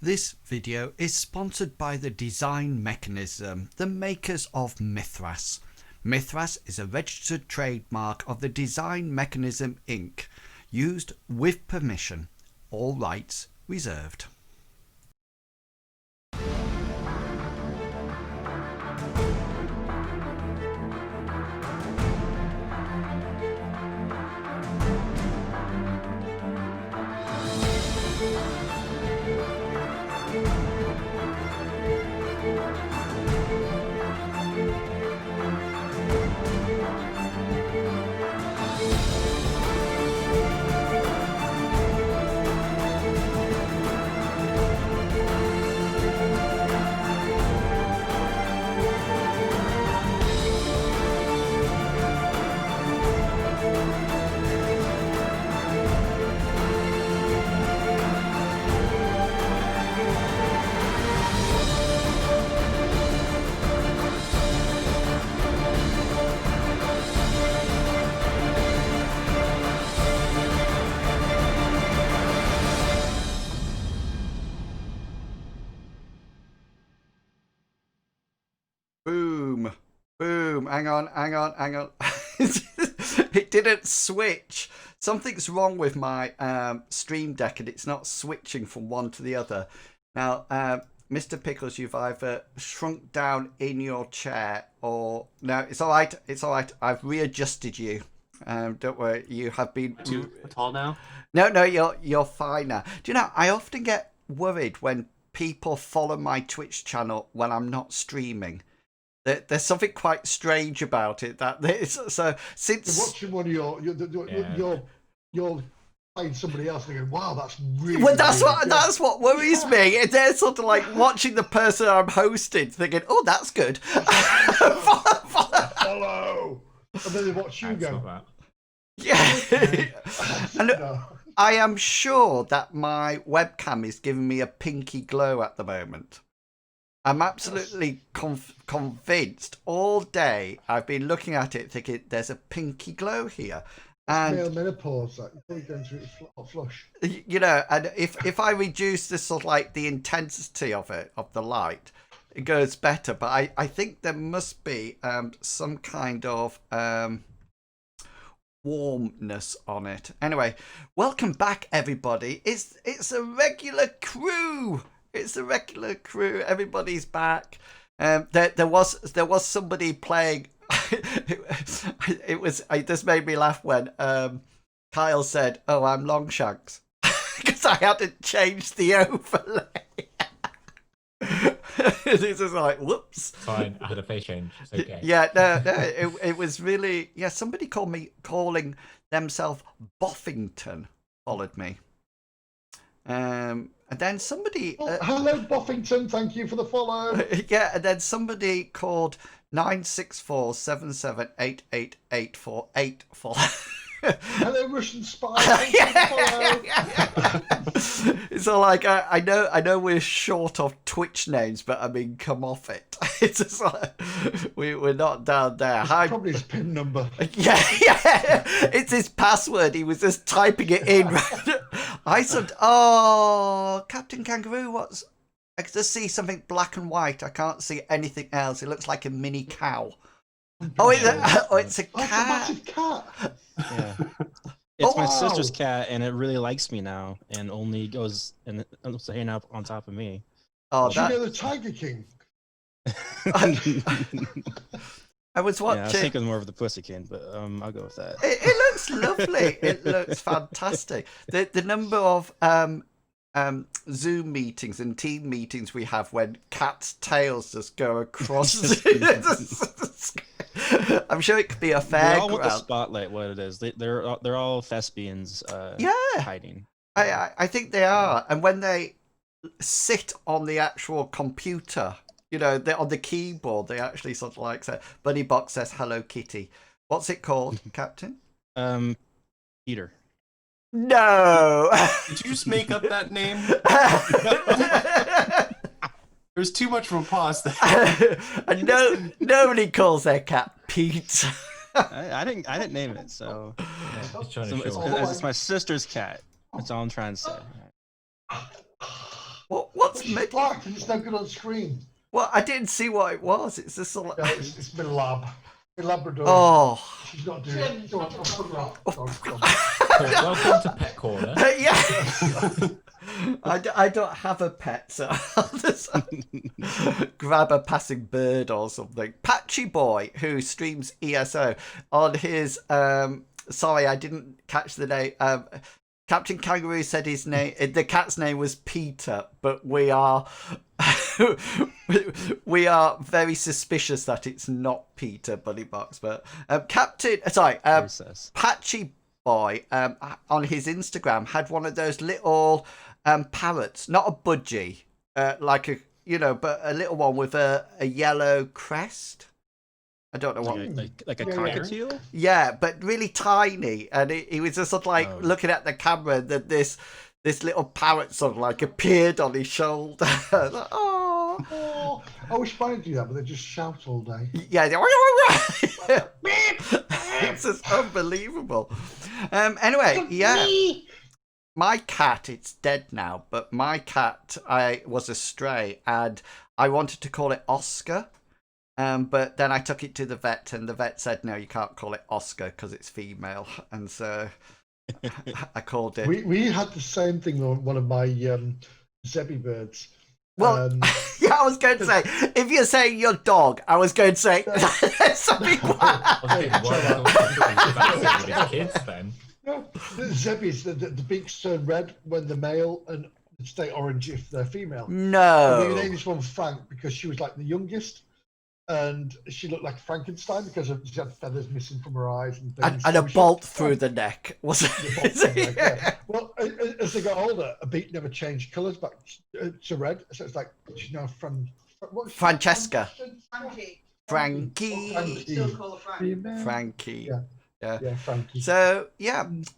This video is sponsored by the Design Mechanism, the makers of Mythras. Mythras is a registered trademark of the Design Mechanism Inc., used with permission. All rights reserved. Boom. Boom. Hang on. It didn't switch. Something's wrong with my Stream Deck and it's not switching from one to the other. Now, Mr. Pickles, you've either shrunk down in your chair or... No, it's all right. It's all right. I've readjusted you. Don't worry. You have been... Too tall now? No, you're fine now. Do you know, I often get worried when people follow my Twitch channel when I'm not streaming. There's something quite strange about it. So since you're watching one of you're playing somebody else and going, wow, that's really. Well, really that's what worries me. They're sort of like watching the person I'm hosting, thinking, oh, that's good. Follow, and then they watch you go. Yeah, and I am sure that my webcam is giving me a pinky glow at the moment. I'm absolutely convinced. All day I've been looking at it thinking there's a pinky glow here. And male menopause, that you're going through it flush. You know, and if I reduce the sort of like the intensity of it, of the light, it goes better. But I think there must be some kind of warmness on it. Anyway, welcome back everybody. It's a regular crew. It's a regular crew. Everybody's back. There was somebody playing. This made me laugh when Kyle said, "Oh, I'm Longshanks," because I hadn't changed the overlay. This is like, whoops. Fine, I had a face change. It's okay. Yeah, no, it was really, yeah. Somebody calling themselves Boffington followed me. And then somebody... hello, Boffington. Thank you for the follow. Yeah, and then somebody called 96477888848. Hello, Russian spy. Thank you for the follow. It's all like, I know we're short of Twitch names, but I mean, come off it. It's just like, we're not down there. It's probably his PIN number. Yeah, it's his password. He was just typing it in. I said, oh, Captain Kangaroo, what's... I can just see something black and white. I can't see anything else. It looks like a mini cow. Oh, it's a cat. Oh, it's a massive cat. Yeah. It's my sister's cat, and it really likes me now, and only goes and hanging up on top of me. Oh, do you know the Tiger King? I was watching. Yeah, I think it's more of the Pussy King, but I'll go with that. It looks lovely. It looks fantastic. The number of Zoom meetings and team meetings we have when cats' tails just go across. I'm sure it could be a fair. They all want the spotlight. What it is? They're all thespians. Yeah, hiding. I think they are, and when they sit on the actual computer, you know, they're on the keyboard. They actually sort of like say, Bunny Box says Hello Kitty. What's it called, Captain? Peter. No. Did you just make up that name? There's too much of a pause there. And nobody calls their cat Pete. I didn't name it, so yeah. It's my sister's cat. That's all I'm trying to say. What's She's mid? black and it's no good on screen. Well, I didn't see what it was. It's just sort No, of. it's my lab. My Labrador. Oh. She's not doing it. Go on, I'll put her up. Go on. Welcome to Pet Corner. Yeah. I don't have a pet, so I'll just grab a passing bird or something. Patchy Boy, who streams ESO, on his sorry, I didn't catch the name. Captain Kangaroo said his name. The cat's name was Peter, but we are we are very suspicious that it's not Peter Bunnybox. But Patchy Boy on his Instagram had one of those little parrots, not a budgie, like a but a little one with a yellow crest. I don't know what. Like a cockatiel? Yeah, but really tiny, and he was just sort of like looking at the camera, and then this little parrot sort of like appeared on his shoulder. Like, oh, I wish mine do that, but they just shout all day. Yeah, it's just unbelievable. Anyway, yeah. My cat, it's dead now, but my cat, I was a stray, and I wanted to call it Oscar. But then I took it to the vet, and the vet said, no, you can't call it Oscar because it's female. And so I called it. We had the same thing on one of my Zebby birds. Well, yeah, I was going to say, if you're saying your dog, I was going to say something. Kids then. No, the Zebbies, the beaks turn red when they're male and stay orange if they're female. No. We named this one Frank because she was like the youngest. And she looked like Frankenstein because she had feathers missing from her eyes and things. And a bolt through the neck. Was it? Yeah. Well, as they got older, a beak never changed colours back to red. So it's like she's now Francesca. Frankie. Frankie. Yeah, Frankie. So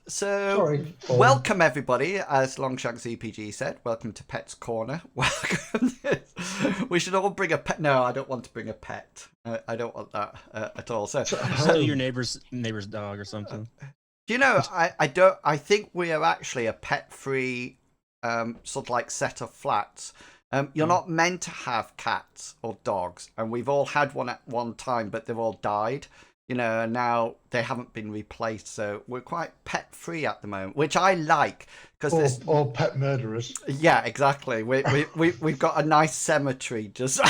Sorry. Welcome everybody, as Longshanks EPG said. Welcome to Pet's Corner. Welcome. We should all bring a pet. No, I don't want to bring a pet. I don't want that at all. So Steal your neighbor's dog or something. Do you know? I don't. I think we are actually a pet-free sort of like set of flats. You're not meant to have cats or dogs, and we've all had one at one time, but they've all died. You know, and now they haven't been replaced, so we're quite pet-free at the moment, which I like because there's or pet murderers. Yeah, exactly. We've got a nice cemetery just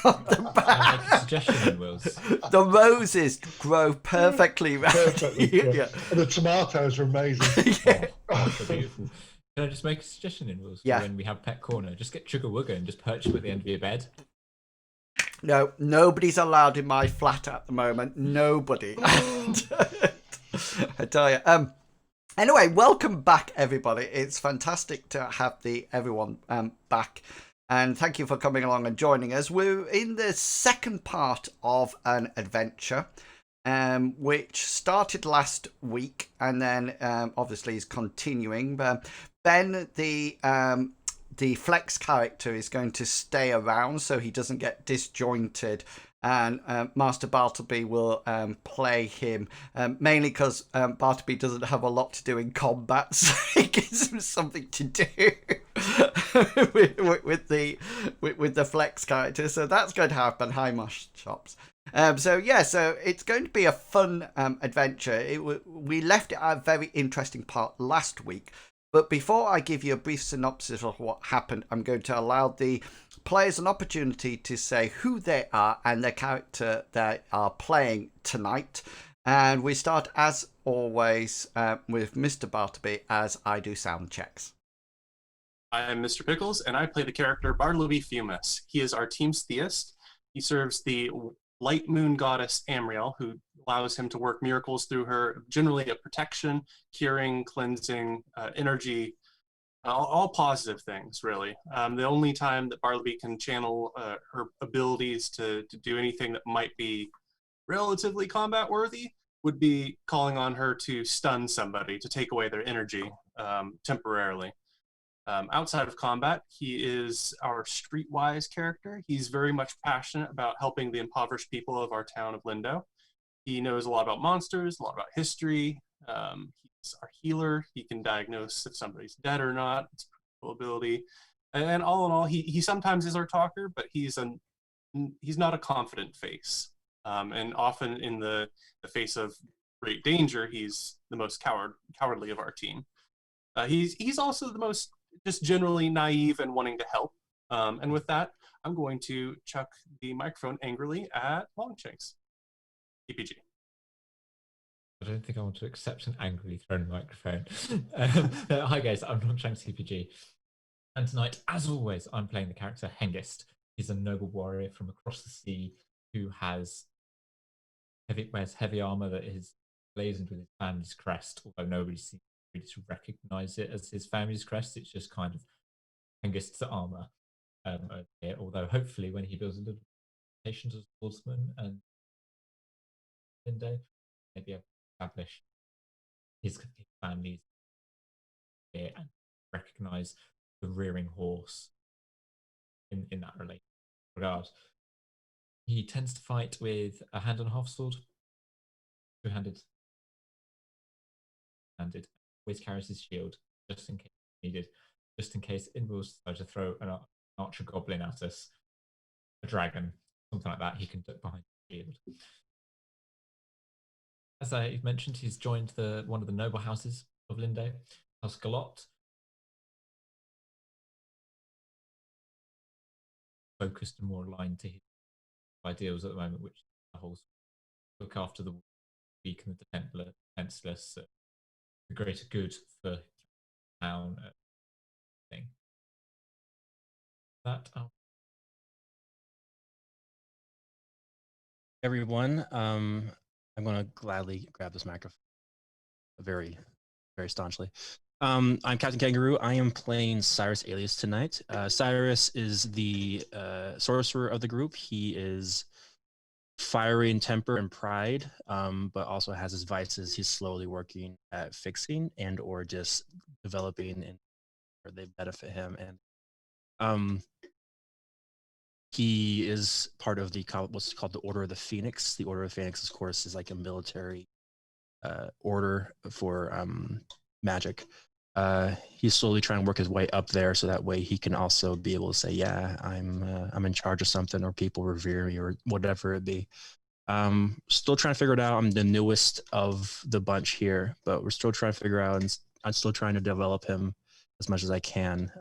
on the back. Suggestion, Wills. The roses grow perfectly round. Yeah. And the tomatoes are amazing. Yeah. So beautiful. Can I just make a suggestion in Wills? Yeah. When we have Pet Corner, just get Chugga Wugga and just perch him at the end of your bed. No, nobody's allowed in my flat at the moment. Nobody. I tell you. Anyway, welcome back, everybody. It's fantastic to have everyone back. And thank you for coming along and joining us. We're in the second part of an adventure, which started last week and then obviously is continuing. Ben, the Flex character, is going to stay around so he doesn't get disjointed, and Master Bartleby will play him, mainly because Bartleby doesn't have a lot to do in combat, so it gives him something to do with the Flex character. So that's going to happen. Hi, Mosh Shops. So it's going to be a fun adventure. We left it at a very interesting part last week. But before I give you a brief synopsis of what happened, I'm going to allow the players an opportunity to say who they are and their character they are playing tonight. And we start, as always, with Mr. Bartleby as I do sound checks. I am Mr. Pickles, and I play the character Bartleby Fumus. He is our team's theist. He serves the light moon goddess Amriel, who allows him to work miracles through her, generally a protection, curing, cleansing, energy, all positive things, really. The only time that Bartleby can channel her abilities to do anything that might be relatively combat worthy would be calling on her to stun somebody, to take away their energy temporarily. Outside of combat, he is our streetwise character. He's very much passionate about helping the impoverished people of our town of Lindo. He knows a lot about monsters, a lot about history. He's our healer. He can diagnose if somebody's dead or not. It's a cool ability. And all in all, he sometimes is our talker, but he's not a confident face. And often in the face of great danger, he's the most cowardly of our team. He's also the most just generally naive and wanting to help. And with that, I'm going to chuck the microphone angrily at Longshanks. EPG. I don't think I want to accept an angrily thrown microphone. Hi guys, I'm Longshanks CPG. And tonight, as always, I'm playing the character Hengist. He's a noble warrior from across the sea who wears heavy armor that is blazoned with his family's crest, although nobody seems really to recognize it as his family's crest. It's just kind of Hengist's armor. Although hopefully when he builds a little reputation as a swordsman and Linde, maybe establish his family's here and recognize the rearing horse in that regard. He tends to fight with a hand and a half sword, two-handed, always carries his shield just in case needed, just in case Inwils decide to throw an archer goblin at us, a dragon, something like that. He can duck behind the shield. As I mentioned, he's joined one of the noble houses of Linde, House Galot. Focused and more aligned to his ideals at the moment, which is the whole look after the weak and the defenseless, the greater good for town thing. That Everyone, I'm going to gladly grab this microphone very, very staunchly. I'm Captain Kangaroo. I am playing Cyrus Alias tonight. Cyrus is the sorcerer of the group. He is fiery in temper and pride, but also has his vices he's slowly working at fixing and or just developing and where they benefit him. And he is part of what's called the Order of the Phoenix. The Order of the Phoenix, of course, is like a military order for magic. He's slowly trying to work his way up there, so that way he can also be able to say, "Yeah, I'm in charge of something," or people revere me, or whatever it be. Still trying to figure it out. I'm the newest of the bunch here, but we're still trying to figure out, and I'm still trying to develop him as much as I can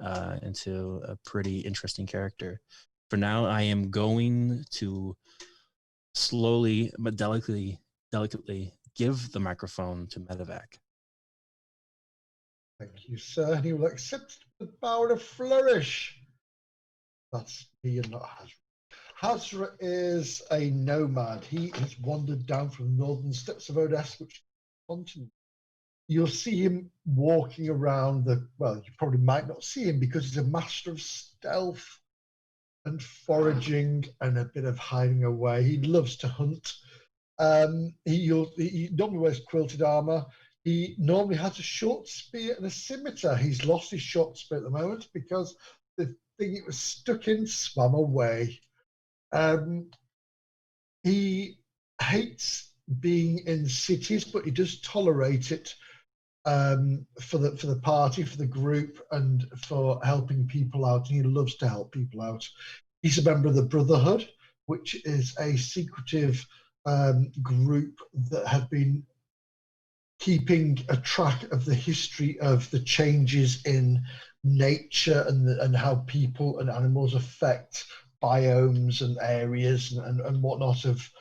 into a pretty interesting character. For now, I am going to slowly but delicately give the microphone to Medevac. Thank you, sir. And he will accept the bow and a flourish. That's me and not Hazra. Hazra is a nomad. He has wandered down from the northern steppes of Odessa, which is the continent. You'll see him walking around well, you probably might not see him because he's a master of stealth and foraging and a bit of hiding away. He loves to hunt. He normally wears quilted armor. He normally has a short spear and a scimitar. He's lost his short spear at the moment because the thing it was stuck in swam away. He hates being in cities, but he does tolerate it for the party, for the group, and for helping people out. And he loves to help people out. He's a member of the Brotherhood, which is a secretive group that have been keeping a track of the history of the changes in nature and how people and animals affect biomes and areas and whatnot of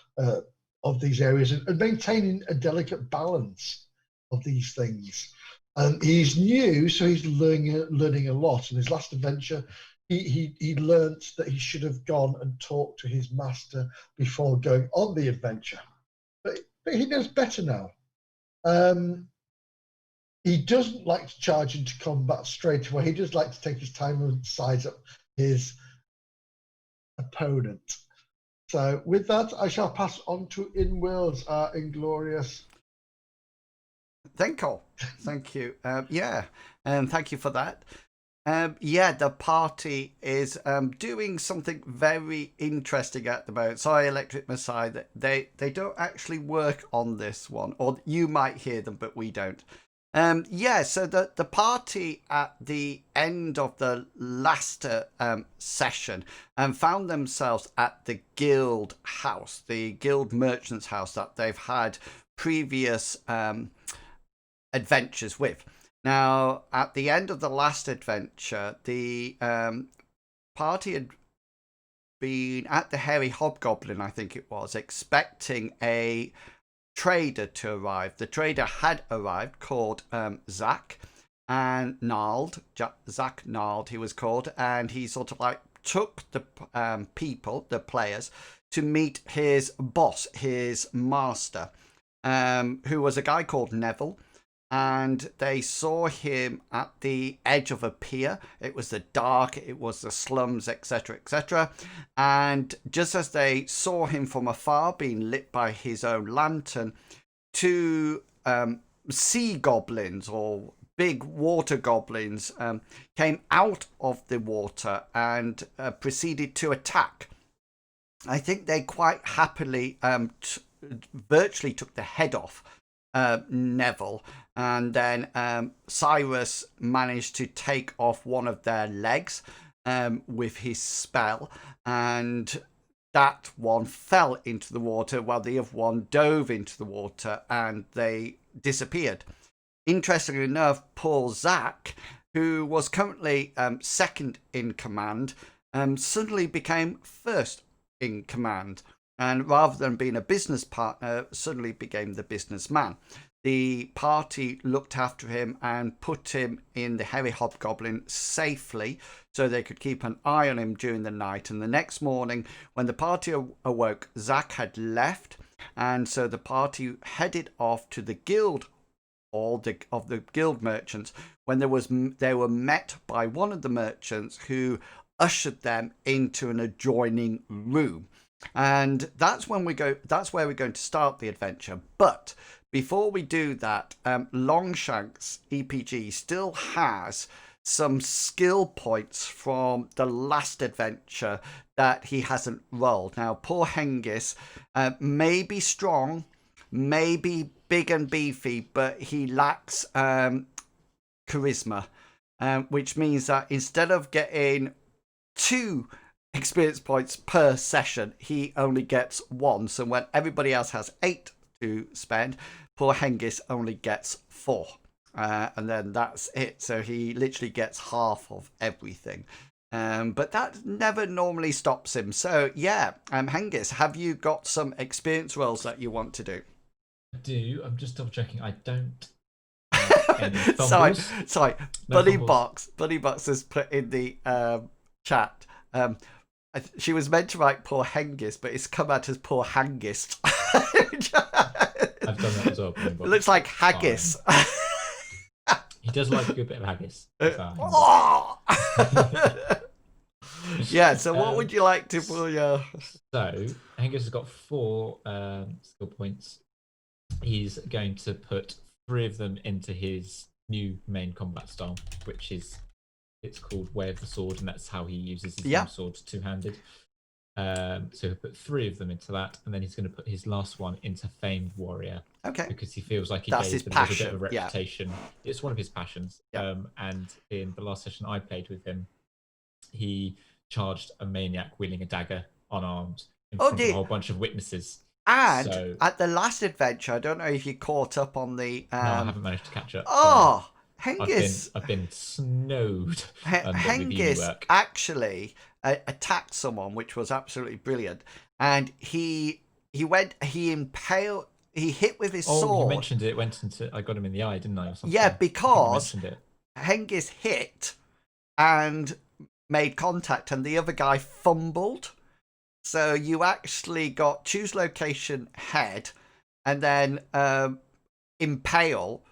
these areas, and maintaining a delicate balance of these things. He's new, so he's learning a lot. In his last adventure, he learned that he should have gone and talked to his master before going on the adventure, but he knows better now. He doesn't like to charge into combat straight away. He just likes to take his time and size up his opponent. So with that, I shall pass on to Inwils, Inglorious. Thank you. Yeah, thank you for that. Yeah, the party is doing something very interesting at the moment. Sorry, Electric Messiah, they don't actually work on this one, or you might hear them, but we don't. Yeah, so the party at the end of the last session found themselves at the guild house, the guild merchant's house that they've had previous adventures with. Now, at the end of the last adventure, the party had been at the Hairy Hobgoblin, I think it was, expecting a trader to arrive. The trader had arrived, called Zach and Gnarled. Zach Gnarled, he was called, and he sort of like took the people, the players, to meet his boss, his master, who was a guy called Neville. And they saw him at the edge of a pier. It was the dark, it was the slums, etc., etc. And just as they saw him from afar, being lit by his own lantern, two sea goblins or big water goblins came out of the water and proceeded to attack. I think they quite happily virtually took the head off Neville, and then Cyrus managed to take off one of their legs with his spell, and that one fell into the water while the other one dove into the water, and they disappeared. Interestingly enough, poor Zach, who was currently second in command, suddenly became first in command. And rather than being a business partner, suddenly became the businessman. The party looked after him and put him in the Hairy Hobgoblin safely so they could keep an eye on him during the night. And the next morning, when the party awoke, Zach had left. And so the party headed off to the guild hall of the guild merchants when they were met by one of the merchants who ushered them into an adjoining room. And that's where we're going to start the adventure. But before we do that, Longshank's EPG still has some skill points from the last adventure that he hasn't rolled. Now, poor Hengist may be strong, may be big and beefy, but he lacks charisma, which means that instead of getting 2 experience points per session, he only gets 1. So when everybody else has 8 to spend, poor Hengist only gets 4. And then that's it. So he literally gets half of everything. But that never normally stops him. So yeah, Hengist, have you got some experience rolls that you want to do? I do. I'm just double checking. I don't have any fumbles. Sorry. No Bunny fumbles. Box has put in the chat. She was meant to write poor Hengist, but it's come out as poor Hangist. I've done that as well. It looks like haggis. He does like a good bit of haggis. Yeah, so what would you like to pull your... So, Hengist has got 4 skill points. He's going to put 3 of them into his new main combat style, which is... It's called Way of the Sword, and that's how he uses his new sword two-handed. So he'll put 3 of them into that, and then he's going to put his last one into Famed Warrior. Okay. Because he feels like he That's gave his them passion. a bit of a reputation. Yeah. It's one of his passions. Yeah. And in the last session I played with him, he charged a maniac wielding a dagger unarmed in front of a whole bunch of witnesses. And at the last adventure, I don't know if you caught up on the... No, I haven't managed to catch up. Oh! Hengist, I've been snowed. Hengist actually attacked someone, which was absolutely brilliant. And he hit with his sword. Oh, you mentioned it went into. I got him in the eye, didn't I? Or something? Yeah, because Hengist hit and made contact, and the other guy fumbled. So you actually got choose location, head, and then impale.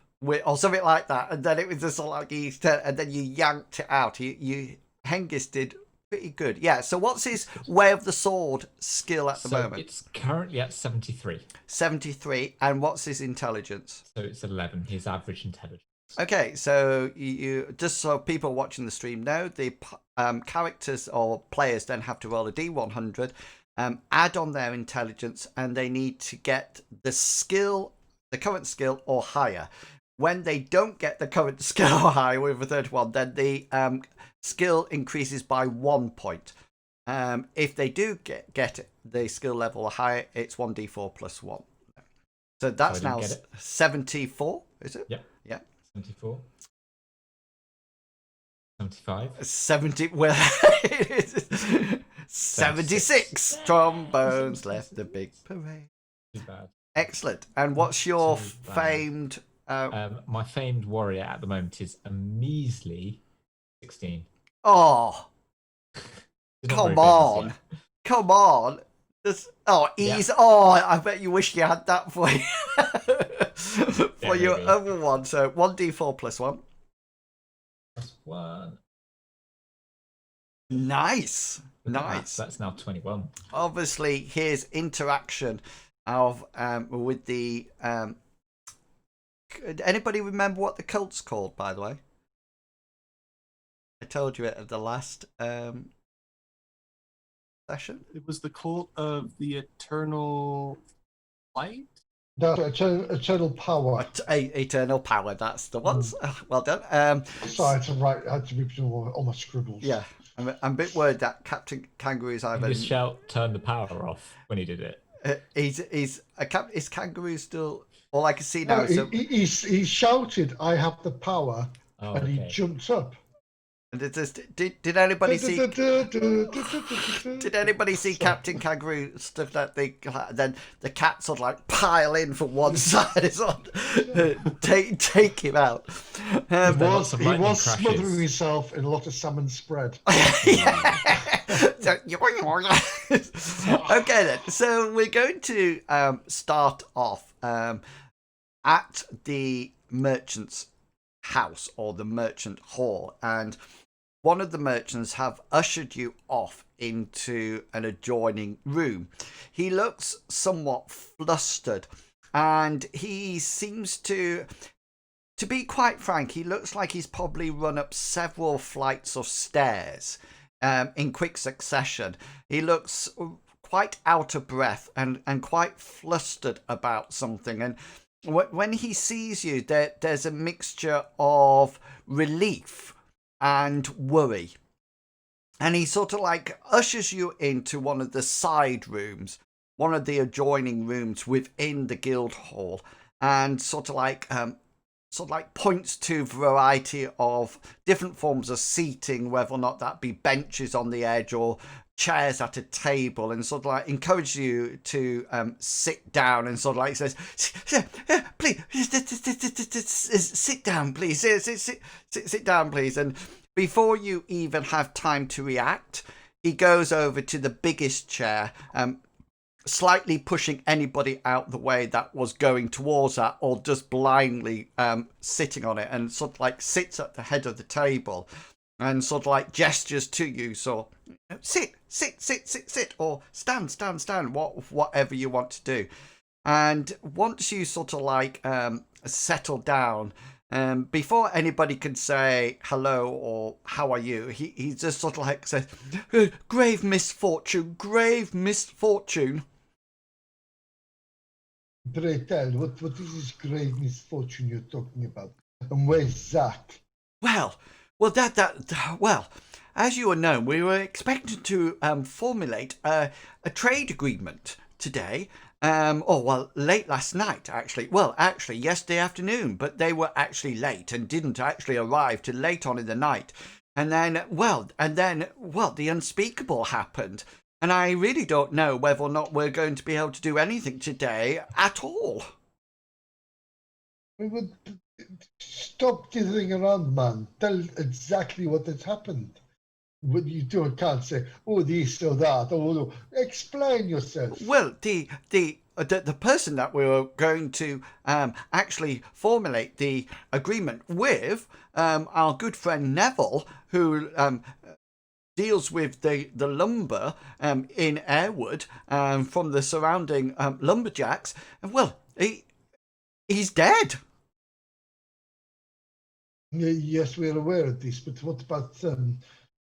Or something like that, and then it was just like and then you yanked it out. Hengist did pretty good. Yeah. So what's his Way of the Sword skill at the moment? It's currently at 73. 73, and what's his intelligence? So it's 11. His average intelligence. Okay, so you just so people watching the stream know, the characters or players then have to roll a D100, add on their intelligence, and they need to get the skill, the current skill, or higher. when they don't get the current skill high with a 31, then the skill increases by 1 point. If they do get the skill level higher, it's 1d4 plus 1. So that's now 74, is it? Yep. Yeah. 74. 75. 70. Well, 76. Trombones left the big parade. Too bad. Excellent. And what's your Too bad. famed? My famed warrior at the moment is a measly 16. Oh, He's not come very famous on. yet. Come on. Ease. Oh, I bet you wish you had that for you. For your maybe. other one. So 1d4 plus 1. Plus 1. Nice. Look at Nice. That's now 21. Obviously, here's interaction of with the. Anybody remember what the cult's called, by the way? I told you it at the last session. It was the cult of the eternal light. That's eternal power. Eternal power. That's the ones. Well done. So I had to write. I had to repeat all my scribbles. Yeah, I'm a bit worried that Captain Kangaroo's either. His shout turned the power off when he did it. Is Kangaroo still? All I can see now No, is he shouted, "I have the power," Oh, and he okay. jumped up. Did anybody see? Did anybody see Captain Kangaroo stuff that then the cat sort of like pile in from one side? It's on take him out. He was crashes. smothering himself in a lot of salmon spread. Okay then. So we're going to start off at the merchant's house or the merchant hall, and one of the merchants have ushered you off into an adjoining room. He looks somewhat flustered, and he seems to be quite frank, he looks like he's probably run up several flights of stairs in quick succession. He looks quite out of breath and quite flustered about something, and when he sees you, there's a mixture of relief and worry. And he sort of like ushers you into one of the side rooms, one of the adjoining rooms within the guild hall, and sort of like points to a variety of different forms of seating, whether or not that be benches on the edge or chairs at a table, and sort of like encourages you to sit down, and sort of like says, please sit down, please, sit down, please. And before you even have time to react, he goes over to the biggest chair, slightly pushing anybody out the way that was going towards that, or just blindly sitting on it, and sort of like sits at the head of the table and sort of like gestures to you, so sit, or stand, whatever you want to do. And once you sort of like settle down, before anybody can say hello or how are you, he just sort of like says, grave misfortune. Bretel, what is this grave misfortune you're talking about? And where's Zach? Well, as you are known, we were expecting to formulate a trade agreement today. Late last night, actually. Well, actually, yesterday afternoon, but they were actually late and didn't actually arrive till late on in the night. And then, the unspeakable happened. And I really don't know whether or not we're going to be able to do anything today at all. We would stop dithering around, man. Tell exactly what has happened. What you can't say, oh, this or that. Oh, no. Explain yourself. Well, the person that we were going to actually formulate the agreement with, our good friend Neville, who deals with the lumber in Airwood from the surrounding lumberjacks. Well, he's dead. Yes, we're aware of this, but what about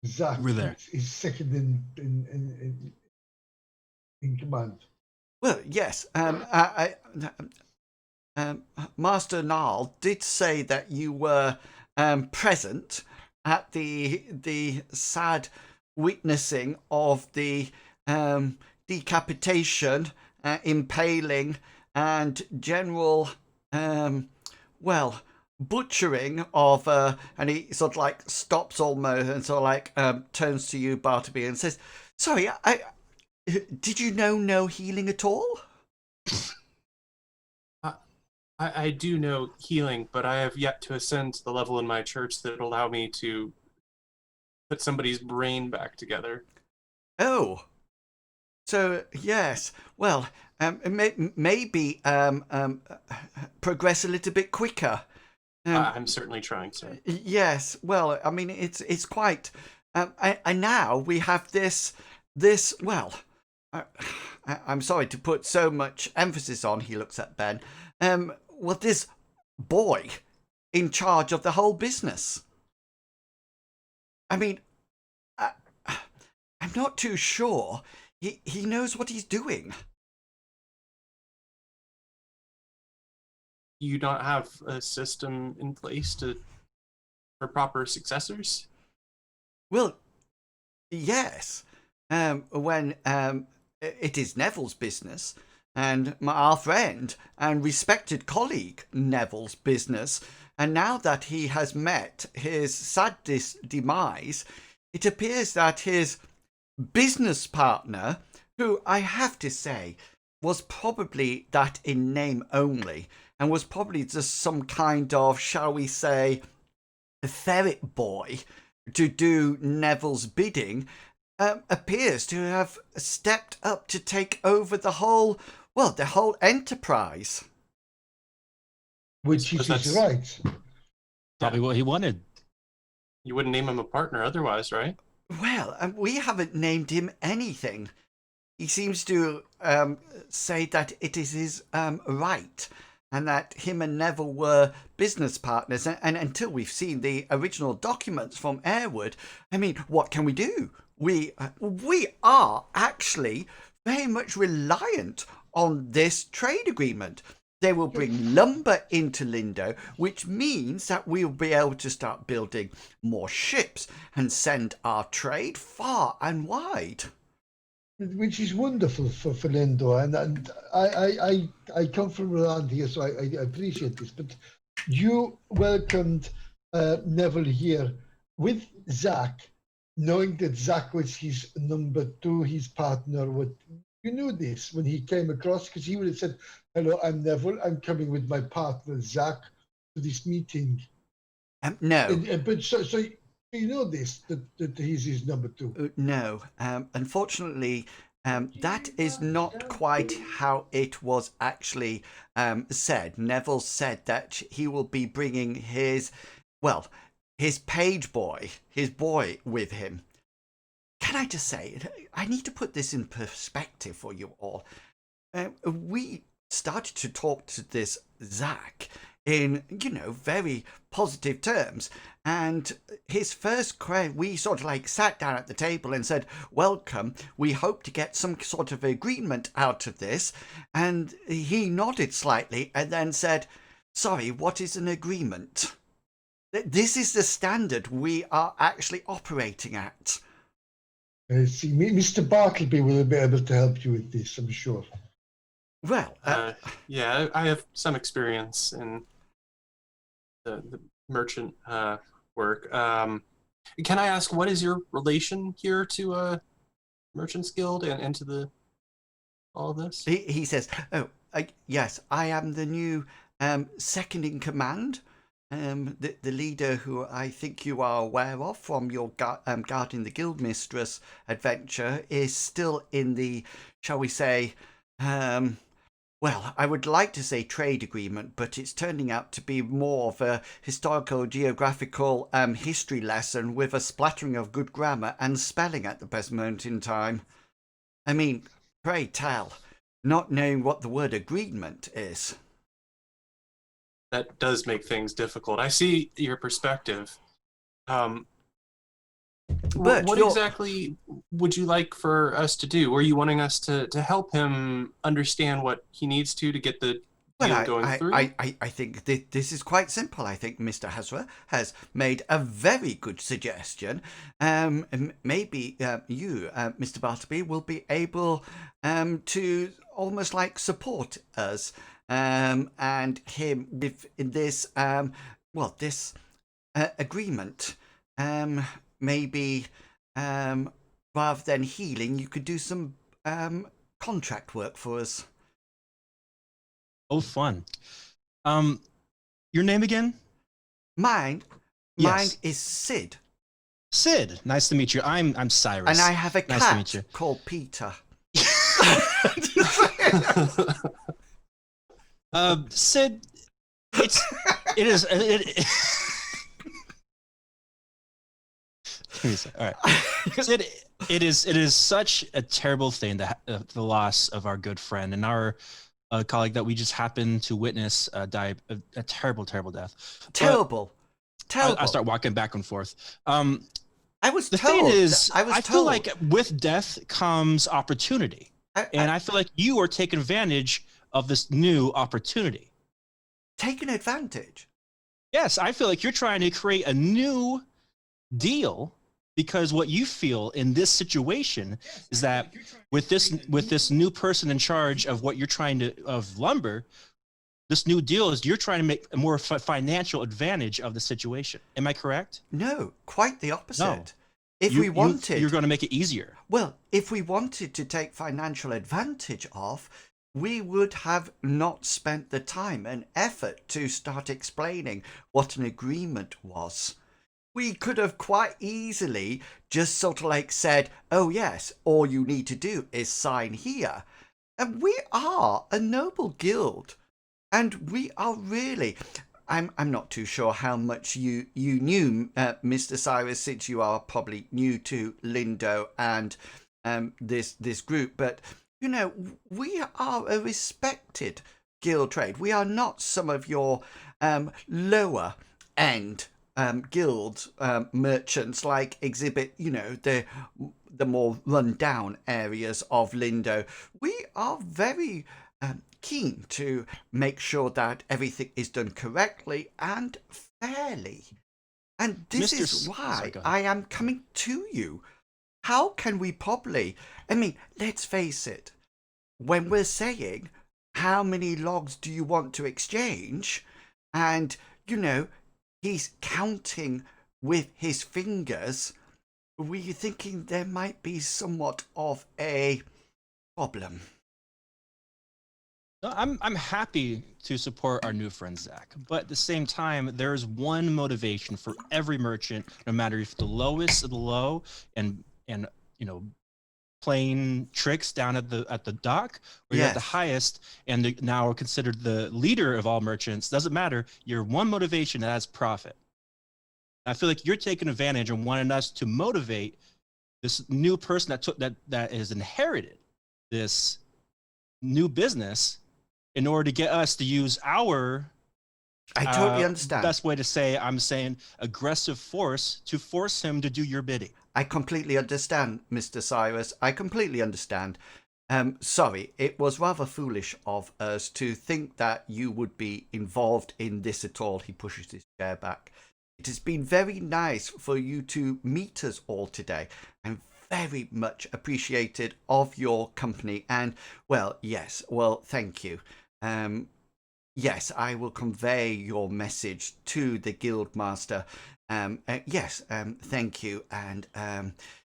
Zach? We're there. He's second in command. Well, yes. Master Narl did say that you were present at the sad witnessing of the decapitation, impaling, and general, well, butchering of, and he sort of like stops almost and sort of like turns to you, Bartleby, and says, "Sorry, did you know no healing at all?" I do know healing, but I have yet to ascend to the level in my church that would allow me to put somebody's brain back together. Oh, so yes. Well, maybe progress a little bit quicker. I'm certainly trying, sir. Yes. Well, I mean, it's quite. And now we have this. Well, I'm sorry to put so much emphasis on. He looks at Ben. Well, this boy in charge of the whole business. I mean, I'm not too sure. He knows what he's doing. You don't have a system in place for proper successors? Well, yes. When it is Neville's business, and our friend and respected colleague Neville's business, and now that he has met his sad demise, it appears that his business partner, who I have to say was probably that in name only, and was probably just some kind of, shall we say, ferret boy to do Neville's bidding, appears to have stepped up to take over the whole enterprise. Which is right. Probably what he wanted. You wouldn't name him a partner otherwise, right? Well, we haven't named him anything. He seems to say that it is his right, and that him and Neville were business partners. And until we've seen the original documents from Airwood, I mean, what can we do? We are actually very much reliant on this trade agreement. They will bring lumber into Lindo, which means that we'll be able to start building more ships and send our trade far and wide. Which is wonderful for Lindo, and I come from around here, so I appreciate this. But you welcomed Neville here with Zach, knowing that Zach was his number two, his partner. You knew this when he came across, because he would have said, "Hello, I'm Neville. I'm coming with my partner Zach to this meeting." No. But so you know this, that he's his number two. No. Unfortunately, that is not quite how it was actually said. Neville said that he will be bringing his page boy, his boy with him. Can I just say, I need to put this in perspective for you all. We started to talk to this Zach in, very positive terms. And his first we sort of like sat down at the table and said, "Welcome, we hope to get some sort of agreement out of this." And he nodded slightly and then said, "Sorry, what is an agreement?" This is the standard we are actually operating at. See, Mr. Bartleby will be able to help you with this, I'm sure. Well, yeah, I have some experience in the merchant work. Can I ask, what is your relation here to Merchants Guild and to all of this? He says, yes, I am the new second in command. The leader who I think you are aware of from your Guarding the Guild Mistress adventure is still in the, shall we say, well, I would like to say trade agreement, but it's turning out to be more of a historical geographical history lesson with a splattering of good grammar and spelling at the present moment in time. I mean, pray tell, not knowing what the word agreement is. That does make things difficult. I see your perspective. But what exactly would you like for us to do? Were you wanting us to help him understand what he needs to get the Well, going through. I think this is quite simple. I think Mr. Hazra has made a very good suggestion. Maybe you, Mr. Bartleby, will be able to almost like support us and him with this this agreement. Maybe rather than healing, you could do some contract work for us. Oh, fun. Your name again? Mine Yes. is Sid, Sid. Nice to meet you. I'm Cyrus. and I have a Nice to meet cat you. called Peter. Sid, it is. Give me a sec. All right. Sid, it is such a terrible thing that the loss of our good friend and our colleague that we just happened to witness die a terrible death. Terrible. I start walking back and forth. I was The told. thing is, I feel told. like with death comes opportunity, and I feel like you are taking advantage of this new opportunity. Taking advantage. Yes, I feel like you're trying to create a new deal because what you feel in this situation is that with this new person in charge of what you're trying to of lumber, this new deal is you're trying to make a more financial advantage of the situation. Am I correct? No, quite the opposite. No. If we wanted, you're going to make it easier. well, if we wanted to take financial advantage of, we would have not spent the time and effort to start explaining what an agreement was. We could have quite easily just sort of like said, oh yes, all you need to do is sign here. And we are a noble guild. And we are really, I'm not too sure how much you knew, Mr. Cyrus, since you are probably new to Lindo and this group. But, you know, we are a respected guild trade. We are not some of your lower end guild merchants like exhibit, you know, the more run down areas of Lindo. We are very keen to make sure that everything is done correctly and fairly. And this is why I am coming to you. How can we probably, I mean, let's face it, when we're saying how many logs do you want to exchange, and, you know, he's counting with his fingers, were you thinking there might be somewhat of a problem? No, I'm happy to support our new friend Zach, but at the same time, there is one motivation for every merchant, no matter if the lowest of the low and you know, playing tricks down at the dock, or you're at the highest and now are considered the leader of all merchants. Doesn't matter. Your one motivation, and that's profit. I feel like you're taking advantage and wanting us to motivate this new person that has inherited this new business in order to get us to use our I totally understand. Best way to say, I'm saying aggressive force to force him to do your bidding. I completely understand, Mr. Cyrus. I completely understand. Sorry, it was rather foolish of us to think that you would be involved in this at all. He pushes his chair back. It has been very nice for you to meet us all today. I'm very much appreciated of your company. And, well, yes, well, thank you. Yes, I will convey your message to the Guildmaster. Yes, thank you. And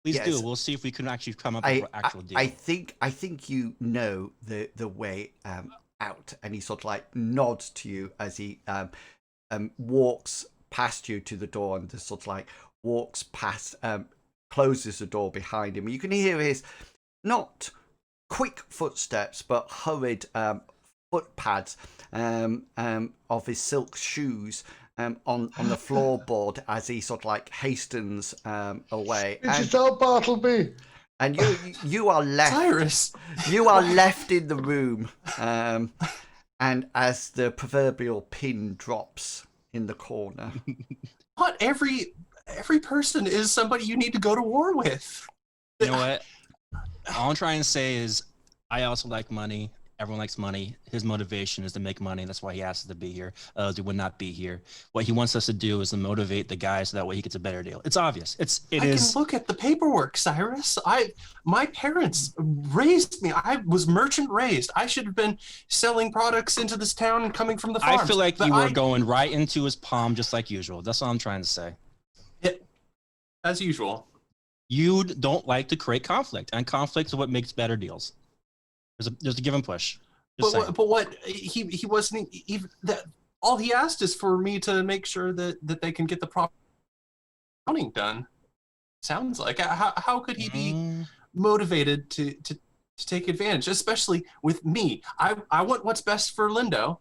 please yes, do. We'll see if we can actually come up with an actual deal. I think you know the way out. And he sort of like nods to you as he walks past you to the door, and just sort of like walks past, closes the door behind him. You can hear his not quick footsteps, but hurried foot pads of his silk shoes on the floorboard as he sort of like hastens away. It's out, Bartleby. And you are left. Cyrus. You are left in the room, and as the proverbial pin drops in the corner. Not every person is somebody you need to go to war with. You know what? All I'm trying to say is I also like money. Everyone likes money. His motivation is to make money. That's why he asked us to be here. He would not be here. What he wants us to do is to motivate the guy so that way he gets a better deal. It's obvious. It I is. can look at the paperwork, Cyrus. My parents raised me. I was merchant raised. I should have been selling products into this town and coming from the farms. I feel like But you were going right into his palm just like usual. That's all I'm trying to say. As usual. You don't like to create conflict, and conflict is what makes better deals. There's a give and push. But what he wasn't even that. All he asked is for me to make sure that they can get the proper accounting done. Sounds like how could he be motivated to take advantage, especially with me? I want what's best for Lindo,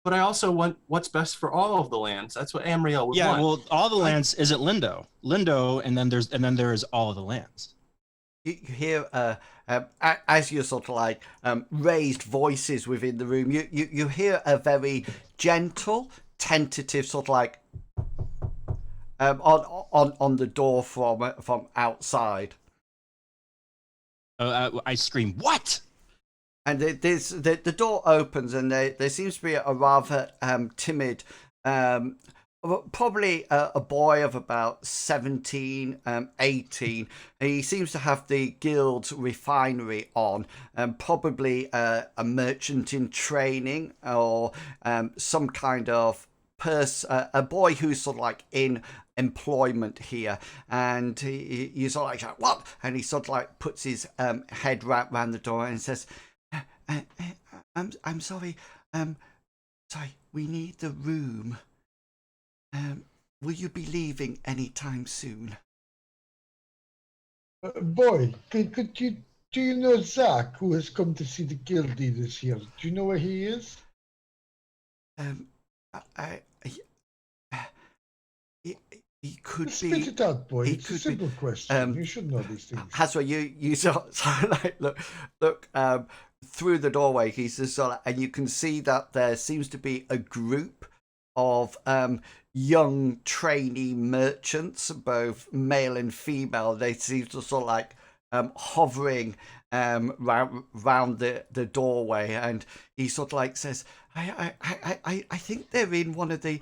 but I also want what's best for all of the lands. That's what Amriel would want. Yeah, well, all the lands isn't Lindo, and then there's all of the lands. You hear, as you're sort of like raised voices within the room, you hear a very gentle, tentative sort of like on the door from outside. I scream, "What?" And the door opens, and there seems to be a rather timid, probably a boy of about 17, 18. He seems to have the guild's refinery on, probably a merchant in training or some kind of a boy who's sort of like in employment here. And you sort of like, what? And he sort of like puts his head round the door and says, I'm sorry. Sorry, we need the room. Will you be leaving anytime soon? Boy, do you know Zach, who has come to see the guildie this year? Do you know where he is? He could be. Spit it out, boy. It's a could simple be, question. You should know these things. Hasra, you sort of like look through the doorway. He's just sort of, and you can see that there seems to be a group of young trainee merchants, both male and female. They seem to sort of like hovering round the doorway, and he sort of like says, I think they're in one of the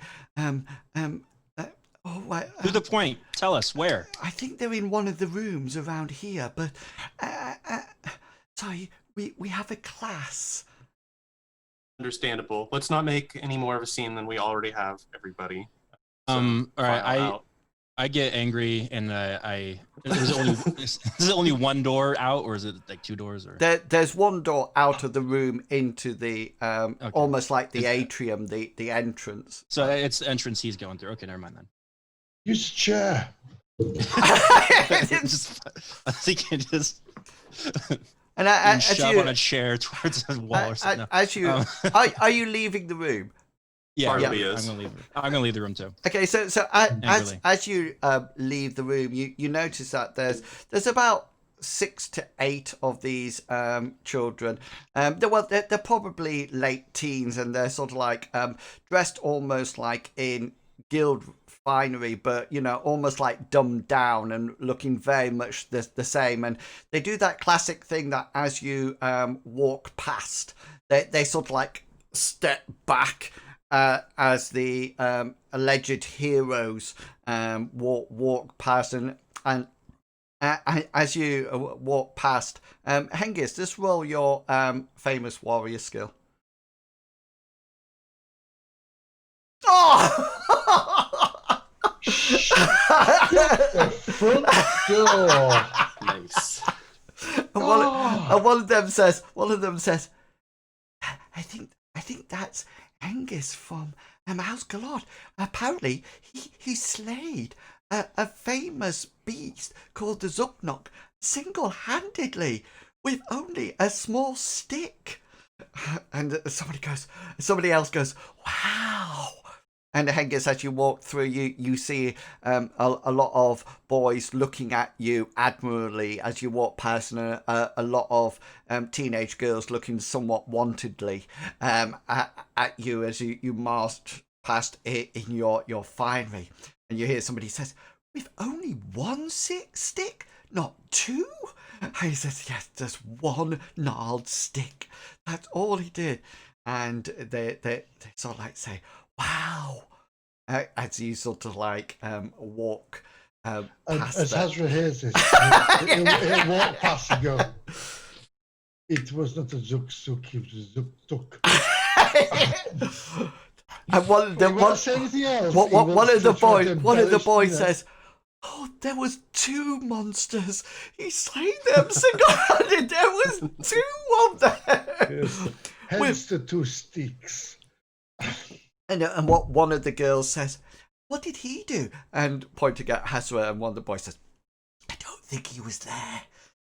To the point. Tell us where. I think they're in one of the rooms around here, but sorry, we have a class. Understandable. Let's not make any more of a scene than we already have, everybody. All right, I get angry, and is it only one door out, or is it like two doors? Or There's one door out of the room into the almost like the atrium, the entrance. So it's the entrance he's going through. Okay, never mind then. Use chair. I think it just And as shove you on a chair towards the wall or something. as you are you leaving the room? Yeah, Bartleby is. I'm gonna leave the room too. Okay, so as you leave the room, you notice that there's about 6 to 8 of these children. They're probably late teens, and they're sort of like dressed almost like in guild finery, but almost like dumbed down and looking very much the same. And they do that classic thing that as you walk past, they sort of like step back as the alleged heroes walk past, and as you walk past, Hengist, just roll your famous warrior skill. Oh! The front door. Nice. And one of them says, I think that's Hengist from House Galord. Apparently, he slayed a famous beast called the Zuknok single-handedly with only a small stick. And somebody else goes, wow. And Hengist, as you walk through, you see a lot of boys looking at you admirably as you walk past, and a lot of teenage girls looking somewhat wantedly at you as you march past in your finery. And you hear somebody says, "With only one stick, not two? He says, yes, just one gnarled stick. That's all he did. And they sort of like say, wow, as you sort of like walk And past as them. Hazra hears this, he'll walk past and go, it was not a Zook Zook, it was a Zook Duck. And one He won't say anything else. one of the boys You know. says, "Oh, there was 2 monsters. He slain them single-handed. There was 2 of them." Hence the 2 sticks. And what one of the girls says, "What did he do?" And pointing at Hazra, and one of the boys says, "I don't think he was there.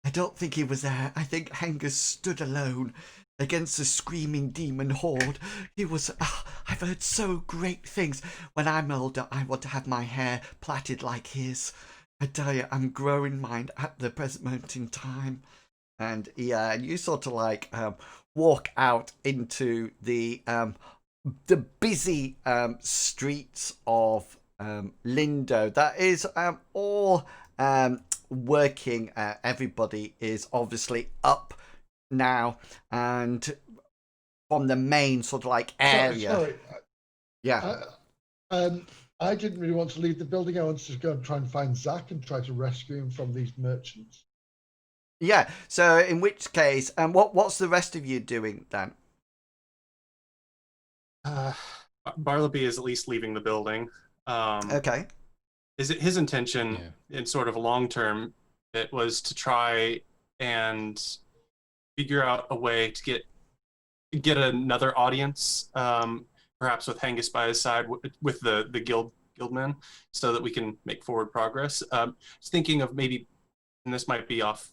I don't think he was there. I think Hengist stood alone against the screaming demon horde. He was. I've heard so great things. When I'm older, I want to have my hair plaited like his. I tell you, I'm growing mine at the present moment in time." And yeah, and you sort of like walk out into the busy streets of Lindo. That is all working. Everybody is obviously up now, and from the main sort of like area. Sorry. Yeah. I didn't really want to leave the building. I wanted to go and try and find Zach and try to rescue him from these merchants. Yeah. So in which case, what's the rest of you doing then? Bartleby is at least leaving the building. Okay. Is it his intention in sort of long term? It was to try and figure out a way to get another audience, perhaps with Hengist by his side, with the guildmen, so that we can make forward progress. Just thinking of maybe, and this might be off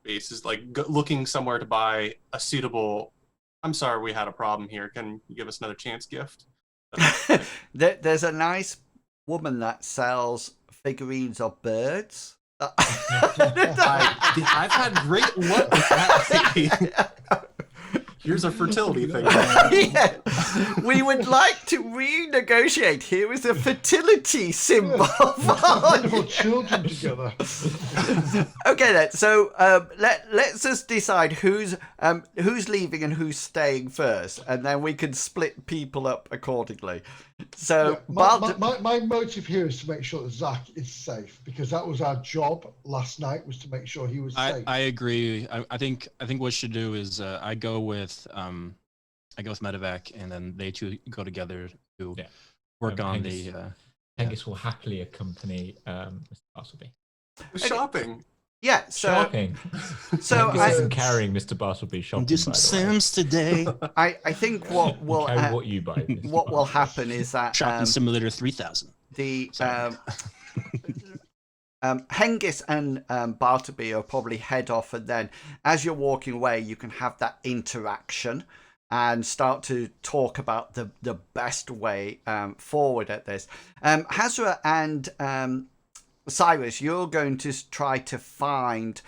base, is like looking somewhere to buy a suitable. I'm sorry, we had a problem here. Can you give us another chance gift? There's a nice woman that sells figurines of birds. I've had great luck with that. Here's a fertility thing. Yeah. We would like to renegotiate. Here is a fertility symbol. Wonderful children together. Okay then. So let's just decide who's leaving and who's staying first, and then we can split people up accordingly. So my motive here is to make sure that Zach is safe, because that was our job last night, was to make sure he was safe. I agree. I think what we should do is I go with Medevac, and then they two go together to work on Hengist, the. Hengist will happily accompany Mr. Bartleby. Shopping. Yeah. So Shopping. So Hengist isn't carrying Mr. Bartleby shopping. Do some Sims today. I think what will carry what you buy. Mr. what will Bartleby. happen is that Shopping Simulator 3000. the Sorry. Hengist and Bartleby will probably head off, and then as you're walking away, you can have that interaction and start to talk about the best way forward at this. Hazra and Cyrus, you're going to try to find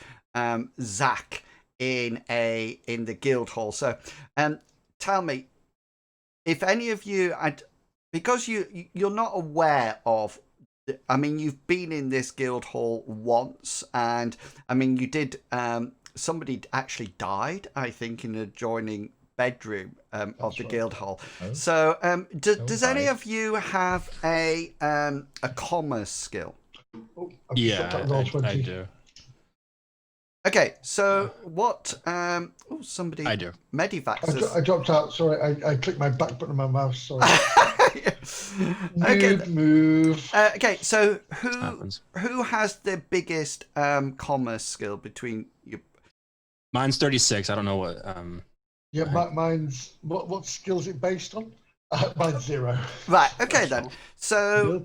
Zach in the guild hall. So tell me, if any of you, because you're not aware of, I mean, you've been in this guild hall once, and I mean, you did. Somebody actually died, I think, in an adjoining bedroom of the guild hall. Oh. So, does any right. of you have a commerce skill? Oh, I've just got that roll 20. I do. Okay, so what? Somebody. I do. Medivac. I dropped out. Sorry, I clicked my back button on my mouse. Sorry. Okay. Move. Okay, so Happens. who has the biggest commerce skill between you? Mine's 36. I don't know what. Yeah, mine's what skill is it based on? Mine's 0. Right. Okay then. So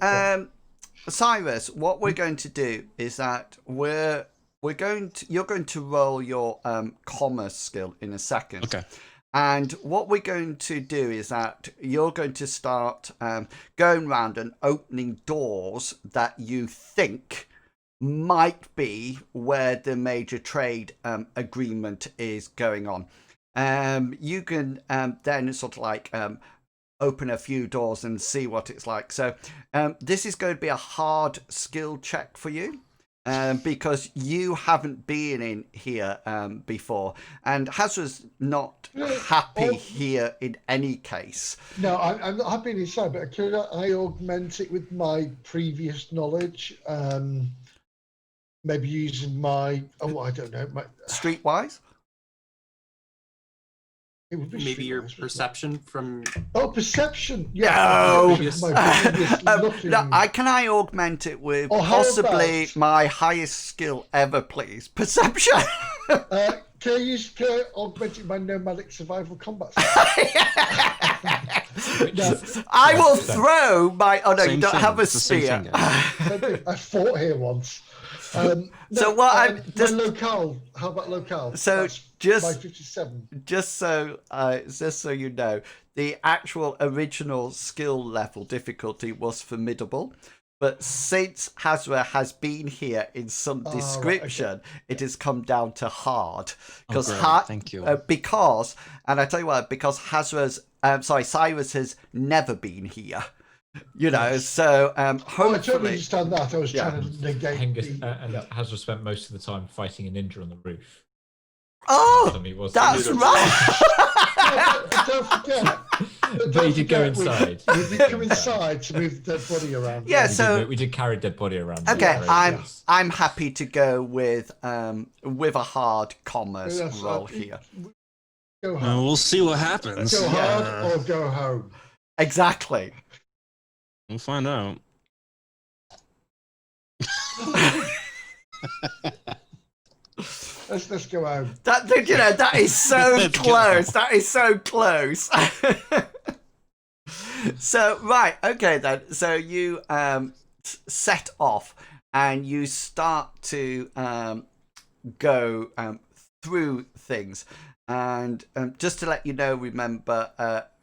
Cyrus, what we're going to do is that you're going to roll your commerce skill in a second. Okay. And what we're going to do is that you're going to start going around and opening doors that you think might be where the major trade agreement is going on. You can then sort of like open a few doors and see what it's like. So this is going to be a hard skill check for you. because you haven't been in here before, and Hazra's not happy here in any case. No, I'm not happy inside, but could I augment it with my previous knowledge? Maybe using my, I don't know. Streetwise? It would be Maybe your streetwise, wouldn't it? perception from Perception. No. My previous looking. No, can I augment it with Or how possibly about- my highest skill ever, please? Perception. Can I augment it by nomadic survival combat? No. I will throw my. Oh no, Same you don't thing. have a It's the same spear. thing, guys. I fought here once. So what I'm my just- locale. How about locale? So That's just- by 57. just so you know, the actual original skill level difficulty was formidable, but since Hazra has been here in some right, description, it has come down to hard great. Thank you. because, and I tell you what, because Cyrus has never been here. You know, so I hopefully. totally understand that. I was Yeah. trying to negate Hengist the... and Hazra spent most of the time fighting a ninja on the roof. Oh, He was that's right. Don't forget. But he did go inside. We did come inside to move the body around. Yeah, We so- did, we did carry a dead body around. Okay, Yeah. I'm happy to go with a hard commerce Yes, roll here. Go home. We'll see what happens. Go hard or go home. Exactly. We'll find out. Let's go home. That is so Let's go. close. That is so close. So right, okay then. So you set off and you start to go through things, and just to let you know, remember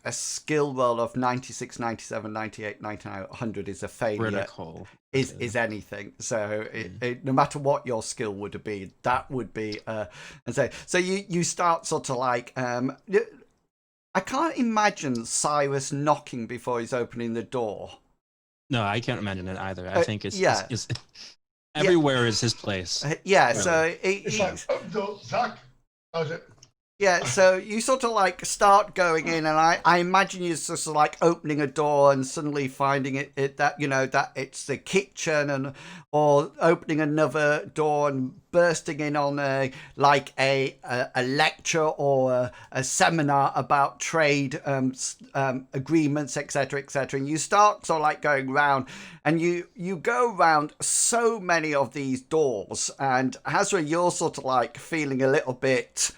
a skill roll of 96, 97, 98, 99, 100 is a failure. Critical. Is anything. So no matter what your skill would have been, that would be and so you start sort of like I can't imagine Cyrus knocking before he's opening the door. No, I can't imagine it either. I think it's yeah. everywhere is his place. Yeah, Really. so It's like, no, Zach. How's it? yeah, so you sort of like start going in, and I imagine you're sort of like opening a door and suddenly finding it that that it's the kitchen, or opening another door and bursting in on a lecture or a seminar about trade agreements, etc., etc. And you start sort of like going round, and you go round so many of these doors, and Hazra, you're sort of like feeling a little bit.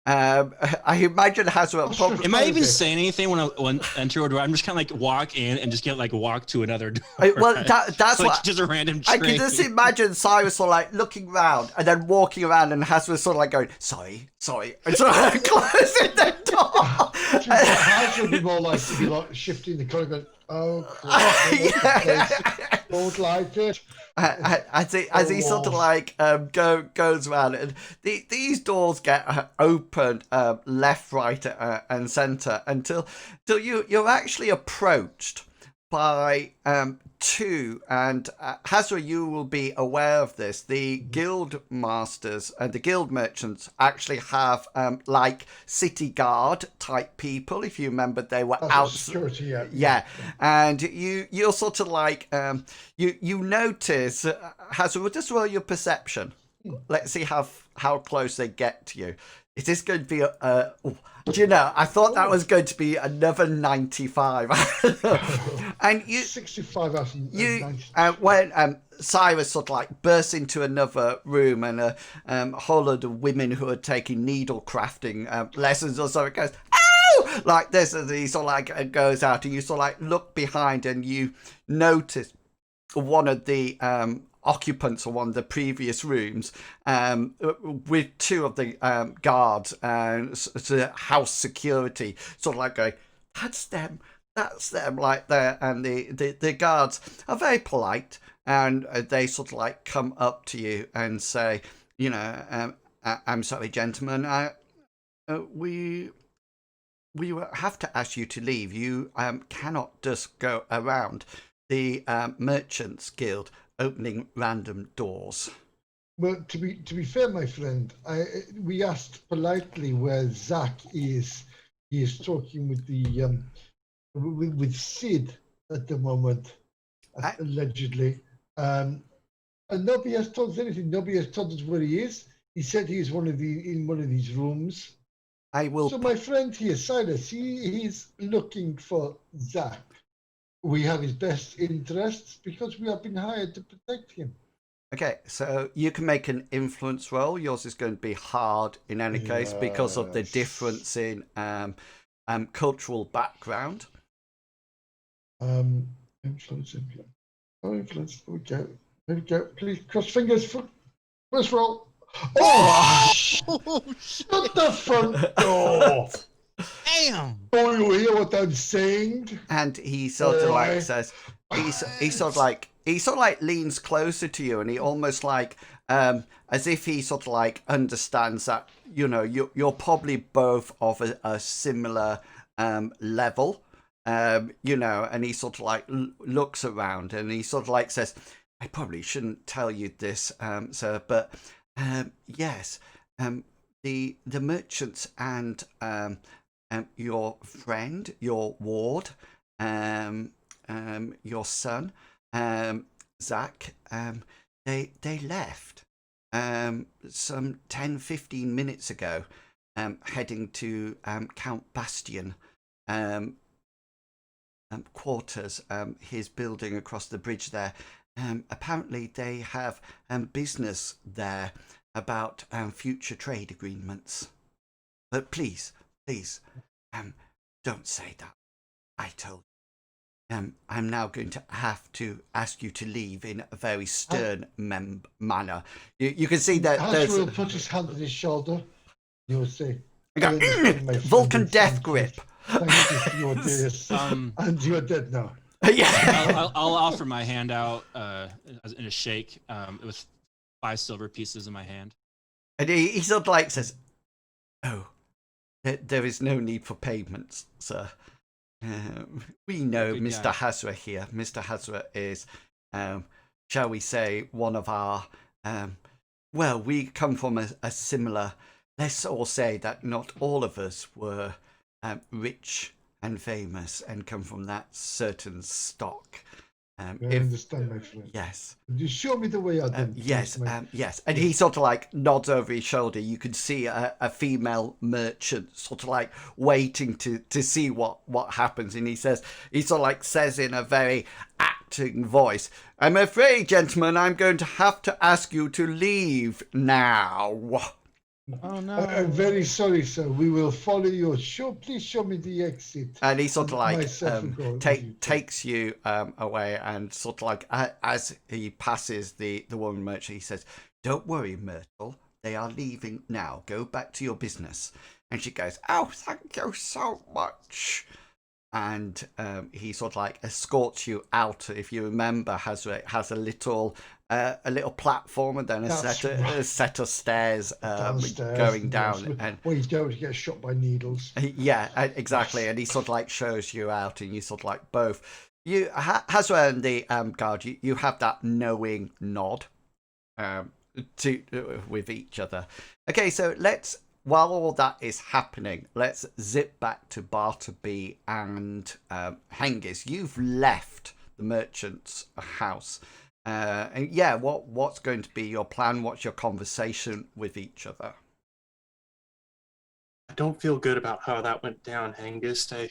I imagine Hazra probably. Am I even saying anything when I enter a door? I'm just kind of like walk in and just get like walk to another door. Well, right? that's like what just a random. I train. can just imagine Cyrus sort of like looking round and then walking around, and Hazra sort of like going, sorry, and sort of like closing the door. House would be more like to be like shifting the corner, going, oh, crap, don't like it. As he sort of like goes around, and these doors get opened left, right, and centre until you're actually approached by two, and Hazra, you will be aware of this. The guild masters and the guild merchants actually have like city guard type people. If you remember, they were That's out. security, yeah. Yeah, and you're sort of like you notice Hazra, we'll just roll your perception. Let's see how close they get to you. Is this going to be do you know, I thought that was going to be another 95. And you 65 out of you 90. when Cyrus sort of like bursts into another room, and a whole load of women who are taking needle crafting lessons or something goes, ow, like this, and he sort of like goes out, and you sort of like look behind, and you notice one of the occupants of one of the previous rooms with two of the guards and house security sort of like going, that's them, like there. And the guards are very polite, and they sort of like come up to you and say, I'm sorry, gentlemen, we will have to ask you to leave. You cannot just go around the Merchants Guild opening random doors. Well, to be fair, my friend, we asked politely where Zach is. He is talking with the with Sid at the moment, allegedly. And nobody has told us anything. Nobody has told us where he is. He said he is in one of these rooms. I will. So my friend here, Silas, he's looking for Zach. We have his best interests because we have been hired to protect him. Okay, so you can make an influence roll. Yours is going to be hard in any case because of the difference in cultural background. Influence. Oh, influence. There we go. Please cross fingers. Let's roll. Oh! Shut the front door. Damn. Oh, you hear what I'm saying? And he sort of like says, he sort of like leans closer to you, and he almost like as if he sort of like understands that, you know, you're probably both of a similar level, you know, and he sort of like looks around and he sort of like says, I probably shouldn't tell you this, sir, but yes, the merchants and your friend, your ward, your son, Zach, they left some 10-15 minutes ago, heading to Count Bastion quarters, his building across the bridge there. Apparently they have business there about future trade agreements. But please, don't say that. I told you. I'm now going to have to ask you to leave in a very stern manner. You can see that there's... Hasriel put his hand on his shoulder. You'll see. Vulcan death grip. Thank you for your dears. And you're dead now. Yeah. I'll offer my hand out in a shake with 5 silver pieces in my hand. And he sort of like says, oh, there is no need for payments, sir. We know Good Mr. guy. Hazra here. Mr. Hazra is, shall we say, one of our... well, we come from a similar... Let's all say that not all of us were rich and famous and come from that certain stock. I understand, my friend. Yes. You show me the way out. Yes, yes. And he sort of like nods over his shoulder. You can see a female merchant sort of like waiting to see what happens. And he sort of like says in a very acting voice, I'm afraid, gentlemen, I'm going to have to ask you to leave now. Oh no. I'm very sorry, sir. We will follow you. Please show me the exit. And he sort of like takes you. you away, and sort of like as he passes the woman merchant, he says, don't worry, Myrtle. They are leaving now. Go back to your business. And she goes, oh, thank you so much. And he sort of like escorts you out. If you remember, has a little platform and then a set of stairs going down. And well, you don't get shot by needles. Yeah, exactly. And he sort of like shows you out, and you sort of like both. You Hazra and the guard, you have that knowing nod with each other. Okay, so while all that is happening, let's zip back to Bartleby and Hengist. You've left the merchant's house. And yeah, what's going to be your plan? What's your conversation with each other? I don't feel good about how that went down, Hengist.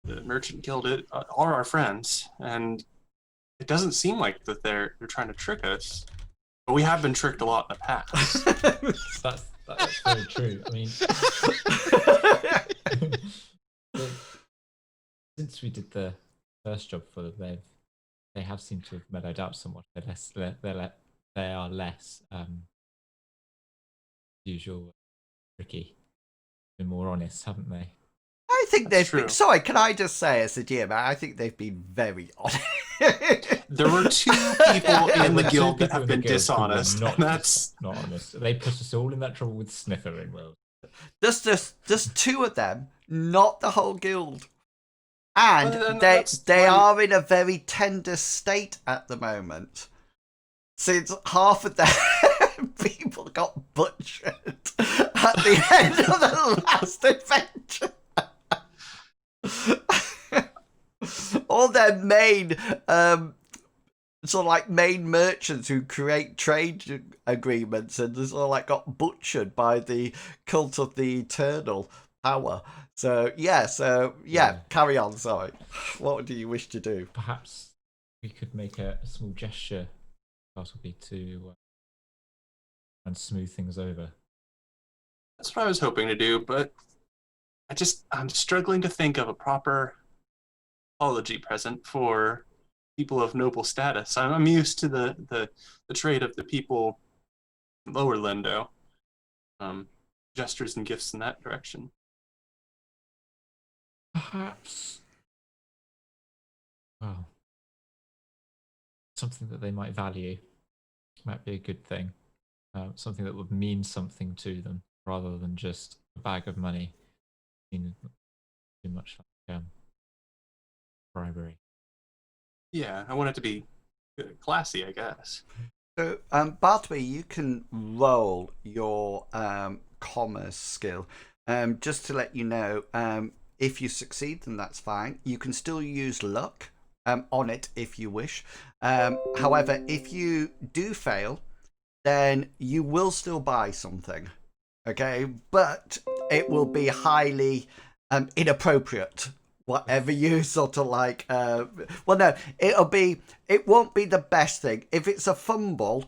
The merchant guild are our friends, and it doesn't seem like that they're trying to trick us. But we have been tricked a lot in the past. That's very true. I mean, since we did the first job for them, they have seemed to have mellowed out somewhat. They are less usual tricky. Been more honest, haven't they? I think That's they've been. true. Sorry, can I just say, as a GM, I think they've been very honest. There were 2 people in the guild that have been dishonest. Not, And that's not honest. They put us all in that trouble with sniffering. Well, Just 2 of them, not the whole guild. And Well, then they that's are in a very tender state at the moment. Since half of them people got butchered at the end of the last adventure. All their main sort of like main merchants who create trade agreements and sort of like got butchered by the cult of the eternal power. So yeah, carry on. Sorry, what do you wish to do? Perhaps we could make a small gesture, possibly to and smooth things over. That's what I was hoping to do, but I'm struggling to think of a proper apology present for people of noble status. I'm used to the trade of the people lower Lindo, gestures and gifts in that direction. Perhaps, well, something that they might value might be a good thing. Something that would mean something to them rather than just a bag of money. Too much like bribery. Yeah, I want it to be classy, I guess. So, Bartleby, you can roll your commerce skill. Just to let you know, if you succeed, then that's fine. You can still use luck on it if you wish. However, if you do fail, then you will still buy something. Okay, but it will be highly inappropriate. Whatever you sort of like, well, no, it won't be the best thing. If it's a fumble,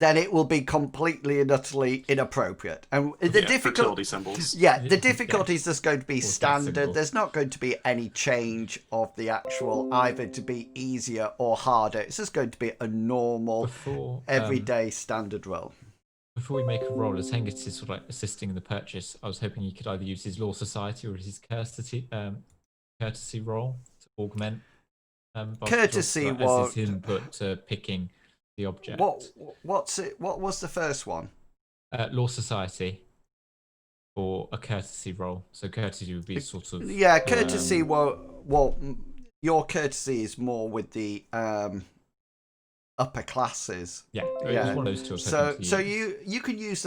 then it will be completely and utterly inappropriate. And the fertility symbols. Yeah, the difficulty is just going to be Or standard. symbol. There's not going to be any change of the actual either to be easier or harder. It's just going to be a normal, Before everyday standard roll. Before we make a roll, as Hengist is sort of like assisting in the purchase, I was hoping he could either use his law society or his courtesy roll to augment. Courtesy as was his input to picking the object. What's it? What was the first one? Law society or a courtesy roll. So courtesy would be sort of Courtesy. Your courtesy is more with the upper classes. Yeah, it was one of those two. I was hoping to So use. you can use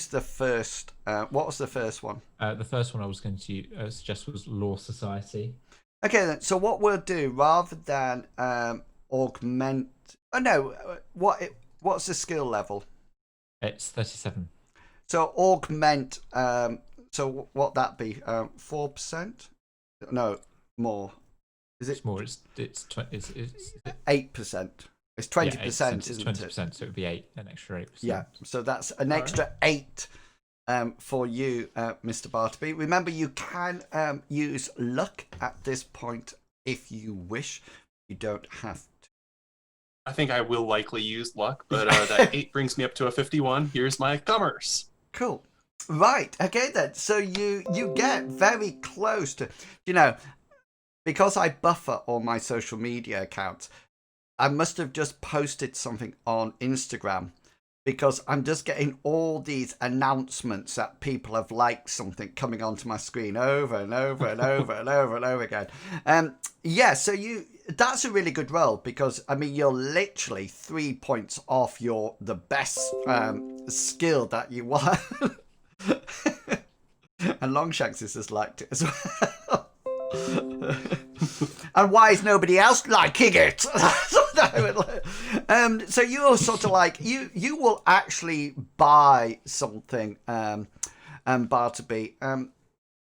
the first. What was the first one? The first one I was going to suggest was law society. Okay, then. So what we'll do, rather than augment. Oh no! What's the skill level? It's 37. So augment. So what that be? 4%? No, more. Is it? It's more. It's 8%. It's 20%, isn't it? 20%, so it would be an extra 8%. Yeah, so that's an extra 8 for you, Mr. Bartleby. Remember, you can use luck at this point if you wish. You don't have to. I think I will likely use luck, but that 8 brings me up to a 51. Here's my commerce. Cool. Right. Okay, then. So you get very close to, because I buffer all my social media accounts, I must have just posted something on Instagram because I'm just getting all these announcements that people have liked something coming onto my screen over and over and over and over and over again. So that's a really good roll because you're literally 3 points off the best skill that you want. And Longshanks has just liked it as well. And why is nobody else liking it? So you're sort of like you will actually buy something, Bartleby.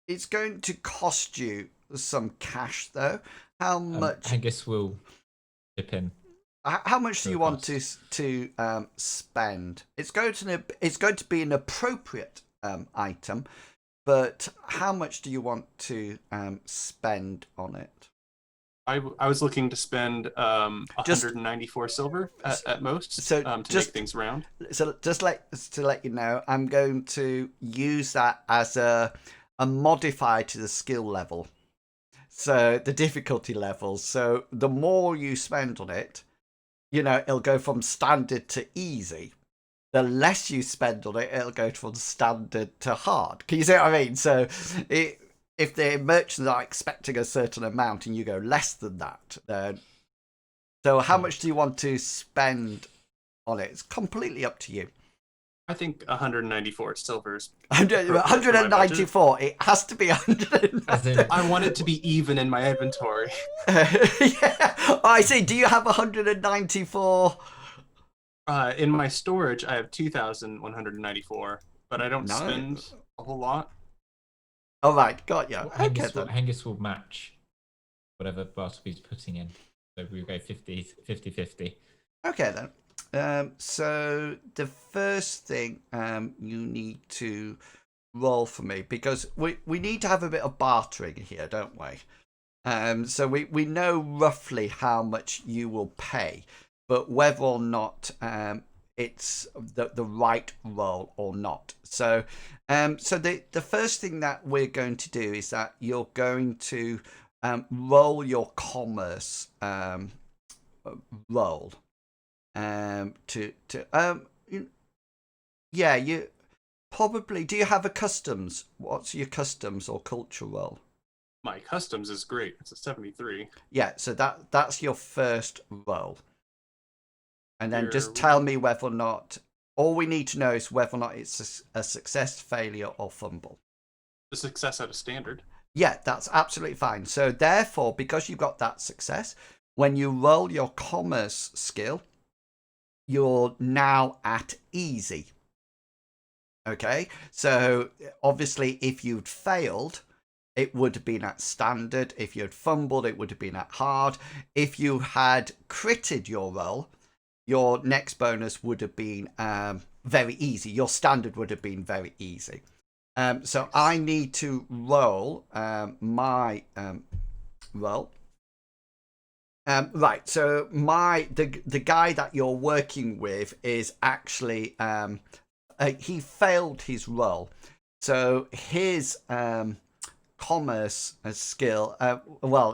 It's going to cost you some cash though. How much? Hengist will chip in. How much do you want to spend? It's going to be an appropriate item, but how much do you want to spend on it? I was looking to spend 194 silver at most to make things round. So just to let you know, I'm going to use that as a modifier to the skill level. So the difficulty level. So the more you spend on it, it'll go from standard to easy. The less you spend on it, it'll go from standard to hard. Can you see what I mean? So if the merchants are expecting a certain amount and you go less than that, then so how much do you want to spend on it? It's completely up to you. I think 194 silvers. 194. It has to be 194. As in, I want it to be even in my inventory. Yeah. Oh, I see. Do you have 194? In my storage, I have 2,194, but I don't No. spend a whole lot. All right, got you. Okay, then. Hengist will match whatever Bartleby's putting in. So we'll go 50-50. Okay, then. So the first thing you need to roll for me, because we need to have a bit of bartering here, don't we? So we know roughly how much you will pay, but whether or not it's the right roll or not. So so the first thing that we're going to do is that you're going to roll your commerce roll. You probably, do you have a customs? What's your customs or culture roll? My customs is great. It's a 73. Yeah, so that's your first roll. And then Here just we tell go. me whether or not, all we need to know is whether or not it's a success, failure, or fumble. The success out of standard. Yeah, that's absolutely fine. So therefore, because you've got that success, when you roll your commerce skill, you're now at easy. Okay, so obviously if you'd failed, it would have been at standard. If you'd fumbled, it would have been at hard. If you had critted your roll, your next bonus would have been very easy. Your standard would have been very easy. So I need to roll my roll. Right, so the guy that you're working with is actually he failed his roll, so his commerce skill,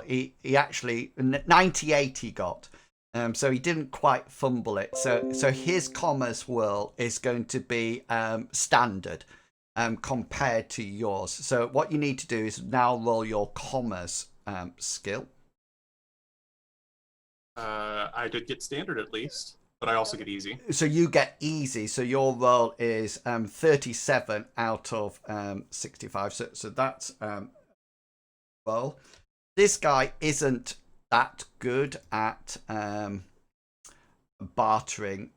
he actually 98 he got, so he didn't quite fumble it. So his commerce roll is going to be standard compared to yours. So what you need to do is now roll your commerce skill. I did get standard at least, but I also get easy. So you get easy. So your roll is 37 out of 65. So that's roll. This guy isn't that good at bartering,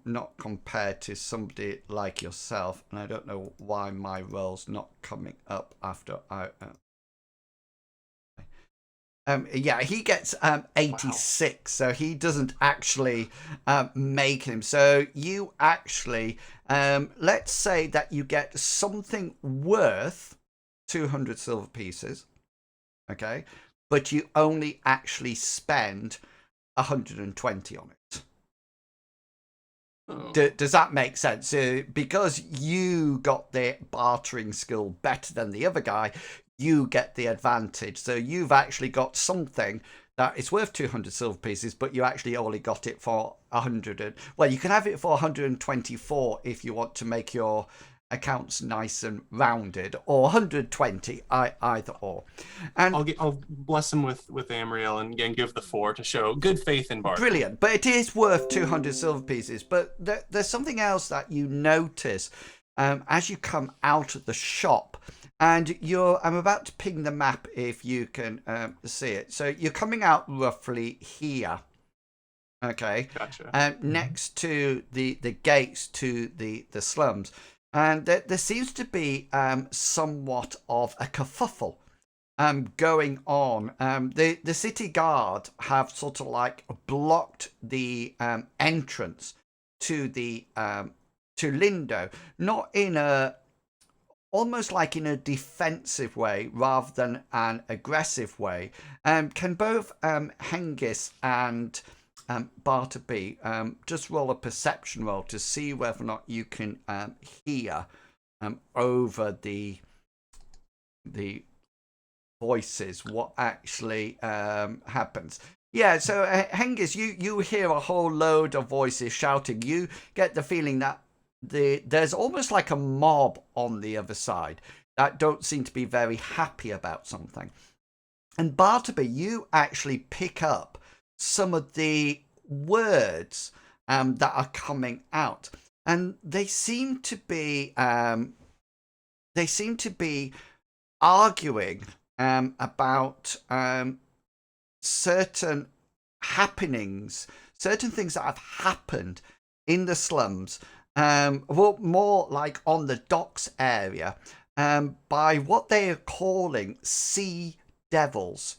not compared to somebody like yourself. And I don't know why my roll's not coming up after I. Yeah, he gets 86, so he doesn't actually make him. So you actually, let's say that you get something worth 200 silver pieces, okay, but you only actually spend 120 on it. Oh. Does that make sense? Because you got the bartering skill better than the other guy, you get the advantage. So you've actually got something that is worth 200 silver pieces, but you actually only got it for 100. Well, you can have it for 124 if you want to make your accounts nice and rounded, or 120, either or. And I'll bless him with Amriel and again give the 4 to show good faith in Bart. brilliant, but it is worth 200 silver pieces. But there's something else that you notice as you come out of the shop. And I'm about to ping the map if you can see it. So you're coming out roughly here. Okay. Gotcha. Next to the gates to the slums. And there seems to be somewhat of a kerfuffle going on. The city guard have sort of like blocked the entrance to the to Lindo, not in a almost like in a defensive way rather than an aggressive way. Can both Hengist and Bartleby just roll a perception roll to see whether or not you can hear over the voices what actually happens? Yeah, so Hengist, you hear a whole load of voices shouting. You get the feeling that there's almost like a mob on the other side that don't seem to be very happy about something. And Bartleby, you actually pick up some of the words that are coming out. and they seem to be arguing about certain happenings, certain things that have happened in the slums, well, more like on the docks area, by what they are calling sea devils.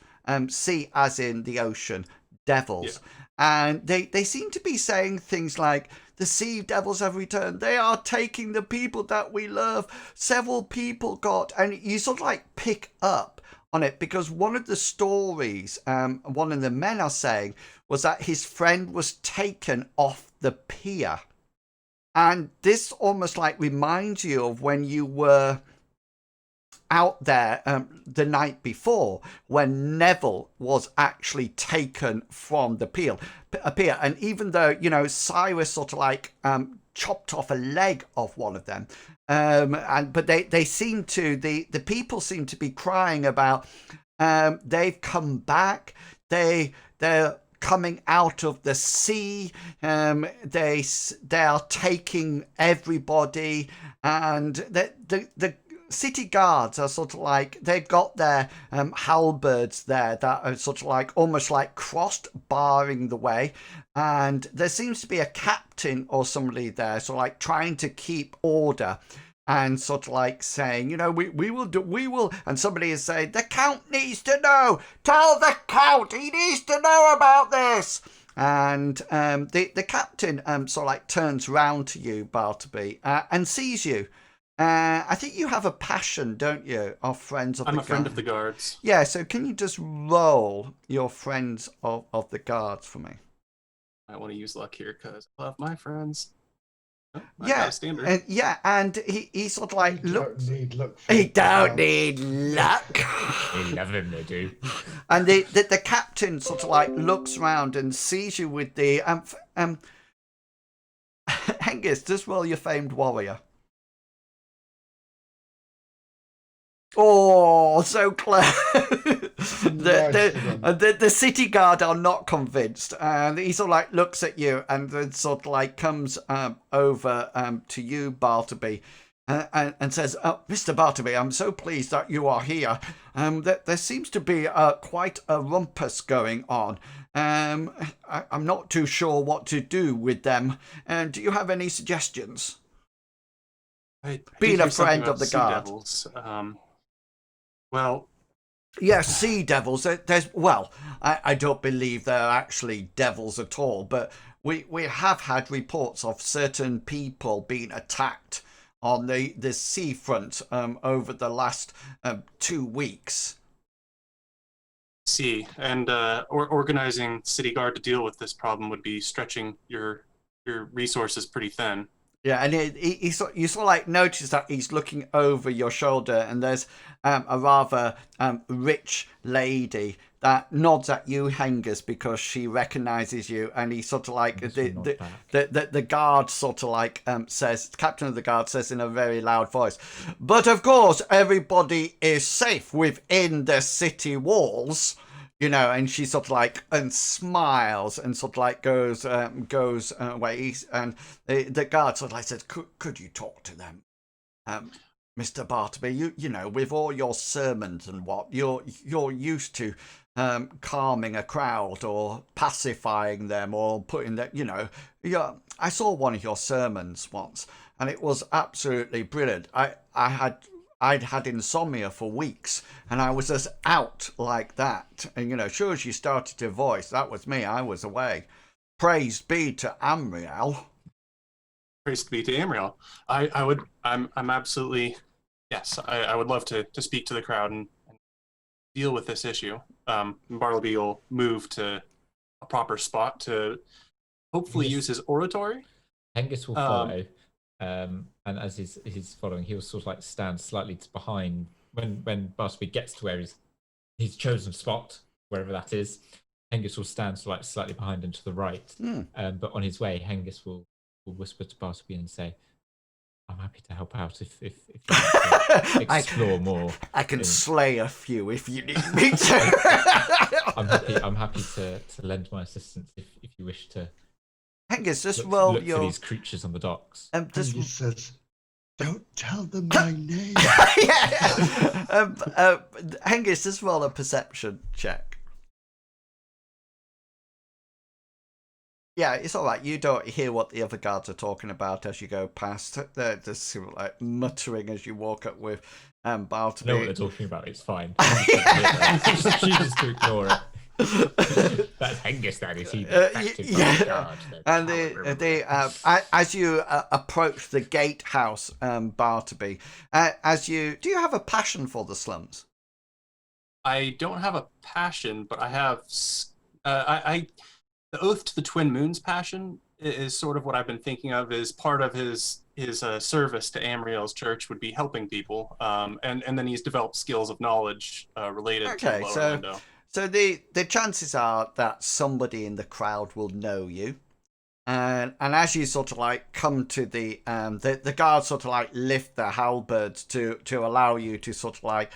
Sea as in the ocean, devils. Yeah. And they seem to be saying things like, the sea devils have returned. They are taking the people that we love. Several people got, and you sort of like pick up on it because one of the stories, one of the men are saying, was that his friend was taken off the pier. And this almost like reminds you of when you were out there the night before when Neville was actually taken from the pier. And even though, Cyrus sort of like chopped off a leg of one of them, but they seem to, the people seem to be crying about they've come back, they're coming out of the sea, they are taking everybody, and the city guards are sort of like, they've got their halberds there that are sort of like almost like crossed, barring the way, and there seems to be a captain or somebody there sort of like trying to keep order and sort of like saying, we will, and somebody is saying, the Count needs to know, tell the Count, he needs to know about this. And the captain sort of like turns round to you, Bartleby, and sees you. I think you have a passion, don't you, of friends of the guards? I'm a friend of the guards. Yeah, so can you just roll your friends of the guards for me? I want to use luck here because I love my friends. Oh, I Yeah, got a standard. and he sort of like looks. Need luck. He don't need luck. They love him, they do. And the captain sort of like looks round and sees you with the Hengist, just roll your famed warrior. Oh, so clever. The city guard are not convinced, and he sort of like looks at you and then sort of like comes over to you, Bartleby, and says, Mr. Bartleby, I'm so pleased that you are here. There seems to be quite a rumpus going on. I'm not too sure what to do with them. Do you have any suggestions? Being a friend of the guard. Devils. Well, yes, sea devils. I don't believe they're actually devils at all, but we have had reports of certain people being attacked on the seafront over the last 2 weeks. see, and organizing city guard to deal with this problem would be stretching your resources pretty thin. Yeah, and you sort of like notice that he's looking over your shoulder, and there's a rather rich lady that nods at you, Hengist, because she recognizes you, and he sort of like the guard sort of like says, the captain of the guard says in a very loud voice, but of course everybody is safe within the city walls. And she sort of like and smiles and sort of like goes away, and the guard sort of like says, "Could you talk to them, Mr. Bartleby? You with all your sermons and what you're used to calming a crowd or pacifying them or putting that. I saw one of your sermons once, and it was absolutely brilliant. I'd had insomnia for weeks, and I was just out like that. And, sure as you started to voice, that was me. I was away. Praise be to Amriel. Praise be to Amriel. I'm absolutely, yes, I would love to speak to the crowd and deal with this issue. Bartleby will move to a proper spot to hopefully use his oratory. Hengist will follow. And as he's following, he'll sort of like stand slightly behind when Bartleby gets to where his chosen spot, wherever that is. Hengist will stand sort of like slightly behind and to the right. But on his way, Hengist will whisper to Bartleby and say, "I'm happy to help out if you want to explore more. I can slay a few if you need me to." I'm happy to lend my assistance if you wish to Hengist, just roll look for your. these creatures on the docks. Just He says, "Don't tell them my name." yeah. Hengist, just roll a perception check. Yeah, it's all right. You don't hear what the other guards are talking about as you go past. They're just sort of like muttering as you walk up with Bartleby. I know what they're talking about. It's fine. Just chooses to ignore it. That's Hengist, that is. He affected by the guard. And as you approach the gatehouse, Bartleby, do you have a passion for the slums? I don't have a passion, but I have. The Oath to the Twin Moons passion is sort of what I've been thinking of as part of his service to Amriel's church would be helping people, and then he's developed skills of knowledge related to Lower Lindo. So the chances are that somebody in the crowd will know you, and as you sort of like come to the guards sort of like lift their halberds to allow you to sort of like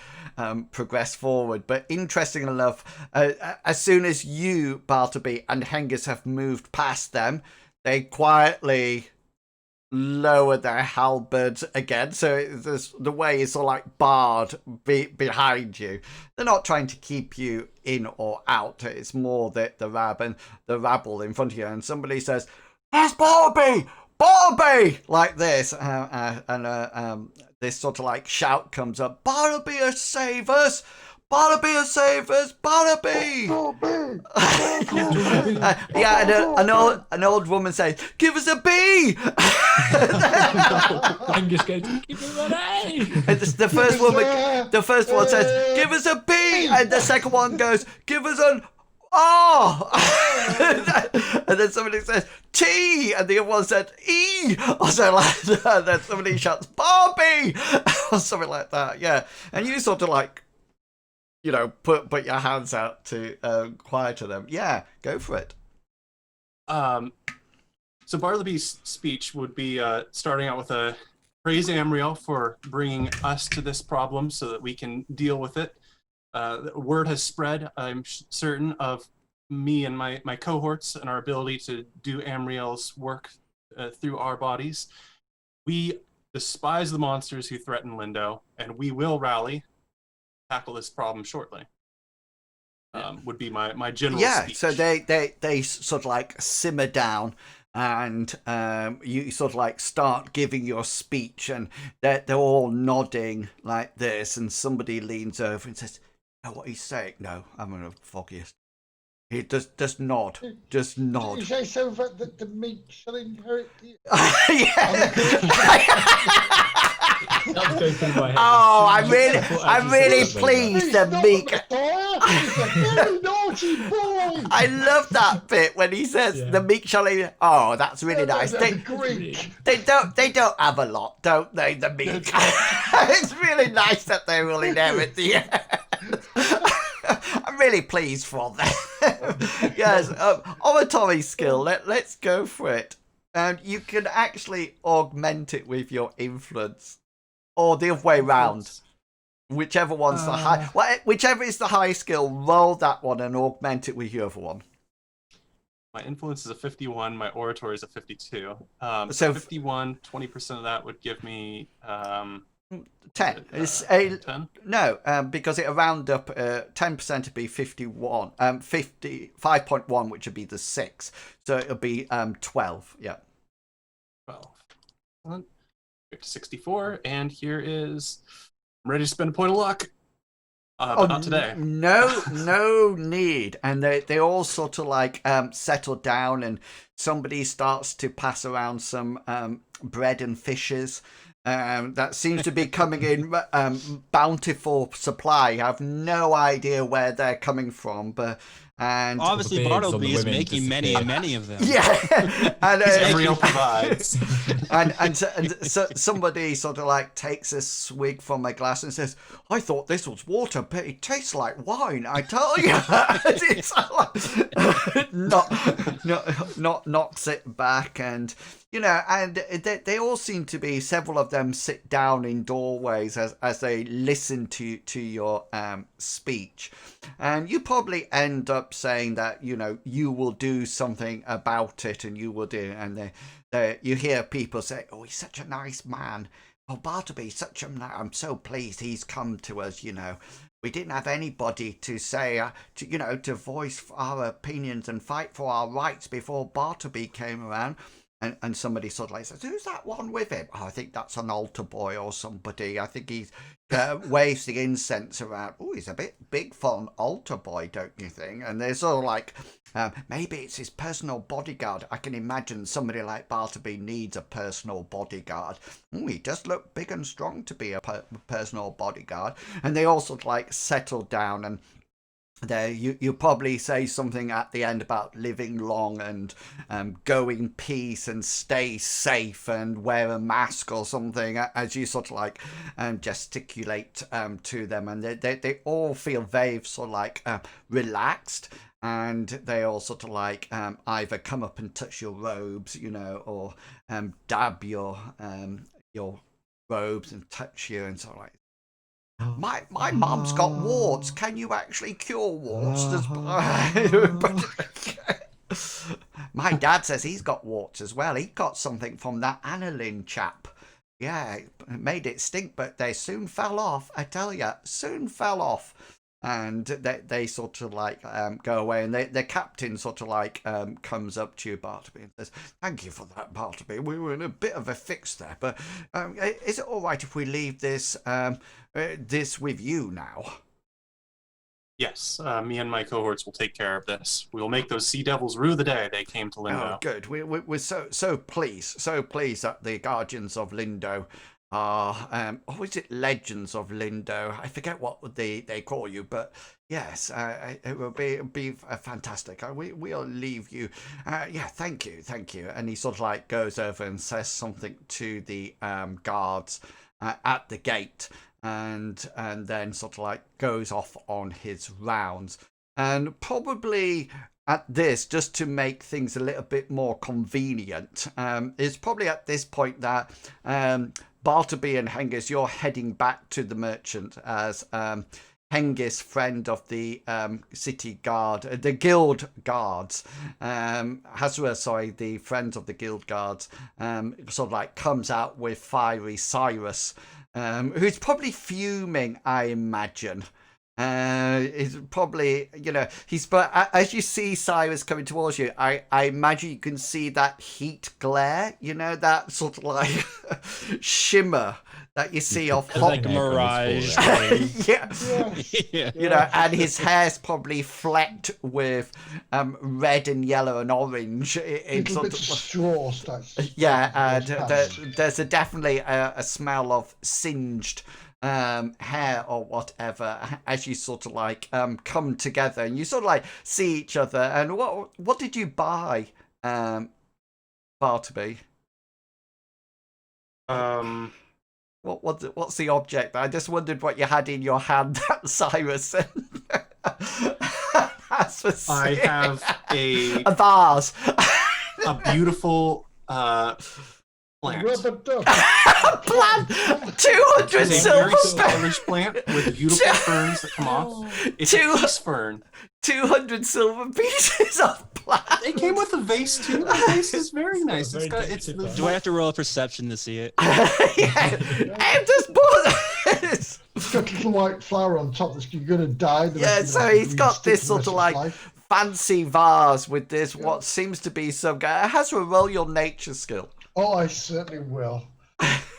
progress forward. But interesting enough, as soon as you, Bartleby, and Hengist have moved past them, they quietly lower their halberds again, so the way is sort of like barred behind you. They're not trying to keep you in or out. It's more that the rabble in front of you, and somebody says, "There's Bartleby! Bartleby!" like this, and this sort of like shout comes up, "Bartleby will save us! Bartleby will save us! Bartleby!" Yeah, and an old woman says, "Give us a bee!" Hengist goes, "Give me money!" And the first one says, "Give us a B," and the second one goes, "Give us an R." And then somebody says T, and the other one said E, or something like that. And then somebody shouts Barbie, or something like that. Yeah, and you sort of like, you know, put your hands out to quieter them. Yeah, go for it. So Bartleby's speech would be starting out with a praise Amriel for bringing us to this problem so that we can deal with it. Word has spread, I'm certain, of me and my cohorts and our ability to do Amriel's work through our bodies. We despise the monsters who threaten Lindo, and we will rally, tackle this problem shortly. Would be my general speech. So they sort of like simmer down, and you sort of like start giving your speech, and they're all nodding like this, and somebody leans over and says, "Know what he's saying?" "No, I'm gonna foggiest." He just nod, just nod. Did you say so that the meek shall inherit the... Yeah. That's going through my head. Oh, I'm really pleased the meek. Very naughty boy. I love that bit when he says the meek shall inherit. Oh, that's really nice. They don't have a lot, don't they? The meek. It's really nice that they will inherit the. I'm really pleased for them. Yes, oratory skill. Let's go for it. And you can actually augment it with your influence, or the other way round. Whichever one's the high, whichever is the high skill, roll that one and augment it with your other one. My influence is a 51. My oratory is a 52. So 51, 20% of that would give me 10. It's 10? No, because it'll round up. 10% would be 51. 55.1, which would be the 6. So it'll be 12. Yeah. 12. 64, and here is. I'm ready to spend a point of luck. But not today. No need. And they all sort of like settle down, and somebody starts to pass around some bread and fishes. That seems to be coming in bountiful supply. I have no idea where they're coming from, but obviously Bartleby is making many of them. Yeah, and Amriel provides. and so somebody sort of like takes a swig from a glass and says, "I thought this was water, but it tastes like wine. I tell you." It's not knocks it back, and you know, and they all seem to be. Several of them sit down in doorways as they listen to your speech, and you probably end up up saying that, you know, you will do something about it and you will do, and you hear people say, oh, he's such a nice man. Oh, Bartleby, I'm so pleased he's come to us, you know. We didn't have anybody to say, to voice our opinions and fight for our rights before Bartleby came around. And somebody sort of like says, who's that one with him? Oh, I think that's an altar boy or somebody. I think he's waves the incense around. Oh, he's a bit big for an altar boy, don't you think? And they're sort of like, maybe it's his personal bodyguard. I can imagine somebody like Bartleby needs a personal bodyguard. Oh, he does look big and strong to be a personal bodyguard. And they all sort of like settle down, and there you probably say something at the end about living long and go in peace and stay safe and wear a mask or something, as you sort of like gesticulate to them, and they all feel very sort of like relaxed, and they all sort of like either come up and touch your robes, you know, or dab your robes and touch you and sort of like, my mum's got warts. Can you actually cure warts? My dad says he's got warts as well. He got something from that aniline chap. Yeah, it made it stink, but they soon fell off. I tell you, soon fell off. And they sort of like go away, and the captain sort of like comes up to you, Bartleby, and says, thank you for that, Bartleby. We were in a bit of a fix there, but is it all right if we leave this this with you now? Yes, me and my cohorts will take care of this. We will make those sea devils rue the day they came to Lindo. Oh, good. We're so pleased that the guardians of Lindo are, or is it legends of Lindo? I forget what they call you, but yes, it will be fantastic. We'll leave you. Yeah, thank you. And he sort of like goes over and says something to the guards at the gate, and then sort of like goes off on his rounds. And probably at this, just to make things a little bit more convenient, it's probably at this point that Bartleby and Hengist, you're heading back to the merchant as Hengist, friend of the city guard, the guild guards, Hazra, sorry, the friend of the guild guards, sort of like comes out with Fiery Cyrus, who's probably fuming, I imagine. Is probably, you know, but as you see Cyrus coming towards you, I imagine you can see that heat glare, you know, that sort of like shimmer that you see off like a mirage. yeah. You know, and his hair's probably flecked with red and yellow and orange. It's a bit of straw starts. Yeah, and there's definitely a smell of singed hair or whatever as you sort of like come together, and you sort of like see each other. And what did you buy, Bartleby? What's the object? I just wondered what you had in your hand, Cyrus. I have a vase. A beautiful plant. Rubber duck. Plant 200 It's a silver very stylish plant with beautiful ferns that come off. It's a peace fern. 200 silver pieces of plant. It came with a vase too. The vase is very nice. Do I have to roll a perception to see it? Yeah. I'm just bored. It's got a little white flower on top that's you're going to die. Yeah, so he's got this sort of like fancy vase with this, what seems to be some guy. It has to roll your nature skill. Oh, I certainly will.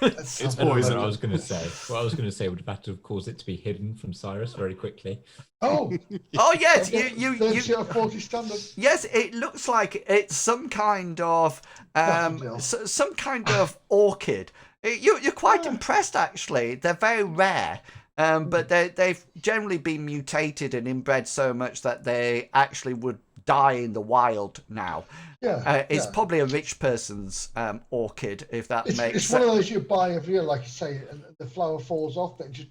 It's poison. I was going to say. What I was going to say would have had to have caused it to be hidden from Cyrus very quickly. Oh yes, you 40 standard. Yes, it looks like it's some kind of orchid. You're quite impressed, actually. They're very rare, but they've generally been mutated and inbred so much that they actually would die in the wild now. Yeah, it's probably a rich person's orchid, if that makes sense. It's one of those you buy every year, like you say, and the flower falls off, then it just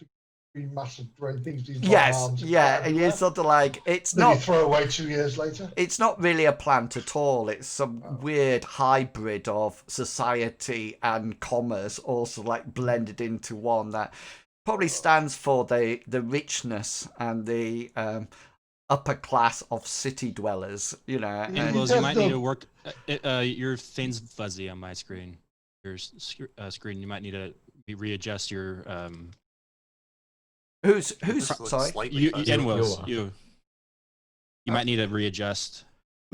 becomes massive great things. Yes, yeah, and you're sort of like, it's then not. You throw away 2 years later. It's not really a plant at all. It's some weird hybrid of society and commerce, also like blended into one that probably stands for the richness and the upper class of city dwellers, you know. Yeah, And Wills, you might need the- to work. Your thing's fuzzy on my screen. Your screen. You might need to readjust your. who's This looks sorry? slightly You, fuzzy. and Wills, You're- you might need to readjust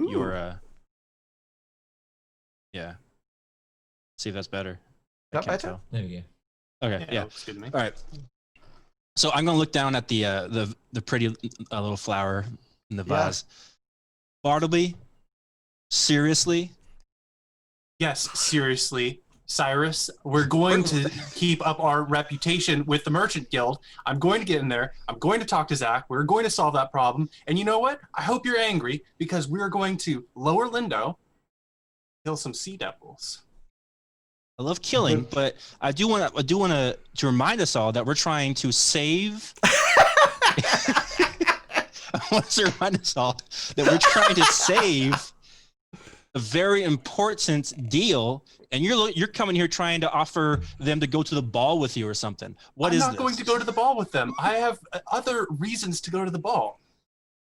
Ooh. your. Yeah. See if that's better. I That can't better? tell. There we go. Okay. Yeah. Looks good to me. All right. So I'm gonna look down at the pretty little flower in the Yeah. vase. Bartleby, seriously? Yes, seriously, Cyrus, we're going to keep up our reputation with the Merchant Guild. I'm going to get in there. I'm going to talk to Zach. We're going to solve that problem. And you know what? I hope you're angry because we're going to lower Lindo, kill some sea devils. I love killing, but I do want to remind us all that we're trying to save. I want to remind us all that we're trying to save a very important deal, and you're coming here trying to offer them to go to the ball with you or something. What I'm is not this? going to go to the ball with them. I have other reasons to go to the ball.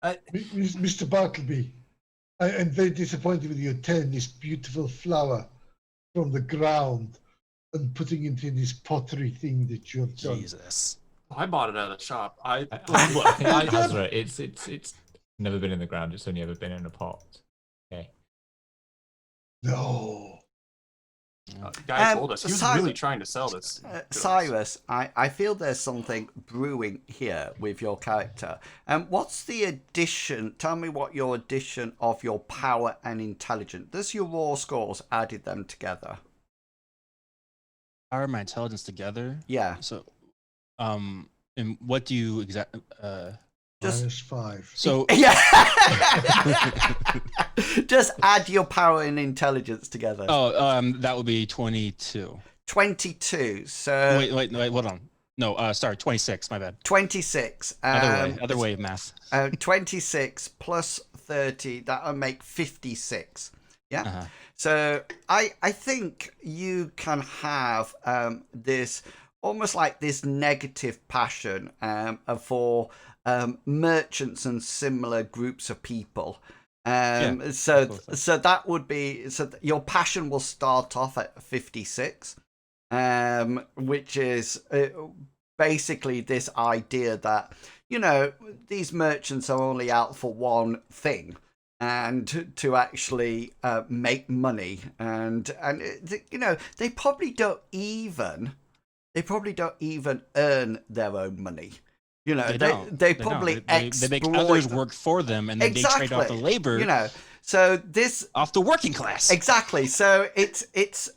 Mr. Bartleby, I am very disappointed with you tearing this beautiful flower from the ground and putting it in this pottery thing that you have done. Jesus. I bought it at a shop. I think Hazra, it's never been in the ground. It's only ever been in a pot. Okay. No. Guy told us he was Cyrus- really trying to sell this. to us. Cyrus, I feel there's something brewing here with your character. What's the addition? Tell me what your addition of your power and intelligence. Does your raw scores added them together? Power my intelligence together. Yeah. So, and what do you exactly? Just -5. So yeah. Just add your power and intelligence together. that would be 22. 22. So Wait, hold on. No, sorry, 26. My bad. 26. Other way of math. 26 plus 30. That'll make 56. Yeah. Uh-huh. So I think you can have this almost like this negative passion for merchants and similar groups of people. So that would be your passion will start off at 56, which is basically this idea that these merchants are only out for one thing. And to actually make money, and they probably don't even earn their own money. They probably they make others work for them, and then they trade off the labor. So this off the working class. Exactly. So it's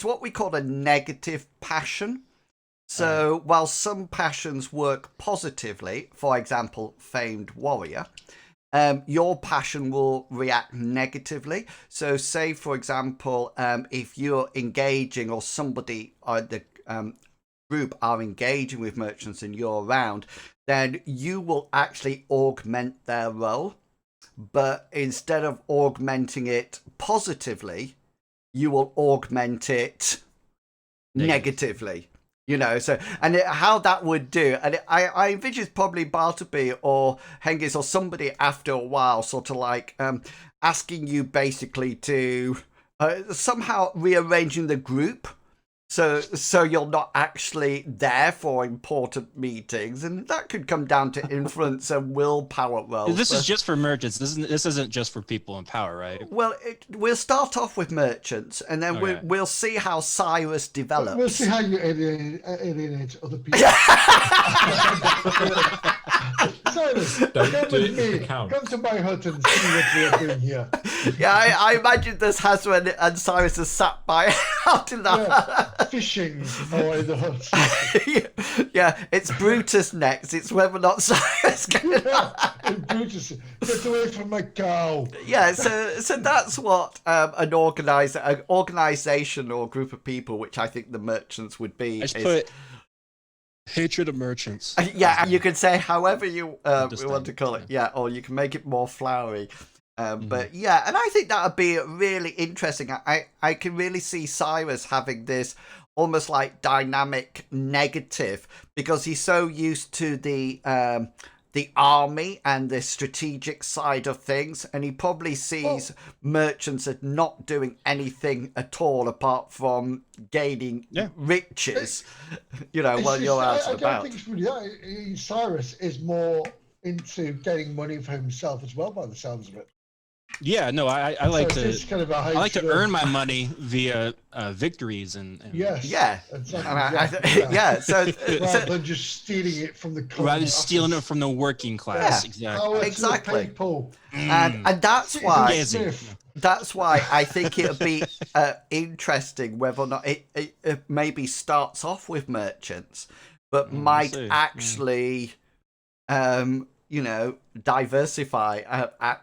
what we call a negative passion. So while some passions work positively, for example, famed warrior. Your passion will react negatively. So say, for example, if you're engaging or somebody or the group are engaging with merchants and you're around, then you will actually augment their role. But instead of augmenting it positively, you will augment it negatively. So how that would do, and I envision probably Bartleby or Hengist or somebody after a while, sort of like asking you basically to somehow rearranging the group, so you're not actually there for important meetings, and that could come down to influence and willpower roles. This is just for merchants. This isn't just for people in power, right? Well, we'll start off with merchants, and then we'll see how Cyrus develops. We'll see how you alienate other people. Cyrus, come with me. Come to my hut and see what we are doing here. Yeah, I imagine this Hazra and Cyrus are sat by out in the hut. Fishing away the hut. Yeah, it's Brutus next. It's whether or not Cyrus can. Brutus, get away from my cow. Yeah, so that's what an organization or group of people, which I think the merchants would be. I just put hatred of merchants. Yeah, you can say however you want to call it. Yeah, or you can make it more flowery. But yeah, and I think that would be really interesting. I can really see Cyrus having this almost like dynamic negative because he's so used to the the army and the strategic side of things, and he probably sees merchants as not doing anything at all apart from gaining riches. While you're out and I don't about. think it's really that. Cyrus is more into getting money for himself as well, by the sounds of it. Yeah, no, I like I like to earn my money via victories and yes, yeah, exactly, So rather than just stealing it from the rather than stealing it from the working class. Exactly. People. And that's why I think it'll be interesting whether or not it maybe starts off with merchants, but might actually diversify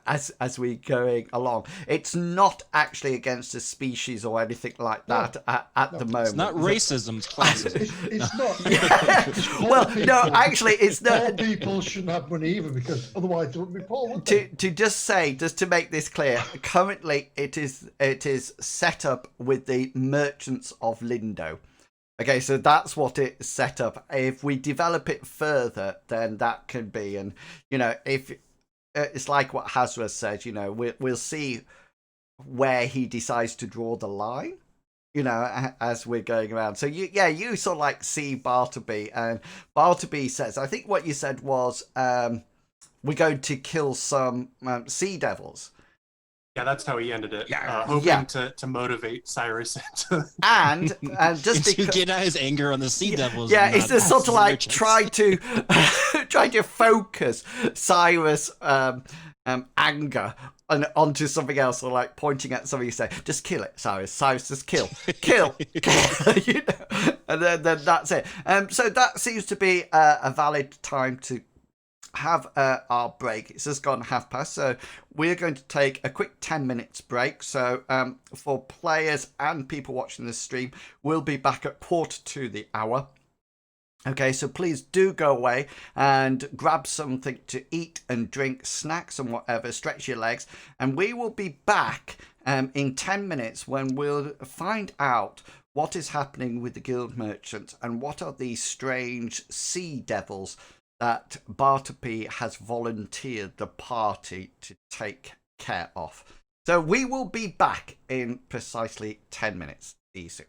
as we going along. It's not actually against a species or anything like that at the moment. It's not racism, it's classism. It's not. Actually, it's not. Poor people shouldn't have money either, because otherwise they wouldn't be poor, would they? Just to make this clear, currently it is set up with the merchants of Lindo. Okay, so that's what it's set up. If we develop it further, then that can be, and if it's like what Hazra said, we'll see where he decides to draw the line, as we're going around. So you sort of like see Bartleby, and Bartleby says, I think what you said was, we're going to kill some sea devils. Yeah, that's how he ended it. Hoping to motivate Cyrus and just to get out his anger on the sea devils. Yeah, it's just sort of like try to focus Cyrus' anger onto something else, or like pointing at something. You say, just kill it, Cyrus. Cyrus, just kill. And then that's it. So that seems to be a valid time to have our break. It's just gone past, so we're going to take a quick 10 minutes break. So for players and people watching this stream, we'll be back at 1:45. Okay, so please do go away and grab something to eat and drink, snacks and whatever, stretch your legs, and we will be back in 10 minutes when we'll find out what is happening with the guild merchants and what are these strange sea devils that Bartleby has volunteered the party to take care of. So we will be back in precisely 10 minutes. See you soon.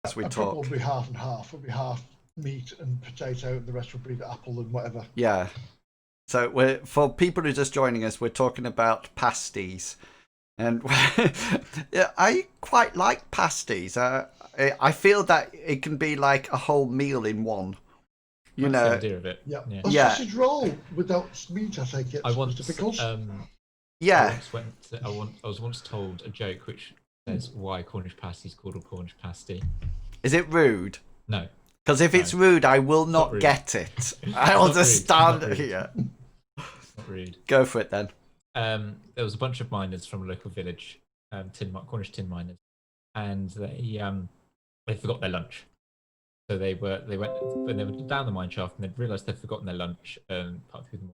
as we And talk. probably half and half. It'll be half meat and potato, and the rest will be the apple and whatever. Yeah. So for people who are just joining us, we're talking about pasties. And yeah, I quite like pasties. I feel that it can be like a whole meal in one. You That's the know, idea of it. Yeah. Yeah. A Yeah. sausage roll without meat, I think. I once, Mr. Pickles. yeah. I was once told a joke which says why Cornish pasty is called a Cornish pasty. Is it rude? No. Because if it's rude, I will not rude. get it. I'll Not just rude. stand Not rude. here. Not rude. Go for it then. There was a bunch of miners from a local village, Cornish tin miners, and they forgot their lunch. So they went when they were down the mine shaft and they realised they'd forgotten their lunch. Part through the morning,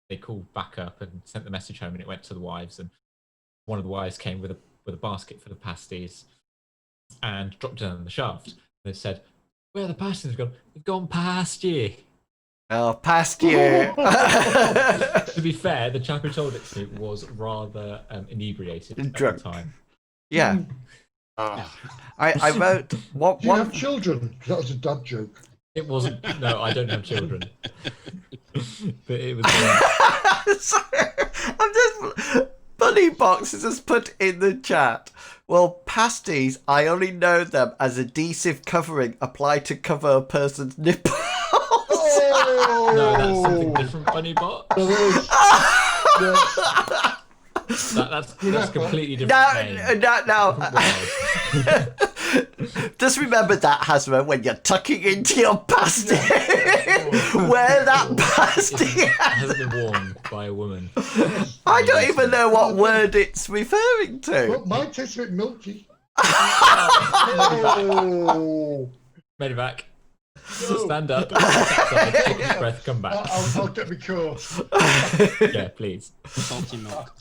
they called back up and sent the message home, and it went to the wives. And one of the wives came with a basket full of pasties and dropped it down the shaft. They said, "Where are the pasties have gone? They've gone past you." Oh, past you. To be fair, the chap who told it to me was rather inebriated at Drunk. the time. Yeah. I wrote what Do you one. have children? That was a dad joke. It wasn't. No, I don't have children. But it was. Sorry, I'm just. Bunny Box has just put in the chat. Well, pasties, I only know them as adhesive covering applied to cover a person's nipples. Oh! No, that's something different, Bunny Bot. No, That's completely different. No. Different world. Just remember that, Hasra, when you're tucking into your pasty. Wear that pasty. It hasn't been worn by a woman. I don't even know what word it's referring to. Well, mine tastes a bit milky. Oh. Made it back. Stand up. Take a deep breath. Come back. I'll get my course. Yeah, please. Salty milk.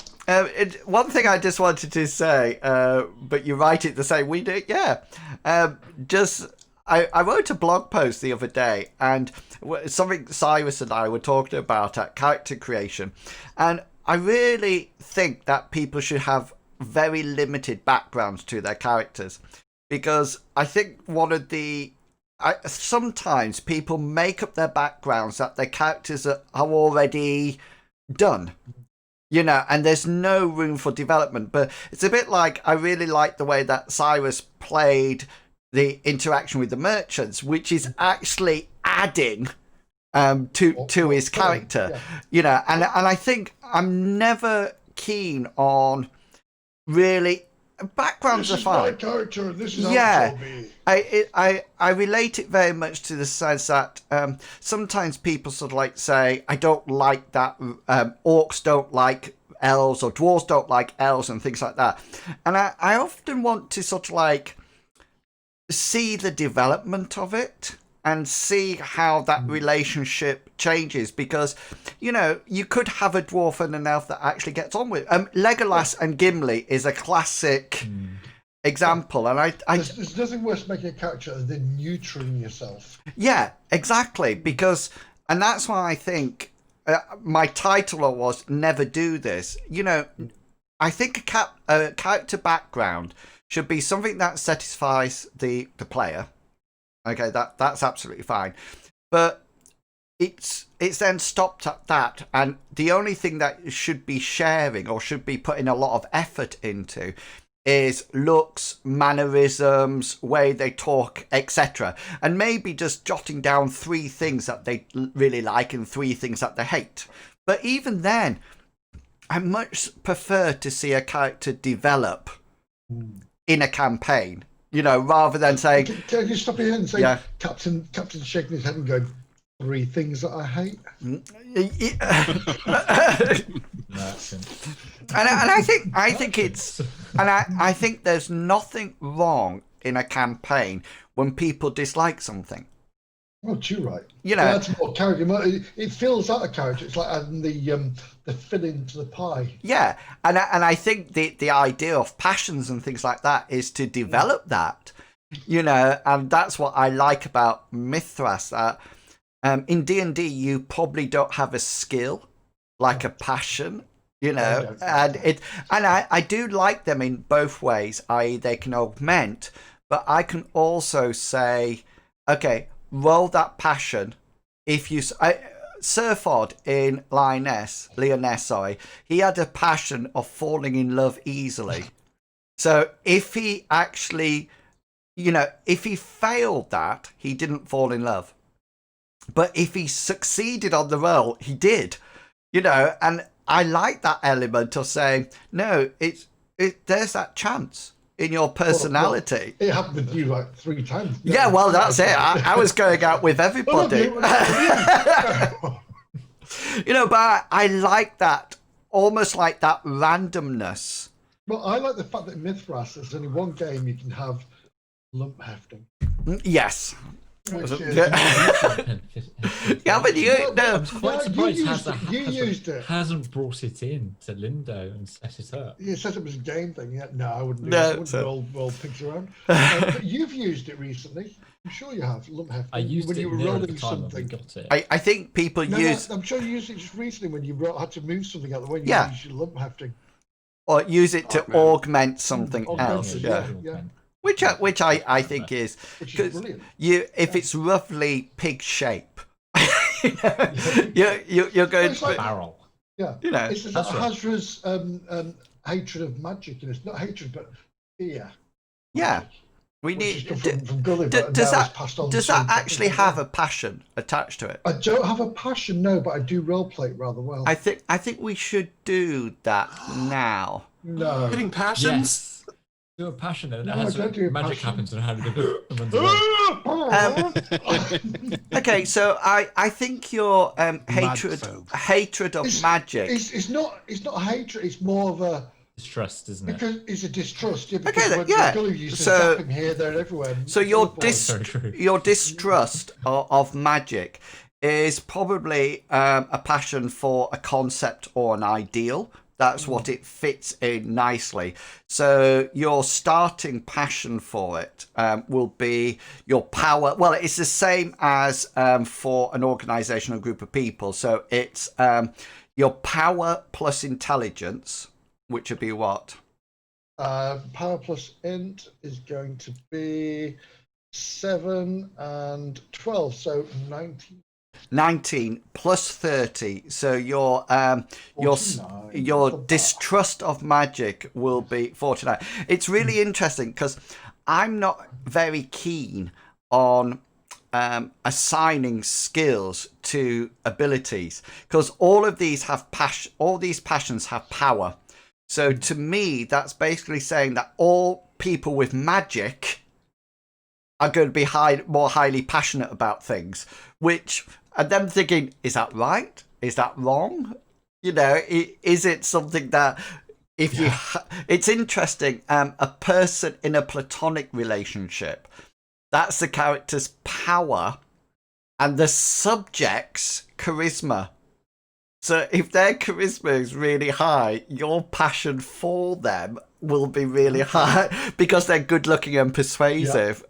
One thing I just wanted to say, but you write it the same we do, yeah. I wrote a blog post the other day, and something Cyrus and I were talking about at character creation, and I really think that people should have very limited backgrounds to their characters, because I think sometimes people make up their backgrounds that their characters are already done. You know, and there's no room for development. But it's a bit like, I really like the way that Cyrus played the interaction with the merchants, which is actually adding to his character. Yeah. You know, and I think I'm never keen on really backgrounds are fine. This is my character, and this is how it will be. I relate it very much to the sense that sometimes people sort of like say, I don't like that orcs don't like elves or dwarves don't like elves and things like that. And I often want to sort of like see the development of it and see how that relationship changes, because, you know, you could have a dwarf and an elf that actually gets on with. Legolas and Gimli is a classic example, and there's nothing worse making a character than neutering yourself. Yeah, exactly, because, and that's why I think my title was Never Do This. You know, I think a character background should be something that satisfies the player. Okay, that's absolutely fine, but it's then stopped at that, and the only thing that should be sharing or should be putting a lot of effort into is looks, mannerisms, way they talk, etc., and maybe just jotting down 3 things that they really like and 3 things that they hate. But even then, I much prefer to see a character develop in a campaign. You know, rather than saying... Can you stop here and say, yeah. Captain shaking his head and going, 3 things that I hate? And I think it's... And I think there's nothing wrong in a campaign when people dislike something. Oh, you're right. You know, that's more character. It fills out a character. It's like adding the filling to the pie. Yeah, and I think the idea of passions and things like that is to develop that, you know, and that's what I like about Mythras. That in D&D you probably don't have a skill like a passion, you know, and I do like them in both ways. I.e., they can augment. but I can also say, okay, roll that passion. If you, Surford in Lyonesse, sorry, he had a passion of falling in love easily. So if he actually, if he failed that, he didn't fall in love. But if he succeeded on the roll, he did. And I like that element of saying, no, there's that chance in your personality. Well, it happened with you like 3 times. Yeah, well, that's it. I was going out with everybody. But I like that, almost like that randomness. Well, I like the fact that in Mythras, there's only one game you can have lump hefting. Yes. Which is, Yeah, but I'm quite surprised it. hasn't brought it in to Lindo and set it up. You set up as a game thing. Yeah, no, I wouldn't do No, that. I wouldn't roll pigs around. But you've used it recently. I'm sure you have. Lump hefting. I used when it you were near rolling the time when we something. got it. I think people use... I'm sure you used it just recently when you had to move something out of the way. You used your lump hefting. Or use it to augment something else. Yeah. Which I think is... Which is brilliant. If it's roughly pig shape, you're going... It's like, barrel. Yeah. It's That's right. Hazra's hatred of magic. And it's not hatred, but fear. Yeah. We Which need... is from Gulliver, Does that actually have a passion attached to it? I don't have a passion, no, but I do roleplay it rather well. I think we should do that now. No. Hitting passions? Yes. Do a passion and No, it has don't do a magic passion. happens and how to go and runs away. Okay, so I think your hatred of It's- magic. It's not hatred. It's more of a Distrust, isn't it? because it's a distrust. Yeah, Okay, because when yeah. Gulliver used to So- zap him here, there, and everywhere. So your Very true. your distrust of magic is probably a passion for a concept or an ideal. That's what it fits in nicely. So your starting passion for it will be your power. Well, it's the same as for an organisation or group of people. So it's your power plus intelligence, which would be what? Power plus int is going to be 7 and 12, so 19. 19 plus 30. So your 49. distrust of magic will be 49. It's really interesting because I'm not very keen on assigning skills to abilities because all of these have passion. All these passions have power. So to me, that's basically saying that all people with magic are going to be more highly passionate about things, which... And them thinking, is that right? Is that wrong? Is it something that if you... It's interesting. A person in a platonic relationship, that's the character's power and the subject's charisma. So if their charisma is really high, your passion for them will be really high because they're good looking and persuasive,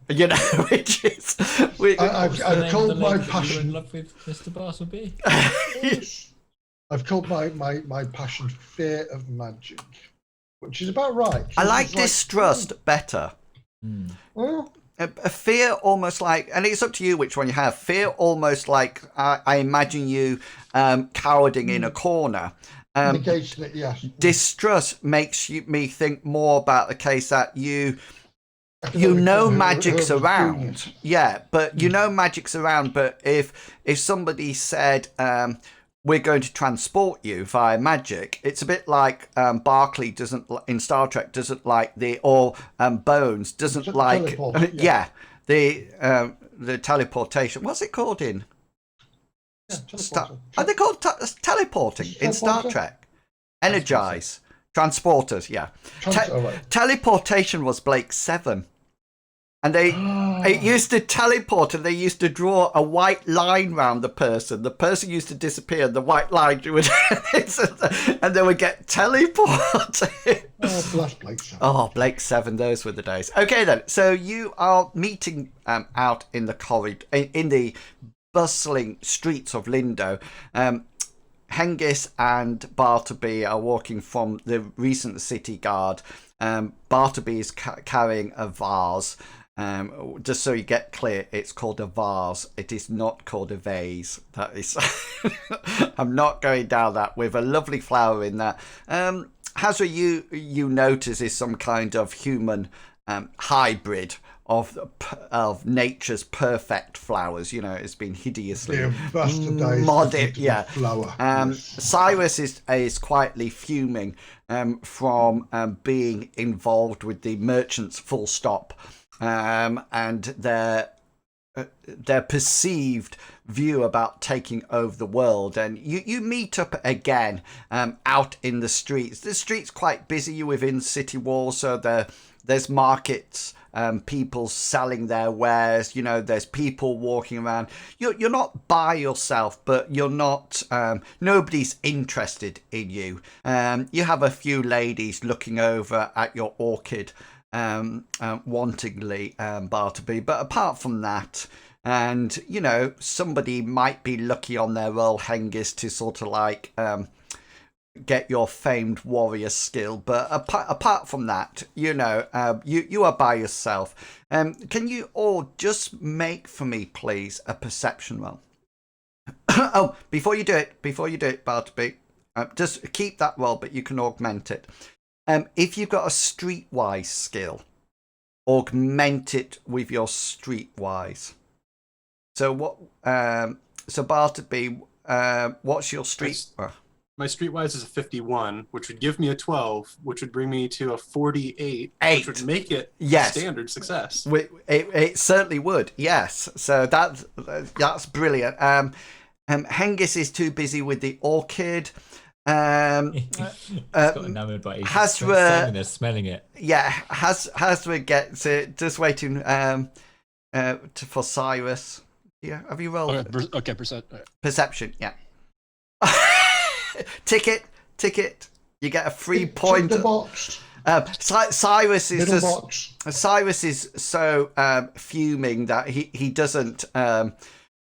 which is... I've called my passion... in love with Mr. Bartleby? I've called my passion fear of magic, which is about right. I like distrust better. Well, A fear almost like, and it's up to you which one you have. Fear almost like I imagine you cowering in a corner. Negation it, yes. Distrust makes me think more about the case that you know magic's around. Yeah, but you know magic's around. But if somebody said we're going to transport you via magic, it's a bit like Barclay doesn't in Star Trek doesn't like Bones doesn't like the teleportation. What's it called in? Are they called teleporting in Star Trek? Energize. Transporters, yeah. Teleportation was Blake 7. And it used to teleport and they used to draw a white line round the person. The person used to disappear and the white line would and they would get teleported. Oh, bless Blake 7. Oh, Blake 7, those were the days. Okay then, so you are meeting out in the corridor, in the bustling streets of Lindo. Hengist and Bartleby are walking from the recent city guard. Bartleby is carrying a vase. Just so you get clear, it's called a vase. It is not called a vase. That is, I'm not going down that with a lovely flower in that. Hazra, you notice is some kind of human hybrid of nature's perfect flowers. It's been hideously modded. Yeah. Flower. Cyrus is quietly fuming from being involved with the merchants, full stop, and their perceived view about taking over the world. And you meet up again out in the streets. The street's quite busy. You're within city walls, so there's markets, people selling their wares. There's people walking around. You're not by yourself, but you're not. Nobody's interested in you. You have a few ladies looking over at your orchid, wantingly, Bartleby. But apart from that, and somebody might be lucky on their roll, Hengist, to sort of like get your famed warrior skill, but apart from that, you are by yourself. Can you all just make for me, please, a perception roll? Oh, before you do it, Bartleby, just keep that roll, but you can augment it. If you've got a streetwise skill, augment it with your streetwise. So what? So Bartleby, what's your street? My streetwise is a 51, which would give me a 12, which would bring me to a 48, which would make it a standard success. It certainly would, yes. So that's brilliant. Hengist is too busy with the orchid. Got enamored by it. Smelling it. Yeah, Hazra gets it. Just waiting for Cyrus. Yeah, have you rolled? Okay, perception. Yeah. Ticket. You get a 3 point. Cyrus is so fuming that he doesn't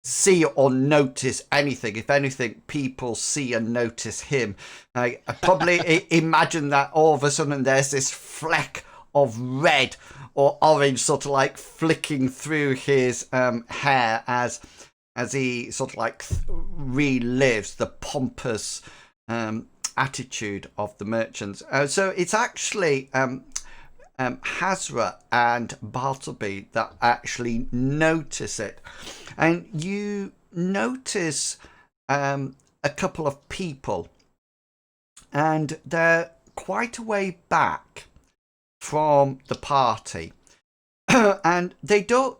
see or notice anything. If anything, people see and notice him. I probably imagine that all of a sudden there's this fleck of red or orange sort of like flicking through his hair as he sort of like relives the pompous attitude of the merchants. So it's actually Hazra and Bartleby that actually notice it. And you notice a couple of people, and they're quite a way back from the party. And they don't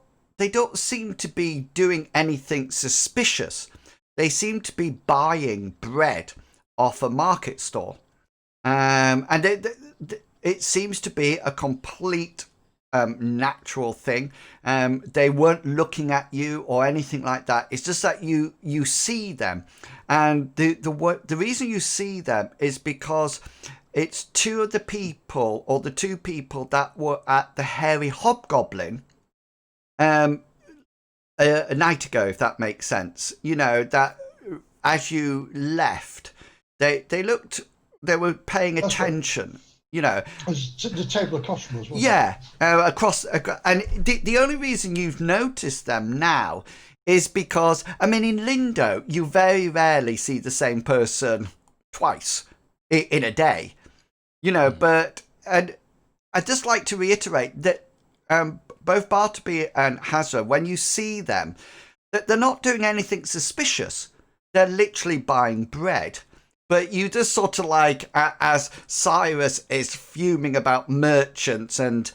seem to be doing anything suspicious. They seem to be buying bread off a market stall. And it seems to be a complete natural thing. They weren't looking at you or anything like that. It's just that you see them. And the reason you see them is because it's two people that were at the Hairy Hobgobling a night ago, if that makes sense. That as you left, they were paying attention. The table of customers. Across, and the only reason you've noticed them now is because, in Lindo, you very rarely see the same person twice in a day, but I'd just like to reiterate that both Bartleby and Hazra, when you see them, that they're not doing anything suspicious. They're literally buying bread. But you just sort of like, as Cyrus is fuming about merchants and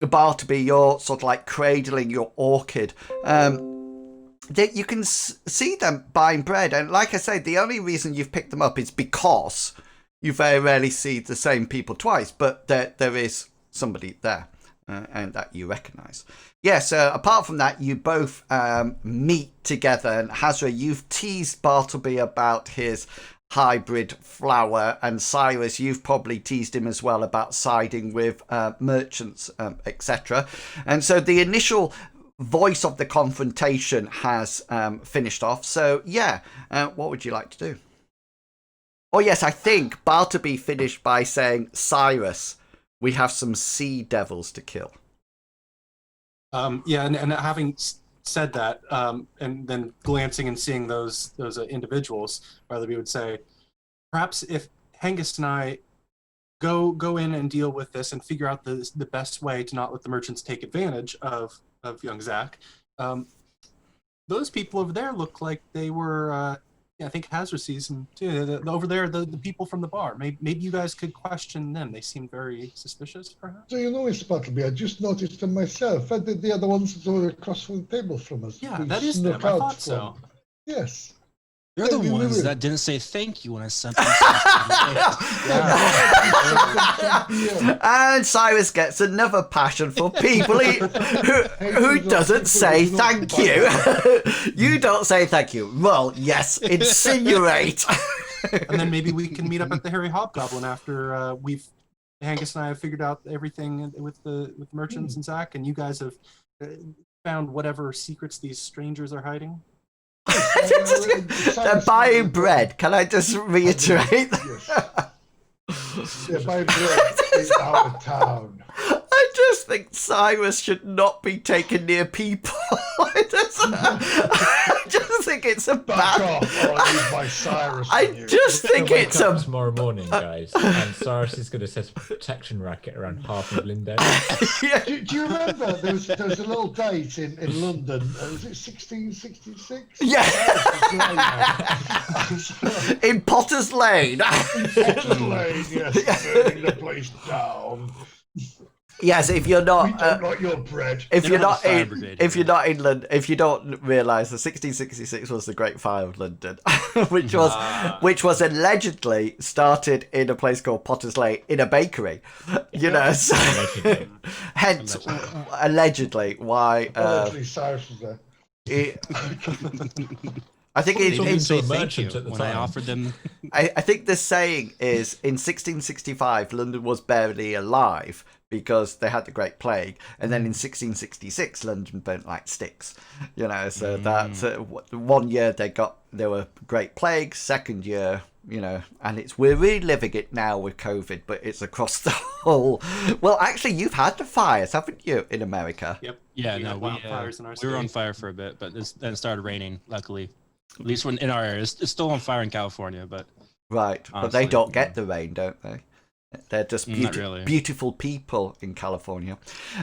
Bartleby, you're sort of like cradling your orchid, that you can see them buying bread. And like I say, the only reason you've picked them up is because you very rarely see the same people twice, but there is somebody there and that you recognise. Yeah, so apart from that, you both meet together. And Hazra, you've teased Bartleby about his hybrid flower, and Cyrus, you've probably teased him as well about siding with merchants, etc. And so the initial voice of the confrontation has finished off. So yeah, what would you like to do? Oh yes, I think Bartleby finished by saying, Cyrus, we have some sea devils to kill. Yeah, and having said that, and then glancing and seeing those individuals, Bartleby would say, perhaps if Hengist and I go in and deal with this and figure out the best way to not let the merchants take advantage of young Zach. Those people over there look like they were, I think Hazra sees them too. Over there, the people from the bar. Maybe you guys could question them. They seem very suspicious, perhaps. So you know, Mr. Bartleby, I just noticed them myself. They're the ones that were across the table from us. Yeah, who that is them. snuck I out thought from- so. Yes. They're the Yeah, ones were. that didn't say thank you when I sent them. And Cyrus gets another passion for people who doesn't say thank you. You don't say thank you. Well, yes, insinuate. And then maybe we can meet up at the Hairy Hobgoblin after Hengist and I have figured out everything with the merchants and Zach, and you guys have found whatever secrets these strangers are hiding. They're buying bread. Can I just reiterate? Yes. They're buying bread in our town. I just think Cyrus should not be taken near people. I just think it's a Back bad. off, or I'll use my Cyrus I on you. just think Wake it's up a. tomorrow morning, guys, and Cyrus is going to set a protection racket around half of Linden. Yeah. Do you remember there was a little date in London? Was it 1666? Yeah. In Potter's Lane. Lane, yes, burning the place down. Yes, if you're We not. don't like your bread. If They you're don't not have a fire in, brigade if here. you're not in London, if you don't realise, the 1666 was the Great Fire of London, which was allegedly started in a place called Potter's Lane in a bakery. You know, so, Allegedly. hence allegedly why. Actually, Cyrus was there. I think They it, didn't it's. say a thank merchant you at the when I time. offered them. I think the saying is in 1665 London was barely alive because they had the Great Plague, and then in 1666 London burnt like sticks. You know, so that's 1 year there were Great Plague, second year, you know, and we're reliving it now with COVID, but it's across the whole. Well, actually, you've had the fires, haven't you, in America? Yep. Yeah, We no, had wildfires in our we were on state. fire for a bit, but then it started raining. Luckily, at least when in our area, it's still on fire in California. But Right, but Honestly, they don't get the rain, don't they? They're just Not really. beautiful people in California.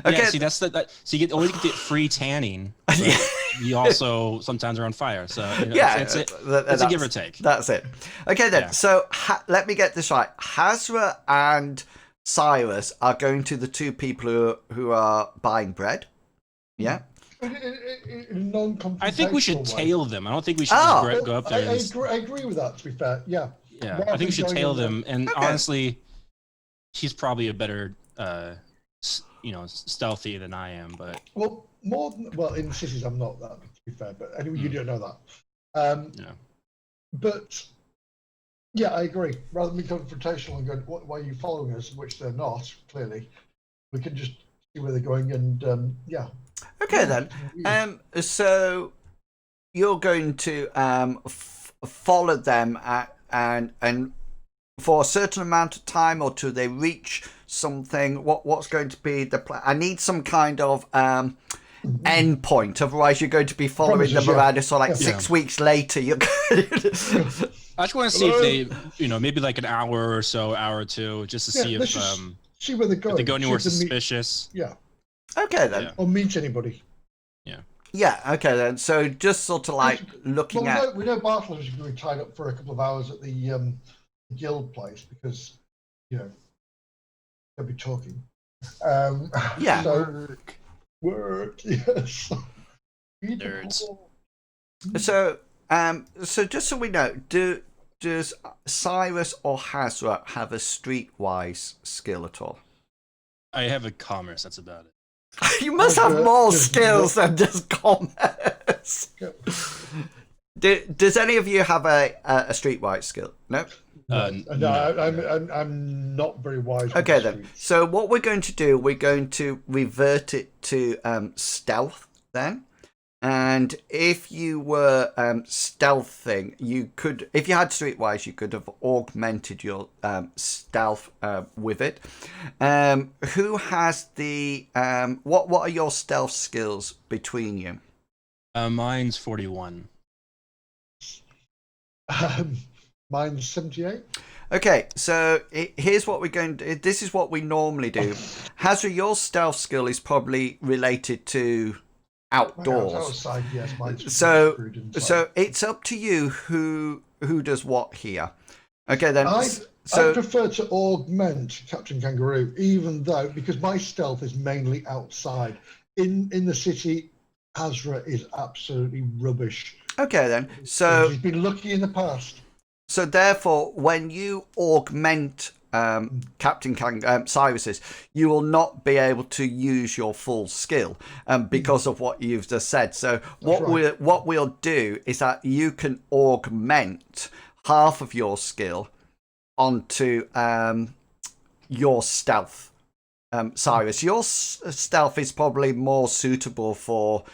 Okay, yeah, see, that's so you always get free tanning. But you also sometimes are on fire. So you know, yeah, it's a give or take. That's it. Okay, then. Yeah. So let me get this right. Hazra and Cyrus are going to the two people who are buying bread. Yeah. In a non-confrontational I think we should way. tail them. I don't think we should Oh. just go up there. And I agree with that, to be fair. Yeah. yeah, rather I think we should than tail going them. And Okay. honestly, he's probably a better, stealthy than I am. But Well, more than, well, in cities, I'm not that, to be fair. But anyway, you don't know that. yeah. But yeah, I agree. Rather than be confrontational and going, why are you following us? Which they're not, clearly. We can just see where they're going and, yeah. Okay, then. So you're going to follow them and for a certain amount of time, or till they reach something. What's going to be the plan? I need some kind of end point. Otherwise, you're going to be following Promises, them yeah. around. So, like Yeah. 6 weeks later, you're. I just want to see if they, maybe like an hour or so, hour or two, just to Yeah, see let's if just see where they're going. if they go anywhere See if they meet- suspicious. Yeah. Okay, then. Yeah. Or meet anybody. Yeah. Okay, then. So just sort of like looking Well, at. we know Bartleby's going to be tied up for a couple of hours at the guild place because, they'll be talking. Yeah. So, work, yes. Nerds. So, so just so we know, does Cyrus or Hazra have a streetwise skill at all? I have a commerce. That's about it. You must have more Just- skills than just commerce. Does any of you have a streetwise skill? No. No, I'm not very wise. with Okay the then. streets. So what we're going to do, we're going to revert it to stealth then. And if you were stealthing, you could, if you had streetwise, you could have augmented your stealth with it. Who has the what are your stealth skills between you? Mine's 41. Mine's 78. Okay, so here's what we're going to. This is what we normally do. Hazra, your stealth skill is probably related to outdoors. Outside, yes. Mine's So screwed inside. so it's up to you who does what here. Okay, then. I So prefer to augment Captain Kangaroo, even though, because my stealth is mainly outside. In the city, Hazra is absolutely rubbish. okay, then. So He's been lucky in the past. So therefore, when you augment Captain Cyrus's, you will not be able to use your full skill because of what you've just said. So what we'll do is that you can augment half of your skill onto your stealth, Cyrus. Your stealth is probably more suitable for,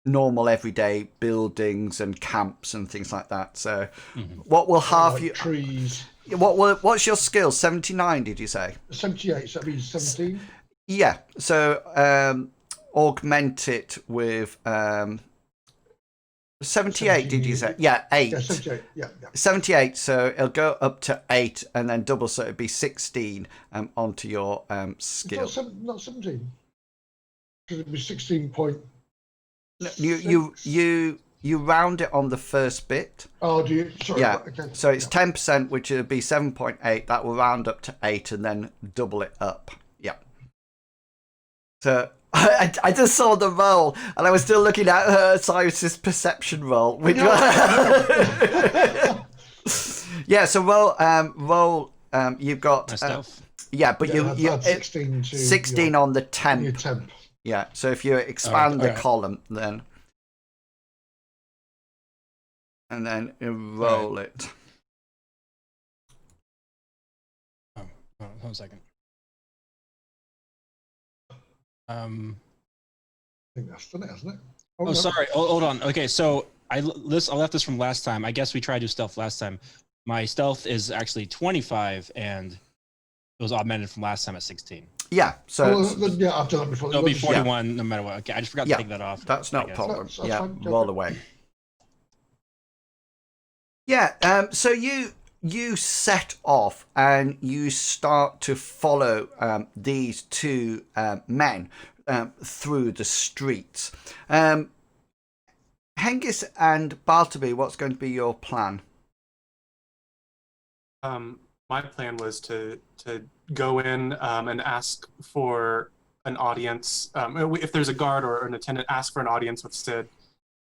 normal everyday buildings and camps and things like that. So what will half you trees? What's your skill? 79, did you say? 78, so that means 17. Yeah, so augment it with 78, did you say? Yeah, 8. Yeah, 78. Yeah. 78, so it'll go up to 8 and then double, so it'd be 16 onto your skill. Not 17. Because it'd be 16 point. You round it on the first bit. Oh, do you? Sorry. Yeah. Okay. So it's 10%, which would be 7.8. That will round up to 8 and then double it up. Yeah. So I just saw the roll and I was still looking at Cyrus's perception roll, which yeah. So roll. You've got Stealth. yeah, but you 16 to 16 on the your temp. temp. Yeah. So if you expand the alright. column, then and then you roll it. Oh, hold on a second. I think that's done it, hasn't it? Oh, Oh, no. sorry. Oh, hold on. Okay, so I left this from last time. I guess we tried to do stealth last time. My stealth is actually 25, and it was augmented from last time at 16. Yeah. So Yeah, I've done that before. So it'll be 41 no matter what. Okay, I just forgot to take that off. that's not a I guess. problem. That's Yeah, fine. roll away. Yeah. So you set off and you start to follow these two men through the streets. Hengist and Bartleby, what's going to be your plan? My plan was to go in and ask for an audience. If there's a guard or an attendant, ask for an audience with Sid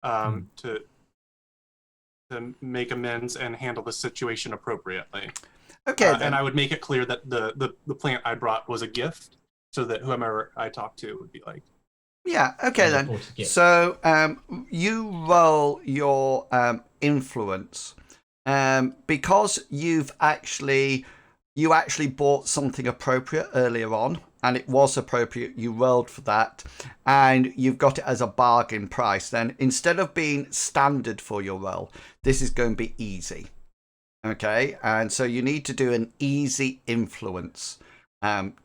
to make amends and handle the situation appropriately. Okay, then. And I would make it clear that the plant I brought was a gift, so that whoever I talked to would be like, Yeah, okay then. Report a gift. So you roll your influence because you actually bought something appropriate earlier on, and it was appropriate. You rolled for that, and you've got it as a bargain price. Then instead of being standard for your roll, this is going to be easy. Okay, and so you need to do an easy influence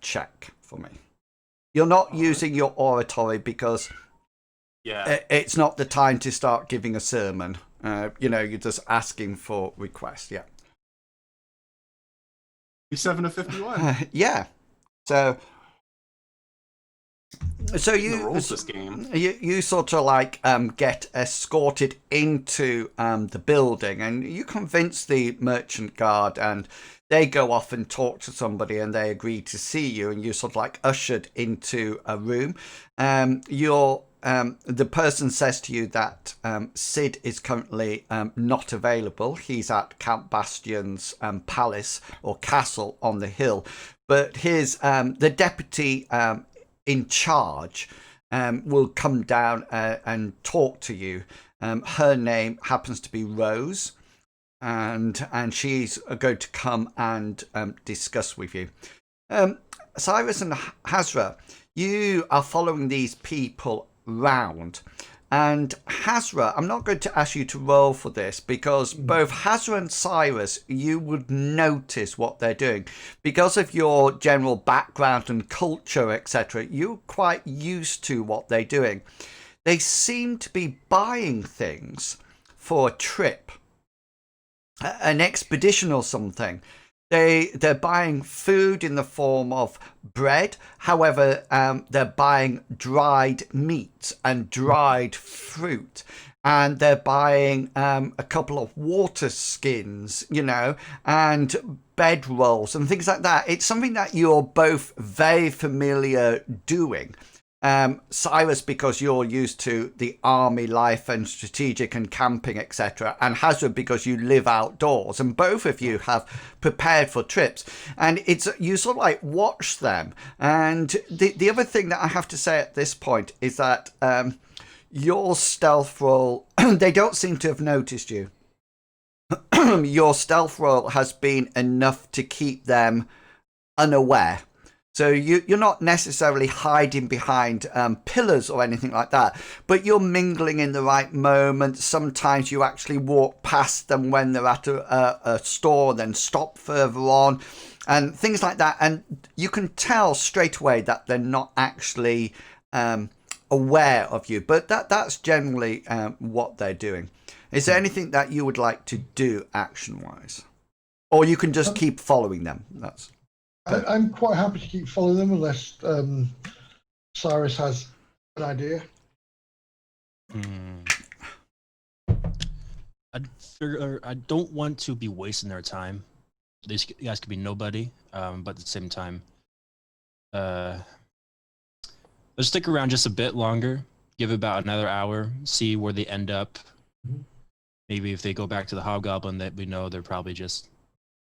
check for me. You're not using your oratory because it's not the time to start giving a sermon. You're just asking for requests. Yeah. 7 of 51. Yeah. So The rules this game. you sort of like get escorted into the building, and you convince the merchant guard, and they go off and talk to somebody, and they agree to see you, and you're sort of like ushered into a room. The person says to you that Sid is currently not available. He's at Count Bastion's palace or castle on the hill, but the deputy in charge will come down and talk to you. Her name happens to be Rose, and she's going to come and discuss with you. Cyrus and Hazra, you are following these people round. And Hazra, I'm not going to ask you to roll for this because both Hazra and Cyrus, you would notice what they're doing. Because of your general background and culture, etc., you're quite used to what they're doing. They seem to be buying things for a trip, an expedition or something. They're buying food in the form of bread. However, they're buying dried meat and dried fruit. And they're buying a couple of water skins, and bed rolls and things like that. It's something that you're both very familiar doing. Cyrus, because you're used to the army life and strategic and camping, etc., and Hazard, because you live outdoors, and both of you have prepared for trips, and you sort of like watch them. And the other thing that I have to say at this point is that your stealth roll, they don't seem to have noticed you. Your stealth roll has been enough to keep them unaware. So you're not necessarily hiding behind pillars or anything like that, but you're mingling in the right moment. Sometimes you actually walk past them when they're at a store, then stop further on, and things like that. And you can tell straight away that they're not actually aware of you, but that's generally what they're doing. Is there anything that you would like to do action-wise? Or you can just keep following them. I'm quite happy to keep following them unless Cyrus has an idea. I don't want to be wasting their time. These guys could be nobody, but at the same time, let's stick around just a bit longer. Give it about another hour. See where they end up. Maybe if they go back to the Hobgoblin, that we know they're probably just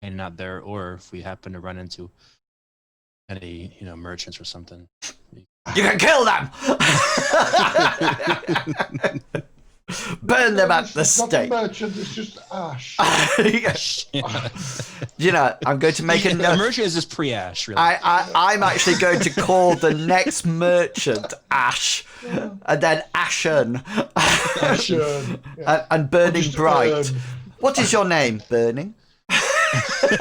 hanging out there, or if we happen to run into any merchants or something, you can kill them. Burn them at the stake. Merchant, it's just ash. I'm going to make a note. The merchant is just pre-ash, really. I'm actually going to call the next merchant Ash, and then Ashen, and Burning Bright. What is your name, Burning? What's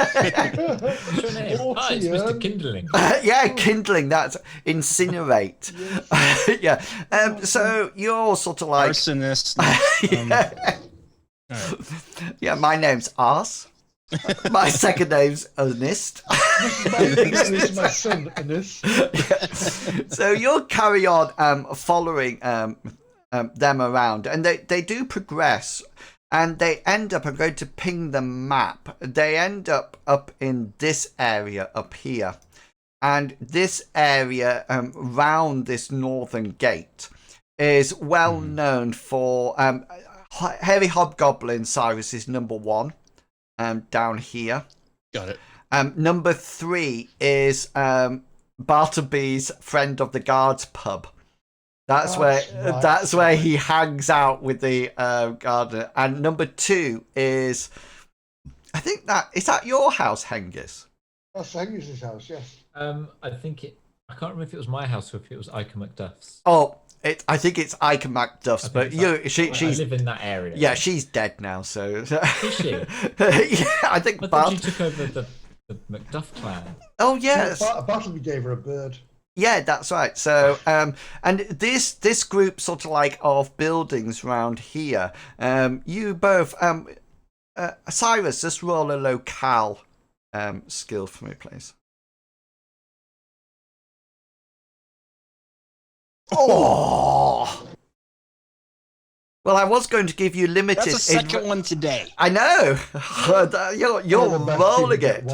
your name? It's Mr. Kindling. Yeah, Kindling. That's incinerate. Yes. Yeah. So you're sort of like arsonist. Yeah. My name's Ars. My second name's Ernest. This is my son, Ernest. Yeah. So you'll carry on following them around, and they do progress. And they end up, I'm going to ping the map, they end up in this area up here. And this area round this northern gate is well known for Hairy Hobgobling. Cyrus is number 1 down here. Got it. Number 3 is Bartleby's Friend of the Guards pub. That's where he hangs out with the gardener. And number 2 is, I think is that your house, Hengist? That's Hengist's house, yes. I can't remember if it was my house or if it was Ika Macduff's. Oh, I think it's Ika Macduff's, but she's I live in that area. Yeah, she's dead now. So Is she? Yeah, I think I thought she took over the Macduff clan. Oh yes, Bartleby gave her a bird. Yeah, that's right. So, and this group sort of like of buildings around here, you both, Cyrus, just roll a locale skill for me, please. Oh! Well, I was going to give you limited. That's the second one today. I know. You're rolling it.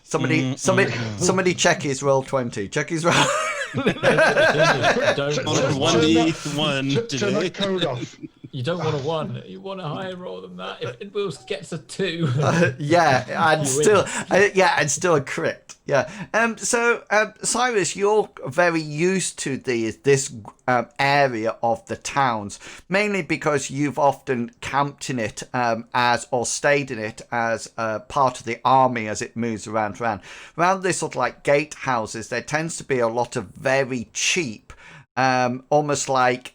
Somebody check his roll 20. Check his roll. Don't 1d1 Turn that code off. You don't want a 1. You want a higher roll than that. If it gets a 2. Yeah, and still a crit. Yeah. So Cyrus, you're very used to this area of the towns, mainly because you've often camped in it or stayed in it as part of the army as it moves around. Around this sort of like gatehouses, there tends to be a lot of very cheap almost like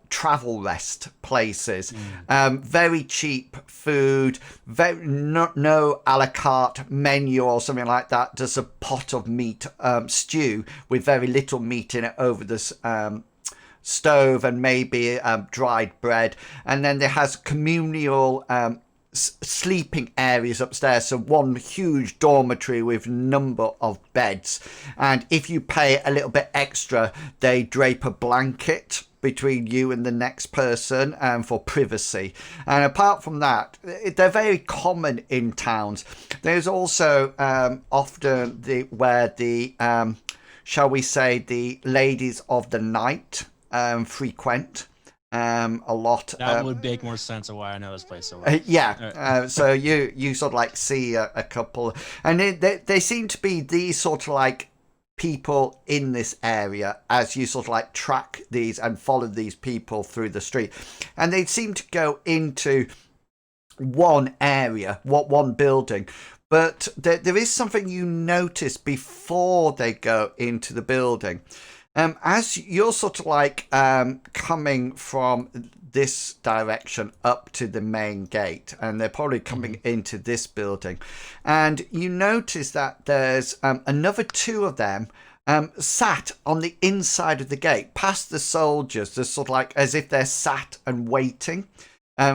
travel rest places. Very cheap food, no a la carte menu or something like that. Just a pot of meat stew with very little meat in it over this stove, and maybe dried bread. And then there has communal sleeping areas upstairs, so one huge dormitory with a number of beds, and if you pay a little bit extra, they drape a blanket between you and the next person for privacy. And apart from that, they're very common in towns. There's also often where the shall we say the ladies of the night frequent a lot. That would make more sense of why I know this place so well. Yeah. So you sort of like see a couple, and they seem to be these sort of like people in this area as you sort of like track these and follow these people through the street, and they seem to go into one area, one building. But there is something you notice before they go into the building. As you're sort of like coming from this direction up to the main gate, and they're probably coming into this building, and you notice that there's another two of them sat on the inside of the gate, past the soldiers, just sort of like as if they're sat and waiting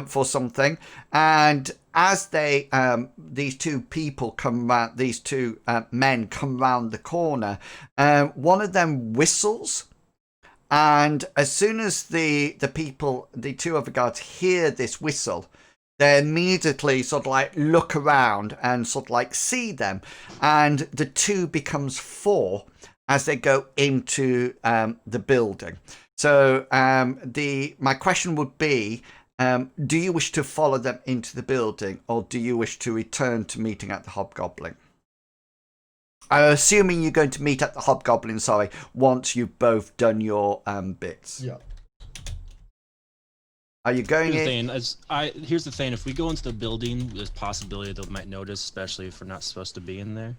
for something. And as they these two people come round, these two men come round the corner, one of them whistles, and as soon as the two other guards hear this whistle, they immediately sort of like look around and sort of like see them, and the two becomes four as they go into the building. So my question would be, do you wish to follow them into the building, or do you wish to return to meeting at the Hobgoblin? I'm assuming you're going to meet at the Hobgoblin, once you've both done your bits. Yeah. Are you going in? Here's the thing. If we go into the building, there's possibility they might notice, especially if we're not supposed to be in there.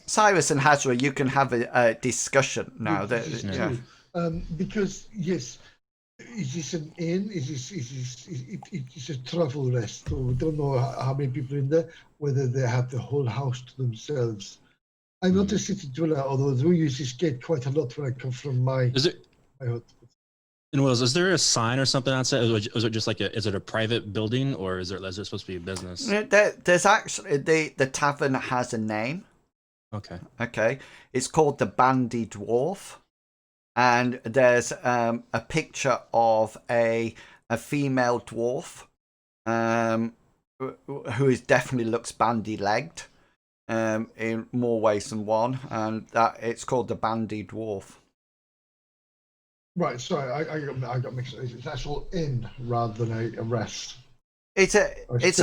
Cyrus and Hazra, you can have a discussion now. Because, yes, is this an inn? It's a travel rest. So we don't know how many people are in there, whether they have the whole house to themselves. I'm not a city dweller, although we use this gate quite a lot when I come from my hut. And is there a sign or something outside? Is it just like is it a private building, or is it supposed to be a business? There's actually the tavern has a name. Okay. It's called the Bandy Dwarf. And there's a picture of a female dwarf who definitely looks bandy-legged in more ways than one, and that it's called the Bandy Dwarf. Right, sorry, I got mixed up. It's an actual inn rather than a rest. It's a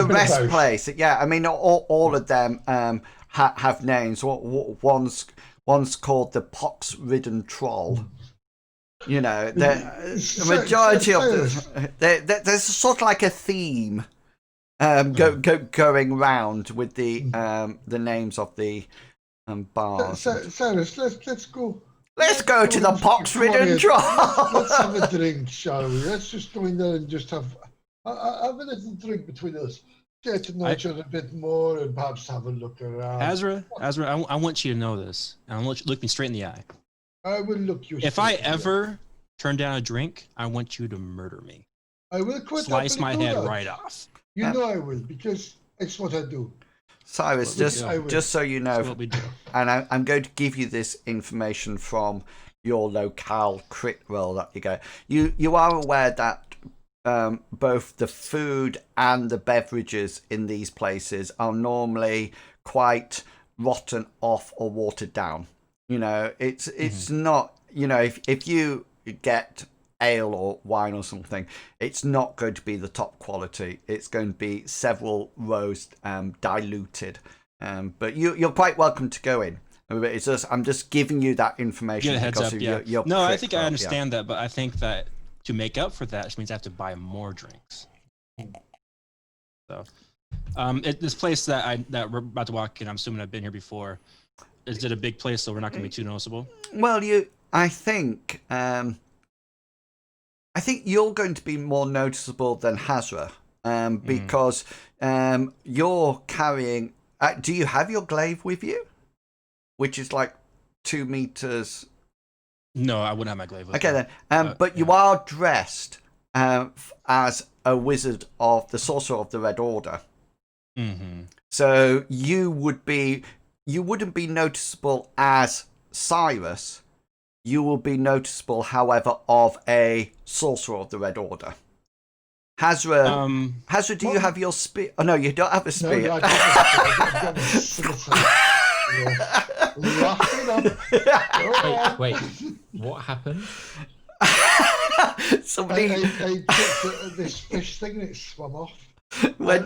rest place. Yeah, I mean all of them have names. One's called the Pox-Ridden Troll. You know, the majority of there's sort of like a theme going round with the names of the bars. Cyrus, let's go. Let's go to the Pox-Ridden Troll. Let's have a drink, shall we? Let's just go in there and just have a little drink between us. Get to know each other a bit more and perhaps have a look around. Azra, I want you to know this. And I want you to look me straight in the eye. I will look you. If I ever turn down a drink, I want you to murder me. I will quite slice my head right off. You know I will, because it's what I do. Cyrus, just so you know, and I'm going to give you this information from your locale crit roll that you get. You are aware that both the food and the beverages in these places are normally quite rotten off or watered down. You know, it's not, you know, if you get ale or wine or something, it's not going to be the top quality. It's going to be several rows diluted. But you're quite welcome to go in. It's just I'm just giving you that information because of your No, I think I understand that, but I think that to make up for that, which means I have to buy more drinks. So, this place that we're about to walk in, I'm assuming I've been here before. Is it a big place, so we're not going to be too noticeable? Well, I think you're going to be more noticeable than Hazra, because you're carrying. Do you have your glaive with you? Which is like 2 meters. No, I wouldn't have my glaive. Okay then, but you are dressed as a wizard of the sorcerer of the Red Order. Mm-hmm. So you wouldn't be noticeable as Cyrus. You will be noticeable, however, of a sorcerer of the Red Order. Hazra, do you have your spear? Oh no, you don't have a spear. No, I don't have a scimitar. Laughing up. Wait, what happened? Somebody I took this fish thing and it swam off.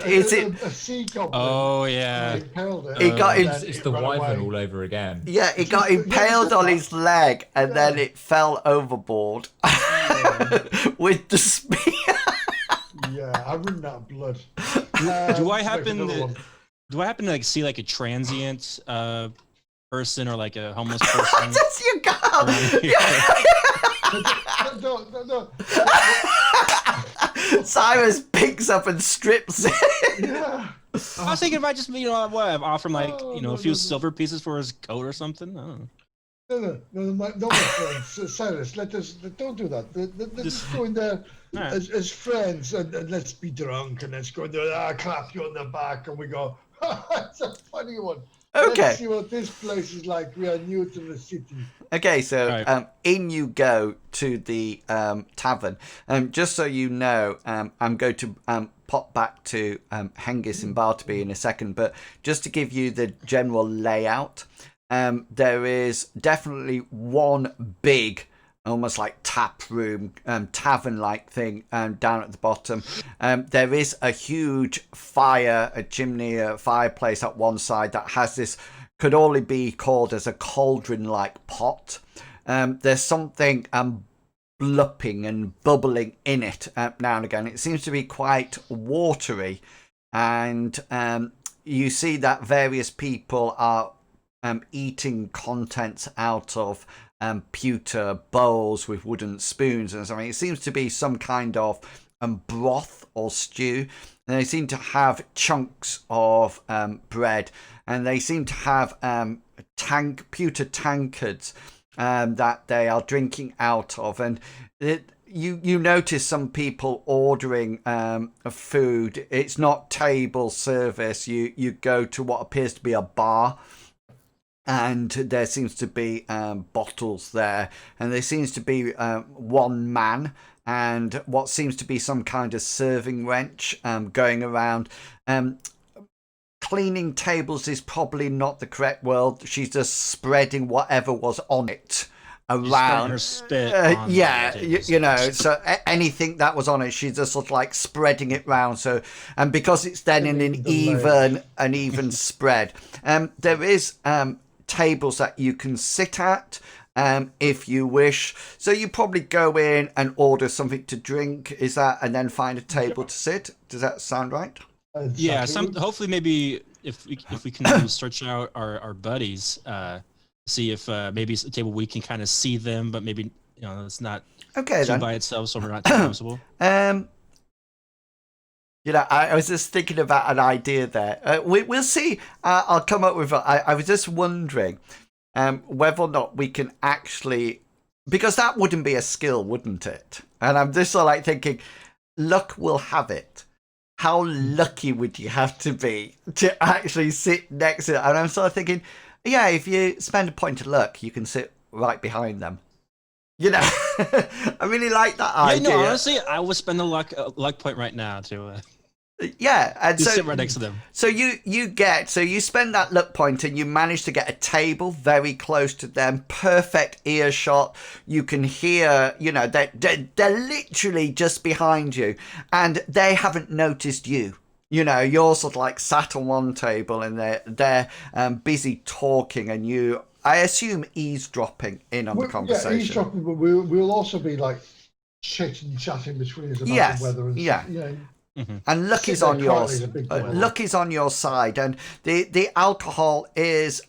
is it? A sea goblin? Oh yeah. Impaled it. He got and his- then It's it the ran wyvern away. all over again. Yeah, it got impaled on his leg, and then it fell overboard with the spear. Yeah, I run out of blood. Do I Make happen another to one. like see like a transient person or like a homeless person? That's your gun. around here? No. Cyrus picks up and strips it. Yeah. I was thinking if I just offer him like Oh, a no, few no. silver pieces for his coat or something. I don't know. No, my friends. Cyrus, don't do that. Let's go in there All right. as friends and let's be drunk and let's go in there, clap you on the back and we go, it's a funny one. Okay. Let's see what this place is like. We are new to the city. Okay, so Right. in you go to the tavern. Just so you know, I'm going to pop back to Hengist and Bartleby in a second, but just to give you the general layout, there is definitely one big, almost like tap room, tavern-like thing down at the bottom. There is a huge fire, a chimney, a fireplace at one side that has this, could only be called as a cauldron-like pot. There's something blupping and bubbling in it now and again. It seems to be quite watery, and you see that various people are eating contents out of pewter bowls with wooden spoons and something. It seems to be some kind of broth or stew. And they seem to have chunks of bread, and they seem to have pewter tankards that they are drinking out of. And you notice some people ordering food. It's not table service. You go to what appears to be a bar, and there seems to be bottles there, and there seems to be one man and what seems to be some kind of serving wench going around. Cleaning tables is probably not the correct word. She's just spreading whatever was on it around. Her spit on Yeah, the you, tables. know, so anything that was on it, she's just sort of like spreading it round. So, and because it's then in an even spread, there is tables that you can sit at if you wish. So you probably go in and order something to drink, is that, and then find a table to sit. Does that sound right? Yeah, Exactly. hopefully maybe if we can search out our buddies, see if maybe it's a table we can kind of see them, but maybe it's not Okay too then. by itself, so we're not too noticeable. I was just thinking about an idea there. We'll see. I'll come up with. I was just wondering whether or not we can actually, because that wouldn't be a skill, wouldn't it? And I'm just sort of like thinking, luck will have it. How lucky would you have to be to actually sit next to it? And I'm sort of thinking, yeah, if you spend a point of luck, you can sit right behind them. I really like that Yeah, idea. no, honestly, I would spend the luck point right now to And so sit right next to them. So you spend that luck point and you manage to get a table very close to them, perfect earshot. You can hear, they're literally just behind you, and they haven't noticed you. You're sort of like sat on one table and they're busy talking, and you, I assume, eavesdropping in on the conversation. Yeah, eavesdropping, but we'll also be like chit and chatting between us about Yes, the weather and yeah. stuff. And luck is Sit there on your quietly is a big boy. luck is on your side, and the alcohol is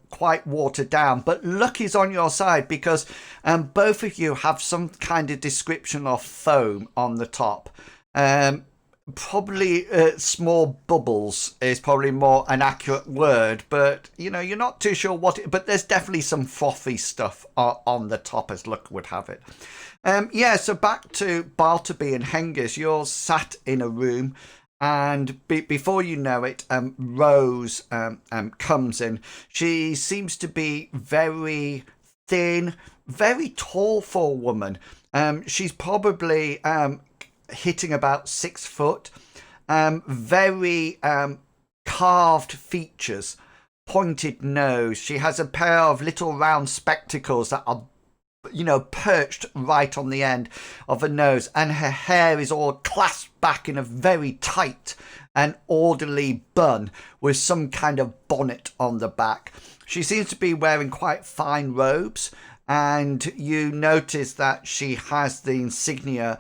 quite watered down, but luck is on your side because both of you have some kind of description of foam on the top. Probably small bubbles is probably more an accurate word, but you're not too sure what it, but there's definitely some frothy stuff on the top, as luck would have it. So back to Bartleby and Hengist. You're sat in a room, and before you know it, Rose comes in. She seems to be very thin, very tall for a woman. She's probably hitting about 6 foot. Very carved features, pointed nose. She has a pair of little round spectacles that are perched right on the end of her nose, and her hair is all clasped back in a very tight and orderly bun with some kind of bonnet on the back. She seems to be wearing quite fine robes, and you notice that she has the insignia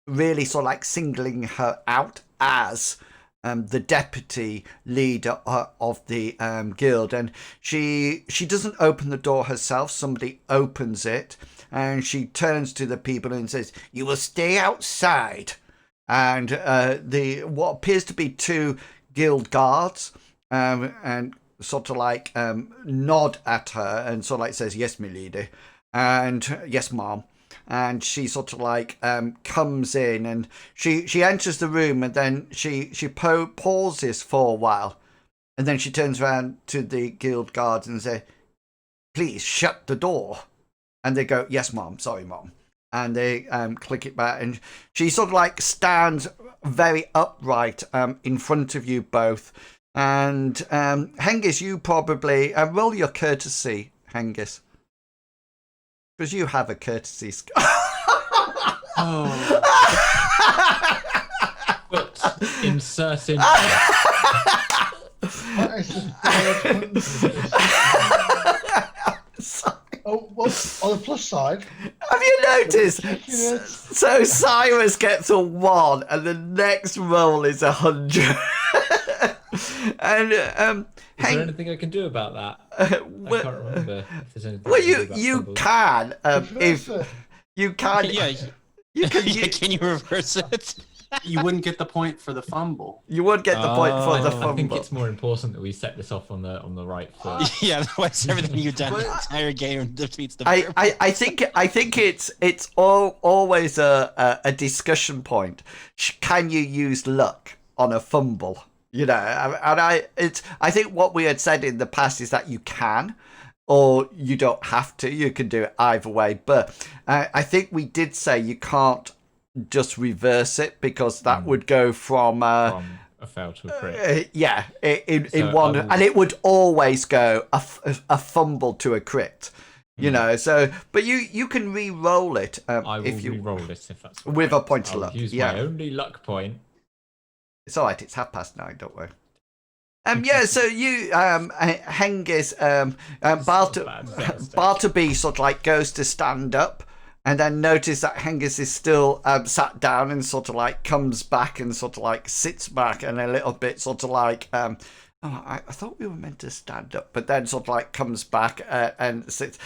really sort of like singling her out as the deputy leader of the guild. And she doesn't open the door herself. Somebody opens it, and she turns to the people and says, "You will stay outside." And what appears to be 2 guild guards and sort of like nod at her and sort of like says, "Yes, my lady," and "Yes, ma'am." And she sort of like comes in, and she enters the room, and then she pauses for a while, and then she turns around to the guild guards and says, "Please shut the door." And they go, "Yes, ma'am. Sorry, ma'am." And they click it back, and she sort of like stands very upright in front of you both. And Hengist, you probably roll your courtesy, Hengist. Because you have a courtesy skill. But in certain... Oh, well, on the plus side... Have you noticed? So Cyrus gets a 1, and the next roll is 100. And is there anything I can do about that? I can't remember if there's anything. Well, I can do about you fumbles. can if you can. Yeah. You can. Can you reverse it? You wouldn't get the point for the fumble. You would get the point for the fumble. I think it's more important that we set this off on the right foot. Yeah, otherwise everything you've done the entire game defeats the I think it's always a discussion point. Can you use luck on a fumble? And I think what we had said in the past is that you can, or you don't have to. You can do it either way. But I think we did say you can't just reverse it, because that would go from a fail to a crit. In one, and it would always go a fumble to a crit. So but you can re-roll it. I will if you re-roll it if that's with a point of luck. Use my only luck point. It's all right. It's 9:30. Don't worry. So you, Hengist, Bartleby sort of like goes to stand up, and then notice that Hengist is still sat down, and sort of like comes back and sort of like sits back, and a little bit sort of like, I thought we were meant to stand up, but then sort of like comes back and sits.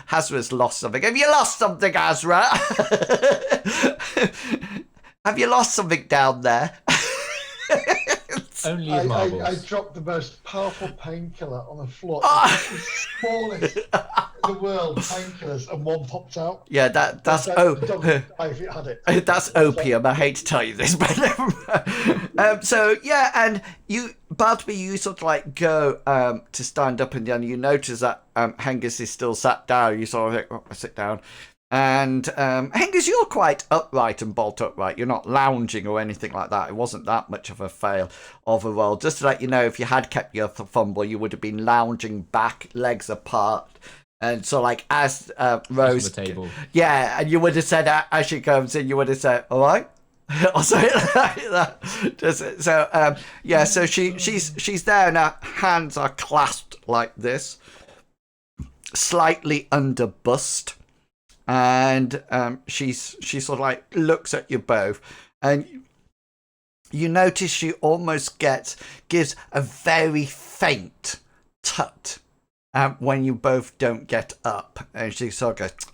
Hazra's lost something. Have you lost something, Hazra? Have you lost something down there? Only in marbles. I dropped the most powerful painkiller on the floor. It's the smallest in the world painkillers, and one popped out. Yeah, that's if it had it. That's opium. I hate to tell you this, but and Bartleby, you sort of like go to stand up, and then you notice that Hengist is still sat down. You sort of think, I sit down. And Hengist, you're quite upright and bolt upright. You're not lounging or anything like that. It wasn't that much of a fail of a roll. Just to let you know, if you had kept your fumble, you would have been lounging back, legs apart. And so, like, as Rose... on the table. Yeah, and you would have said, as she comes in, you would have said, all right? Or something like that. So she's there, and her hands are clasped like this, slightly under bust. And she sort of like looks at you both, And you notice she almost gives a very faint tut when you both don't get up. And she sort of goes,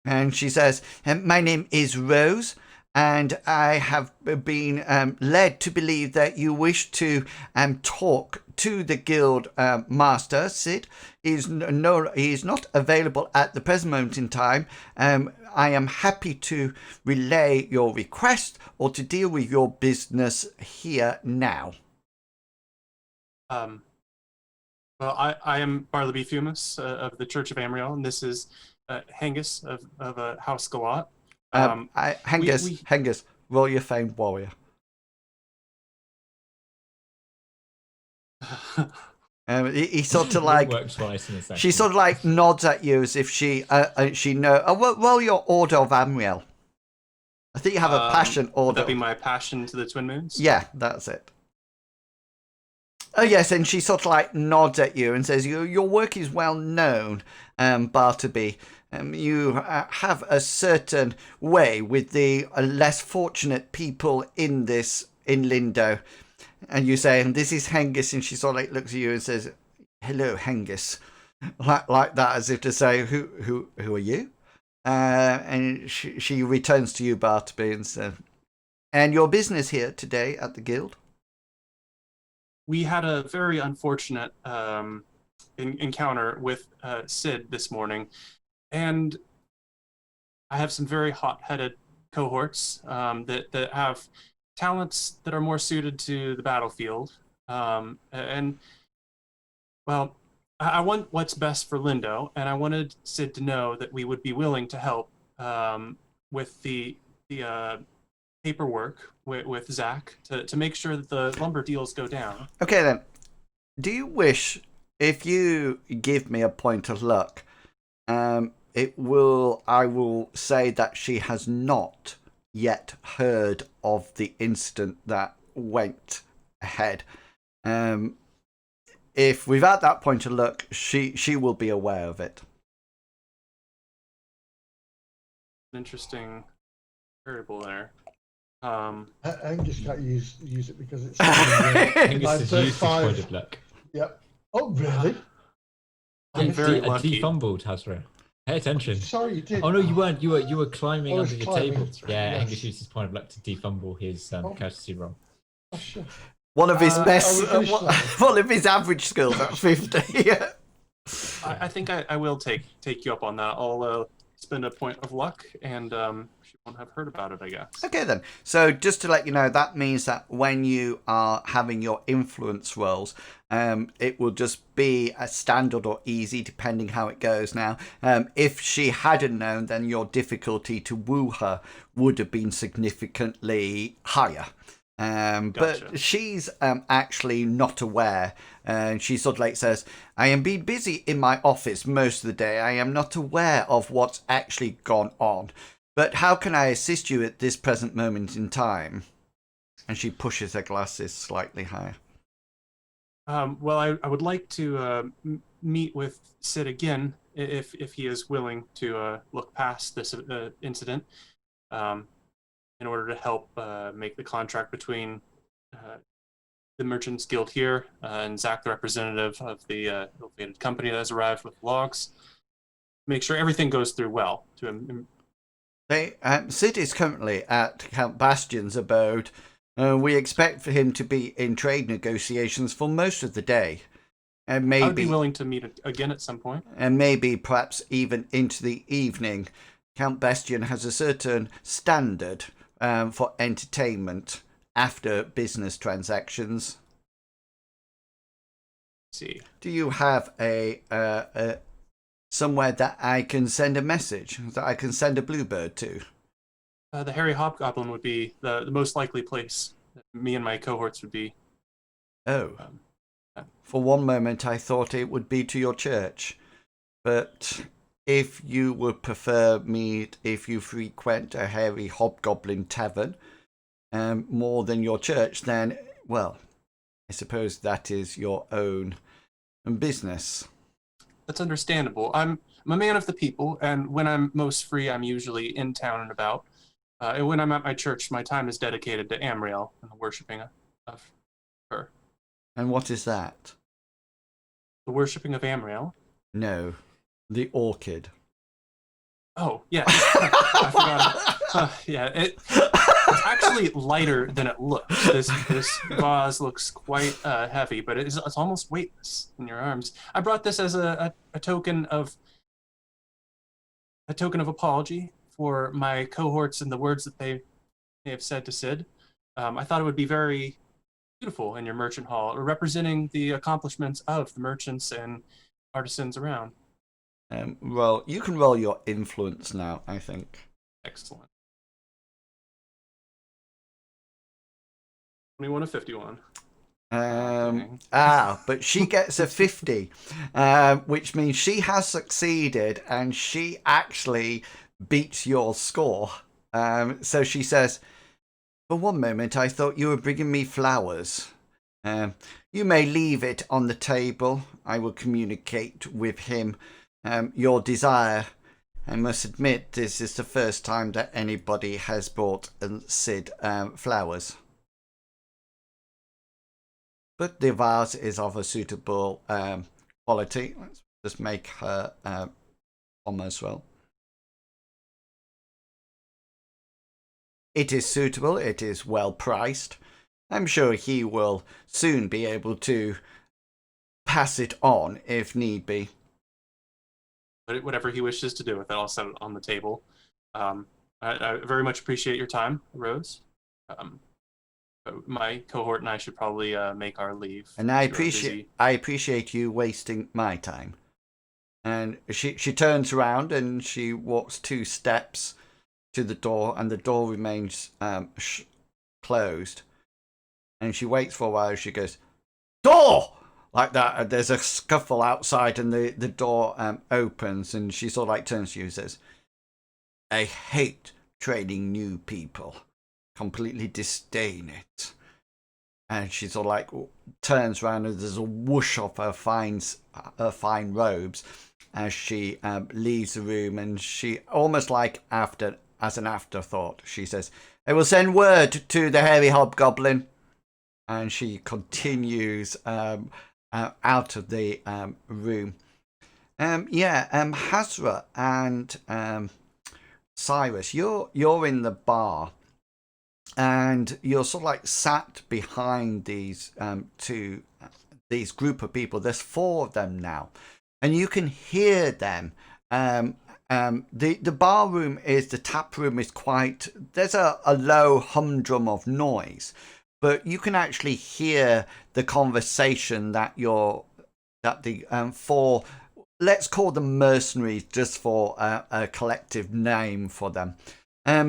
and she says, my name is Rose, and I have been led to believe that you wish to talk to the guild master. Sid is he is not available at the present moment in time. I am happy to relay your request or to deal with your business here now. Well, I am Bartleby Fumus of the Church of Amriel, and this is Hengist of House Galat. Hengist, roll your famed warrior. He sort of like work twice in a second. she sort of like nods at you as if she know. Roll your order of Amriel. I think you have a passion order. Would that be my passion to the Twin Moons? Yeah, that's it. Oh yes, and she sort of like nods at you and says, "Your work is well known, Bartleby. You have a certain way with the less fortunate people in Lindo." And you say, "And this is Hengist," and she sort of like looks at you and says, "Hello, Hengist," like that, as if to say, "Who are you?" And she returns to you, Bartleby, and says, "And your business here today at the guild?" We had a very unfortunate encounter with Sid this morning, and I have some very hot-headed cohorts that have talents that are more suited to the battlefield. And well, I want what's best for Lindo, and I wanted Sid to know that we would be willing to help with the paperwork with Zach to make sure that the lumber deals go down. Okay then. Do you wish, if you give me a point of luck, I will say that she has not yet heard of the incident that went ahead. If without that point of luck, she will be aware of it. Interesting variable there. Hengist can't use it because it's Hengist has used his 35. point of luck. Yep. Oh really? I'm very A lucky. defumbled, Hasra. Pay attention. Sorry, you did. Oh no, you weren't. You were climbing I was under your climbing. table. Yeah, Yes. Hengist used his point of luck to defumble his courtesy roll. Oh, sure. One of his best, are we finished now? one of his average skills at 50. Yeah. I think I will take you up on that. I'll spend a point of luck, and she won't have heard about it, I guess. Okay then. So just to let you know, that means that when you are having your influence rolls, it will just be a standard or easy, depending how it goes now. If she hadn't known, then your difficulty to woo her would have been significantly higher. Gotcha. But she's actually not aware. And she sort of like says, I am being busy in my office most of the day. I am not aware of what's actually gone on. But how can I assist you at this present moment in time? And she pushes her glasses slightly higher. Well, I would like to meet with Sid again, if he is willing to look past this incident, in order to help make the contract between the Merchants Guild here and Zach, the representative of the ill-fated company that has arrived with logs. Make sure everything goes through well. Sid is currently at Count Bastion's abode. We expect for him to be in trade negotiations for most of the day. And maybe, I would be willing to meet again at some point. And maybe perhaps even into the evening. Count Bastion has a certain standard for entertainment after business transactions. See. Do you have a somewhere that I can send a message, that I can send a bluebird to? The Hairy Hobgoblin would be the most likely place that me and my cohorts would be. Oh. For one moment I thought it would be to your church. But if you would prefer if you frequent a Hairy Hobgoblin tavern more than your church, then, well, I suppose that is your own business. That's understandable. I'm a man of the people, and when I'm most free, I'm usually in town and about. When I'm at my church, my time is dedicated to Amriel and the worshipping of her. And what is that? The worshipping of Amriel? No, the orchid. Oh, yes. I forgot. It's actually lighter than it looks. This vase looks quite heavy, but it's almost weightless in your arms. I brought this as a token of apology for my cohorts and the words that they may have said to Sid. I thought it would be very beautiful in your merchant hall, representing the accomplishments of the merchants and artisans around. Well, you can roll your influence now, I think. Excellent. 21 of 51. But she gets a 50, which means she has succeeded and she actually beats your score. So she says, "For one moment, I thought you were bringing me flowers. You may leave it on the table. I will communicate with him your desire. I must admit, this is the first time that anybody has bought Sid flowers. But the vase is of a suitable quality. Let's just make her almost well. It is suitable. It is well priced. I'm sure he will soon be able to pass it on if need be." But whatever he wishes to do with it, I'll set it on the table. I very much appreciate your time, Rose. My cohort and I should probably make our leave. And I appreciate you wasting my time. And she turns around and she walks 2 steps to the door, and the door remains closed. And she waits for a while. She goes, "Door!" like that. And there's a scuffle outside, and the door opens, and she sort of like turns to you and says, "I hate training new people. Completely disdain it." And she sort of like turns around, and there's a whoosh of her fine robes as she leaves the room, and she almost like as an afterthought, she says, "I will send word to the Hairy Hobgoblin." And she continues out of the room. Hazra and Cyrus, you're in the bar, and you're sort of like sat behind these these group of people. There's 4 of them now, and you can hear them. The bar room the tap room is there's a low humdrum of noise, but you can actually hear the conversation that the 4, let's call them mercenaries just for a collective name for them.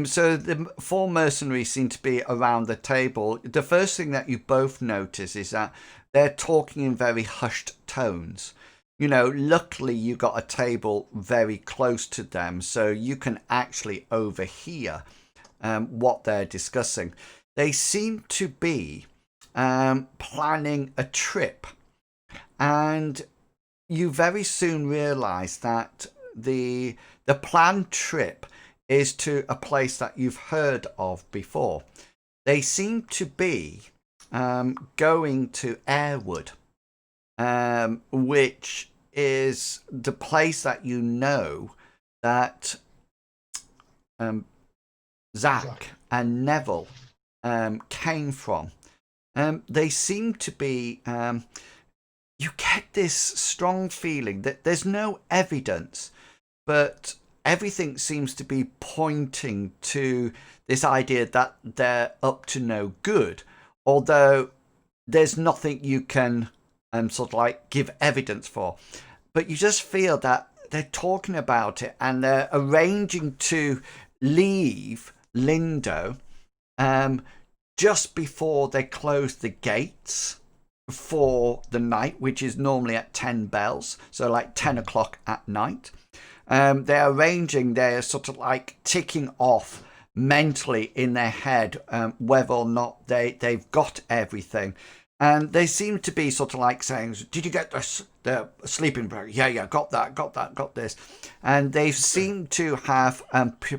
So the 4 mercenaries seem to be around the table. The first thing that you both notice is that they're talking in very hushed tones. You know, luckily you got a table very close to them, so you can actually overhear what they're discussing. They seem to be planning a trip, and you very soon realise that the planned trip is to a place that you've heard of before. They seem to be going to Airwood, which is the place that you know that Zach and Neville came from. They seem to be you get this strong feeling that there's no evidence, but everything seems to be pointing to this idea that they're up to no good, although there's nothing you can sort of like give evidence for. But you just feel that they're talking about it, and they're arranging to leave Lindo just before they close the gates for the night, which is normally at 10 bells, so like 10 o'clock at night. They're sort of like ticking off mentally in their head whether or not they've got everything. And they seem to be sort of like saying, did you get the sleeping bag? Yeah, got that, got this. And they seem to have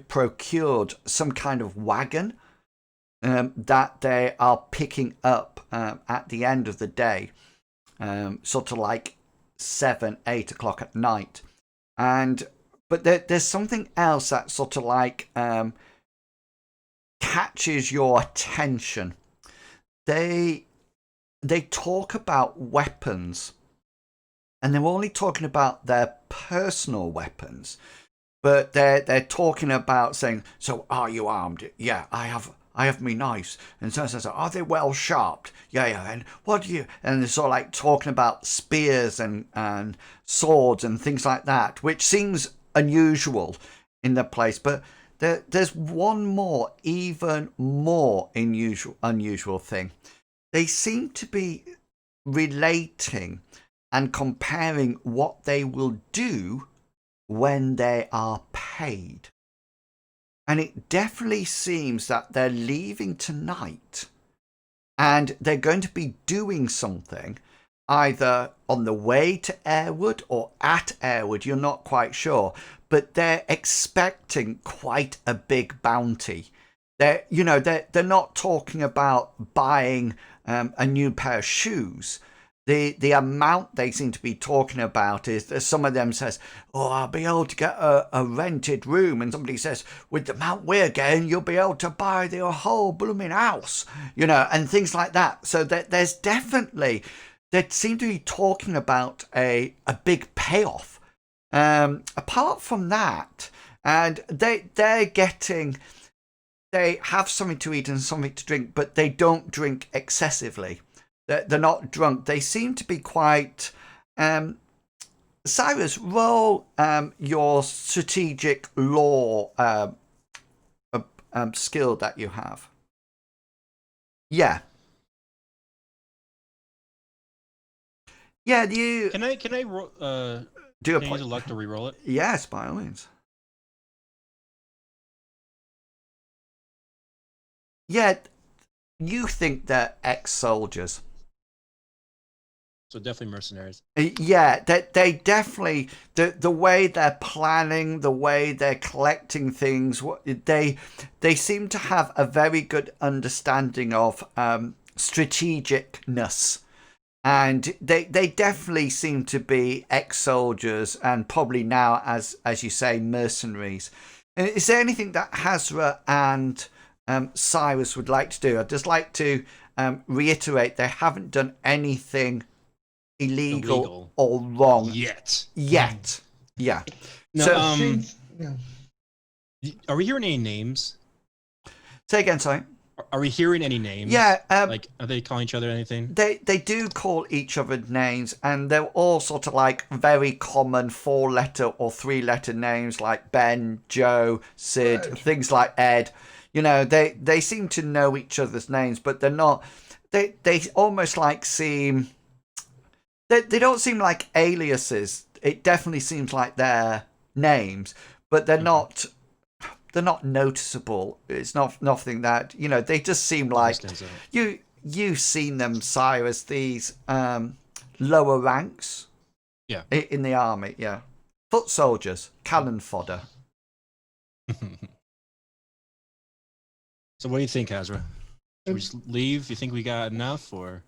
procured some kind of wagon that they are picking up at the end of the day, sort of like 7, 8 o'clock at night. But there's something else that sort of like catches your attention. They talk about weapons, and they're only talking about their personal weapons, but they're talking about saying, so are you armed? Yeah, I have me knives. And so are they well sharpened? Yeah, and what do you, and they're sort of like talking about spears and swords and things like that, which seems unusual in the place. But there's one more, even more unusual thing. They seem to be relating and comparing what they will do when they are paid. And it definitely seems that they're leaving tonight and they're going to be doing something either on the way to Airwood or at Airwood, you're not quite sure, but they're expecting quite a big bounty. They're not talking about buying a new pair of shoes. The amount they seem to be talking about is that some of them says, oh, I'll be able to get a rented room. And somebody says, with the amount we're getting, you'll be able to buy the whole blooming house, and things like that. So there's definitely, they seem to be talking about a big payoff. Apart from that, and they have something to eat and something to drink, but they don't drink excessively. They're not drunk. They seem to be quite... Cyrus, roll your strategic law skill that you have. Yeah. Yeah, you... Can I do a can I use point? a luck to reroll it? Yes, by all means. Yeah, you think they're ex-soldiers. So definitely mercenaries. Yeah, they definitely, the way they're planning, the way they're collecting things, they seem to have a very good understanding of strategicness. And they definitely seem to be ex-soldiers and probably now, as you say, mercenaries. And is there anything that Hazra and Cyrus would like to do? I'd just like to reiterate they haven't done anything illegal or wrong yet. Yeah. No, So, are we hearing any names? say again, sorry. Are we hearing any names? Yeah. Like, are they calling each other anything? They do call each other names, and they're all sort of like very common 4-letter or 3-letter names like Ben, Joe, Sid, things like Ed. They seem to know each other's names, but they're not. They almost like seem. They don't seem like aliases. It definitely seems like their names, but they're not. They're not noticeable. It's not nothing that they just seem like you've seen them, Cyrus. These lower ranks, in the army, foot soldiers, cannon fodder. So what do you think, Hazra? Should we just leave? You think we got enough, or?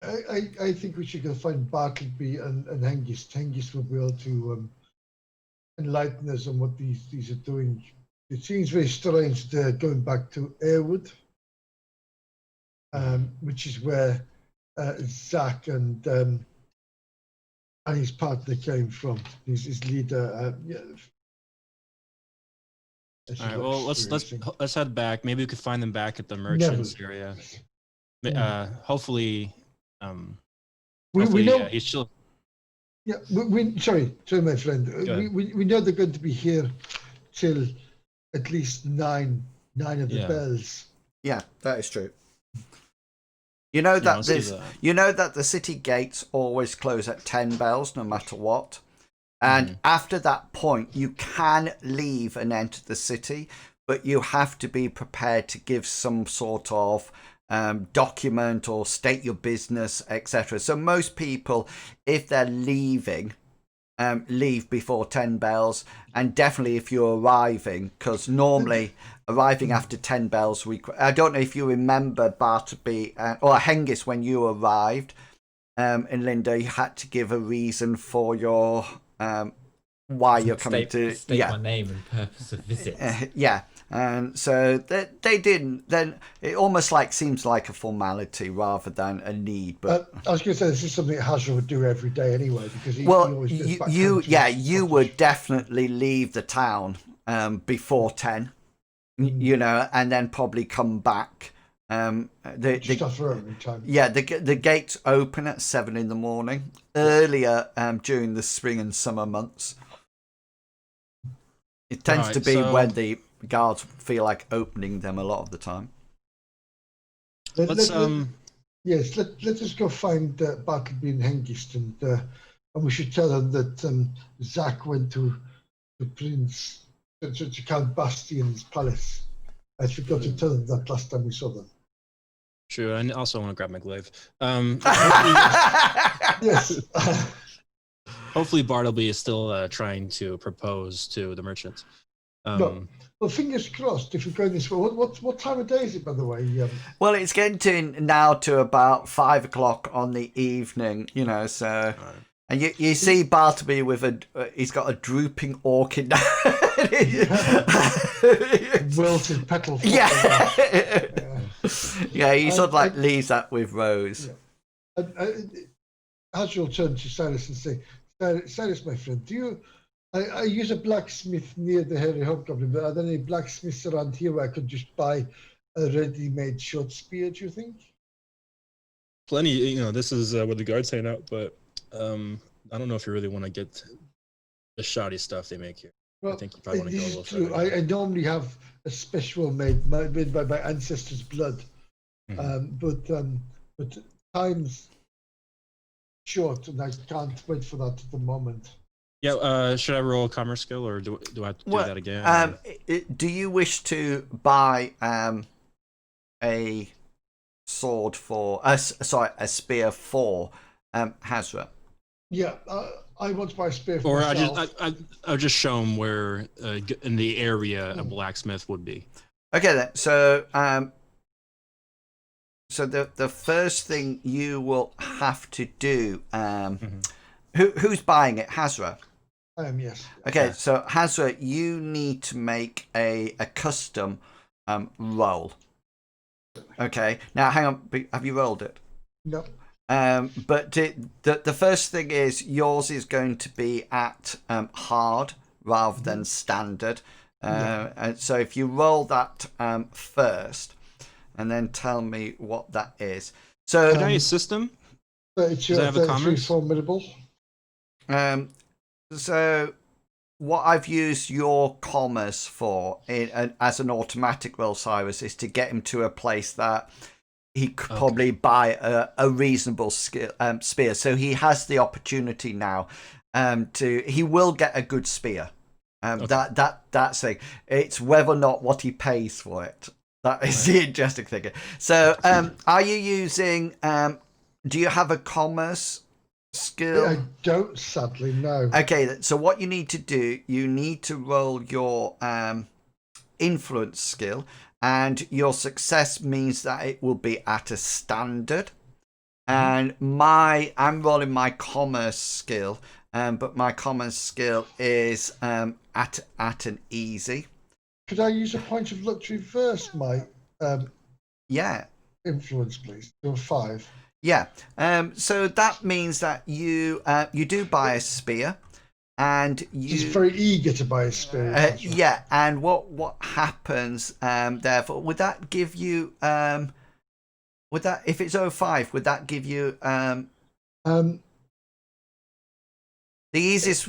I think we should go find Bartleby and Hengist. Hengist will be able to enlighten us on what these are doing. It seems very strange they're going back to Airwood, which is where Zach and his partner came from. His leader. All right. Well, let's head back. Maybe we could find them back at the merchants area. Hopefully. We know. He's still. Yeah. Sorry, my friend. We know they're going to be here till at least nine of the bells. Yeah, that is true. You know that that the city gates always close at 10 bells, no matter what. And after that point, you can leave and enter the city, but you have to be prepared to give some sort of document or state your business, etc. So most people, if they're leaving, leave before 10 bells, and definitely if you're arriving, because normally arriving after 10 bells, I don't know if you remember Bartleby or Hengist when you arrived in Linda, you had to give a reason for your why you're coming to state my name and purpose of visit. yeah. And so they didn't. Then it almost like seems like a formality rather than a need. But I was going to say this is something Hazra would do every day anyway, because he always goes back home to his you cottage. would definitely leave the town before 10, you know, and then probably come back. Just after opening time. Yeah, the gates open at 7 in the morning. Earlier during the spring and summer months. It tends to be when the guards feel like opening them a lot of the time. Let's just go find Bartleby and Hengist, and we should tell them that Zach went to Count Bastian's palace. I forgot to tell them that last time we saw them. True, and also I want to grab my glaive. Yes. Hopefully Bartleby is still trying to propose to the merchant. No. Well, fingers crossed. If you're going this way, what time of day is it, by the way? Well, it's getting to now to about 5 o'clock on the evening, you know. So, and you see Bartleby with he's got a drooping orchid. Wilted petal. Yeah, yeah. He sort of like leaves that with Rose. Yeah. As you'll turn to Cyrus and say, Cyrus, my friend, I use a blacksmith near the Hairy Hobgoblin, but are there any blacksmiths around here where I could just buy a ready-made short spear, do you think? Plenty, you know, this is what the guards hang out, but I don't know if you really want to get the shoddy stuff they make here. Well, I think you probably want to go a little true. further. I normally have a special made by my ancestors' blood, but time's short, and I can't wait for that at the moment. Yeah, should I roll a commerce skill, or do I have to do that again? Do you wish to buy a sword for a spear for Hazra? Yeah, I want to buy a spear for or myself. I'll just show him where in the area a blacksmith would be. Okay then. So so the first thing you will have to do, who's buying it? Hazra. Yes. Okay, so Hazra, you need to make a custom roll. Okay, now hang on. Have you rolled it? No. But the first thing is yours is going to be at hard rather than standard. And so if you roll that first, and then tell me what that is. So Could I assist him? 32, Does it have a 33 commerce? formidable. So what I've used your commerce for as an automatic roll, Cyrus, is to get him to a place that he could probably buy a reasonable spear. So he has the opportunity now he will get a good spear. That's thing. It's whether or not what he pays for it. That is the interesting thing. So are you using do you have a commerce skill? I don't, sadly, no. Okay, so what you need to do, you need to roll your influence skill, and your success means that it will be at a standard. And I'm rolling my commerce skill, but my commerce skill is at an easy. Could I use a point of luck to reverse my influence, please? To a 5. Yeah. So that means that you do buy a spear, and He's very eager to buy a spear. yeah. And what happens? Therefore, would that give you? Would that, if it's 05, would that give you? The easiest.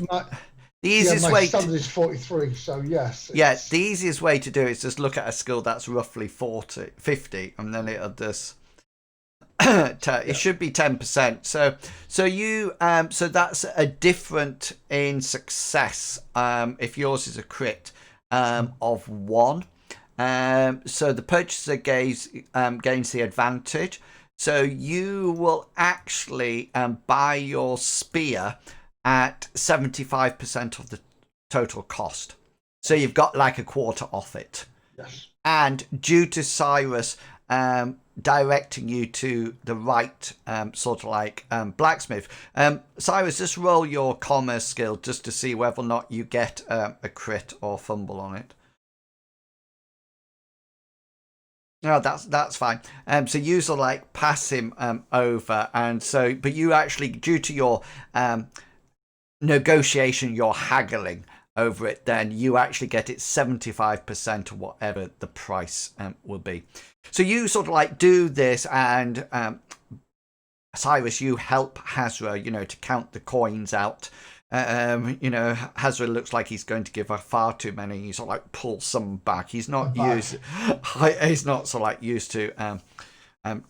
The easiest my way. standard is 43, so yes. Yeah, the easiest way to do it is just look at a skill that's roughly 50, and then it'll just. It should be 10%. So you so that's a different in success. If yours is a crit of 1, So the purchaser gains the advantage. So you will actually buy your spear at 75% of the total cost. So you've got like a quarter off it. Yes. And due to Cyrus directing you to the right sort of like blacksmith, Cyrus, just roll your commerce skill just to see whether or not you get a crit or fumble on it. No, that's fine. So you sort of like pass him over, and so, but you actually, due to your negotiation, you're haggling over it. Then you actually get it 75% of whatever the price will be. So you sort of like do this, and Cyrus, you help Hazra, to count the coins out. Hazra looks like he's going to give her far too many. He sort of like pulls some back. He's not used. He's not sort of like used to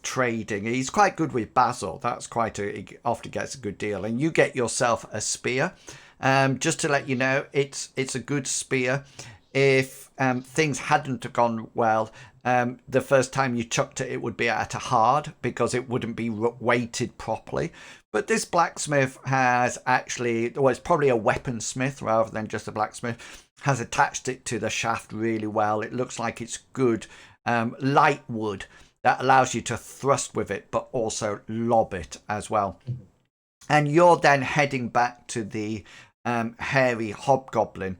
trading. He's quite good with Basil. That's he often gets a good deal. And you get yourself a spear. Just to let you know, it's a good spear. If things hadn't gone well, the first time you chucked it, it would be at a hard because it wouldn't be weighted properly. But this blacksmith has actually, well, it's probably a weaponsmith rather than just a blacksmith, has attached it to the shaft really well. It looks like it's good light wood that allows you to thrust with it, but also lob it as well. And you're then heading back to the Hairy Hobgoblin.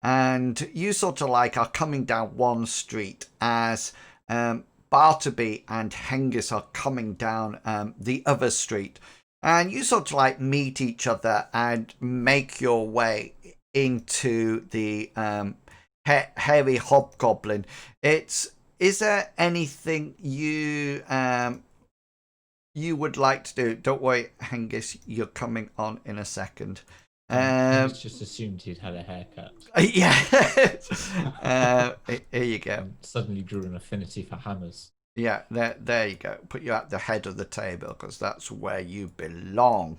And you sort of like are coming down one street as Bartleby and Hengist are coming down the other street. And you sort of like meet each other and make your way into the Hairy Hobgoblin. Is there anything you would like to do? Don't worry, Hengist, you're coming on in a second. I just assumed he'd had a haircut. Yeah. Here you go. Suddenly drew an affinity for hammers. Yeah, there you go. Put you at the head of the table because that's where you belong.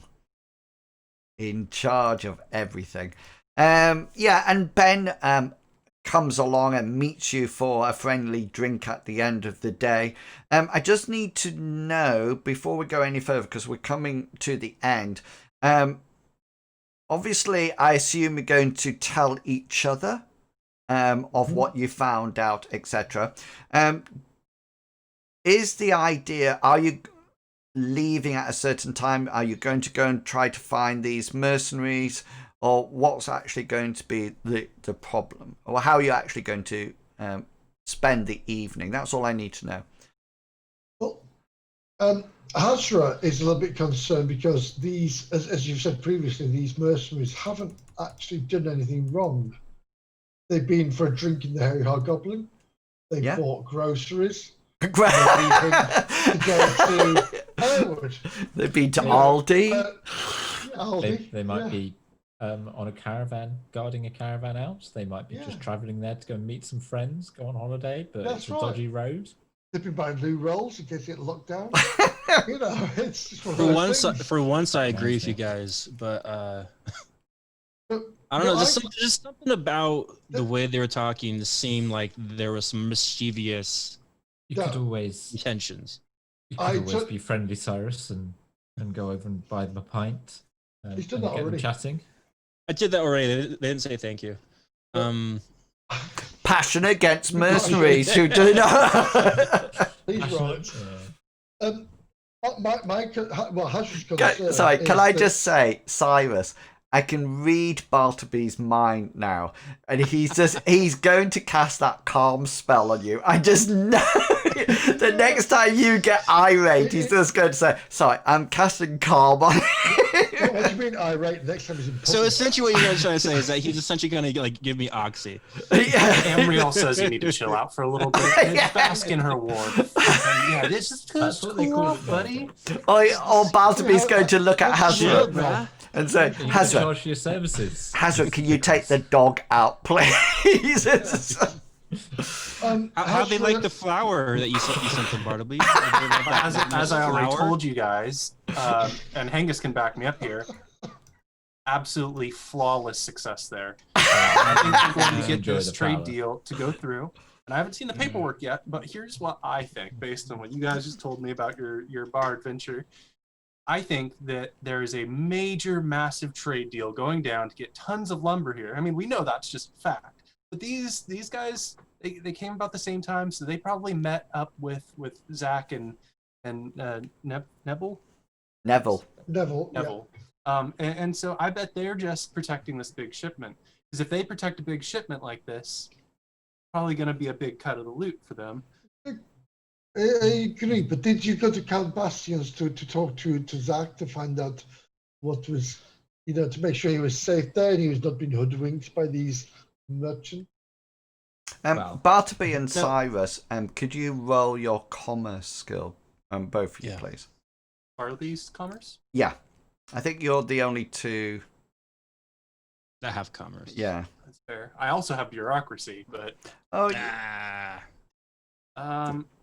In charge of everything. Yeah, and Ben comes along and meets you for a friendly drink at the end of the day. I just need to know, before we go any further, because we're coming to the end, obviously, I assume we're going to tell each other of what you found out, etc. Is the idea, are you leaving at a certain time? Are you going to go and try to find these mercenaries? Or what's actually going to be the problem? Or how are you actually going to spend the evening? That's all I need to know. Well, Hazra is a little bit concerned because these, as you've said previously, these mercenaries haven't actually done anything wrong. They've been for a drink in the Hairy Hobgoblin. They've bought groceries. To go to Ironwood. They've been to Aldi. Aldi. They might be on a caravan, guarding a caravan out. They might be just travelling there to go and meet some friends, go on holiday, but it's a dodgy road. They've been buying loo rolls in case they get locked down. It's just for once I agree with you guys, but I don't know. There's just something about the way they were talking that seemed like there was some mischievous could always intentions. You could always be friendly, Cyrus, and go over and buy them a pint. He's done that get already. them chatting. I did that already. They didn't say thank you. Passion against mercenaries who do not. He's right. Sorry, can I just say, Cyrus, I can read Bartleby's mind now, and he's going to cast that calm spell on you. I just know the next time you get irate, he's just going to say, sorry, I'm casting calm on you. What do you mean irate next time he's in public? So essentially what you're trying to say is that he's essentially going to like give me oxy. Amriel says you need to chill out for a little bit. Bask in her warmth. Yeah, this is cool off, buddy. Or Bartleby's going to look at Hazra and say, Hazra, charge for your services. Hazra, can you take the dog out, please? How they like the flower that you sent to Bartleby? As I already told you guys, and Hengist can back me up here, absolutely flawless success there. I think I'm going to get this trade deal to go through. And I haven't seen the paperwork yet, but here's what I think, based on what you guys just told me about your bar adventure. I think that there is a major, massive trade deal going down to get tons of lumber here. I mean, we know that's just fact. But these guys, they came about the same time, so they probably met up with Zach and Neville. Neville. Neville. Yeah. And so I bet they're just protecting this big shipment. Because if they protect a big shipment like this, probably going to be a big cut of the loot for them. I agree, but did you go to Count Bastion's to talk to Zach to find out what was, to make sure he was safe there and he was not being hoodwinked by these merchants? Bartleby and Cyrus, could you roll your commerce skill? Both of you, please. Bartleby's commerce? Yeah. I think you're the only two that have commerce. Yeah. That's fair. I also have bureaucracy, but... Oh,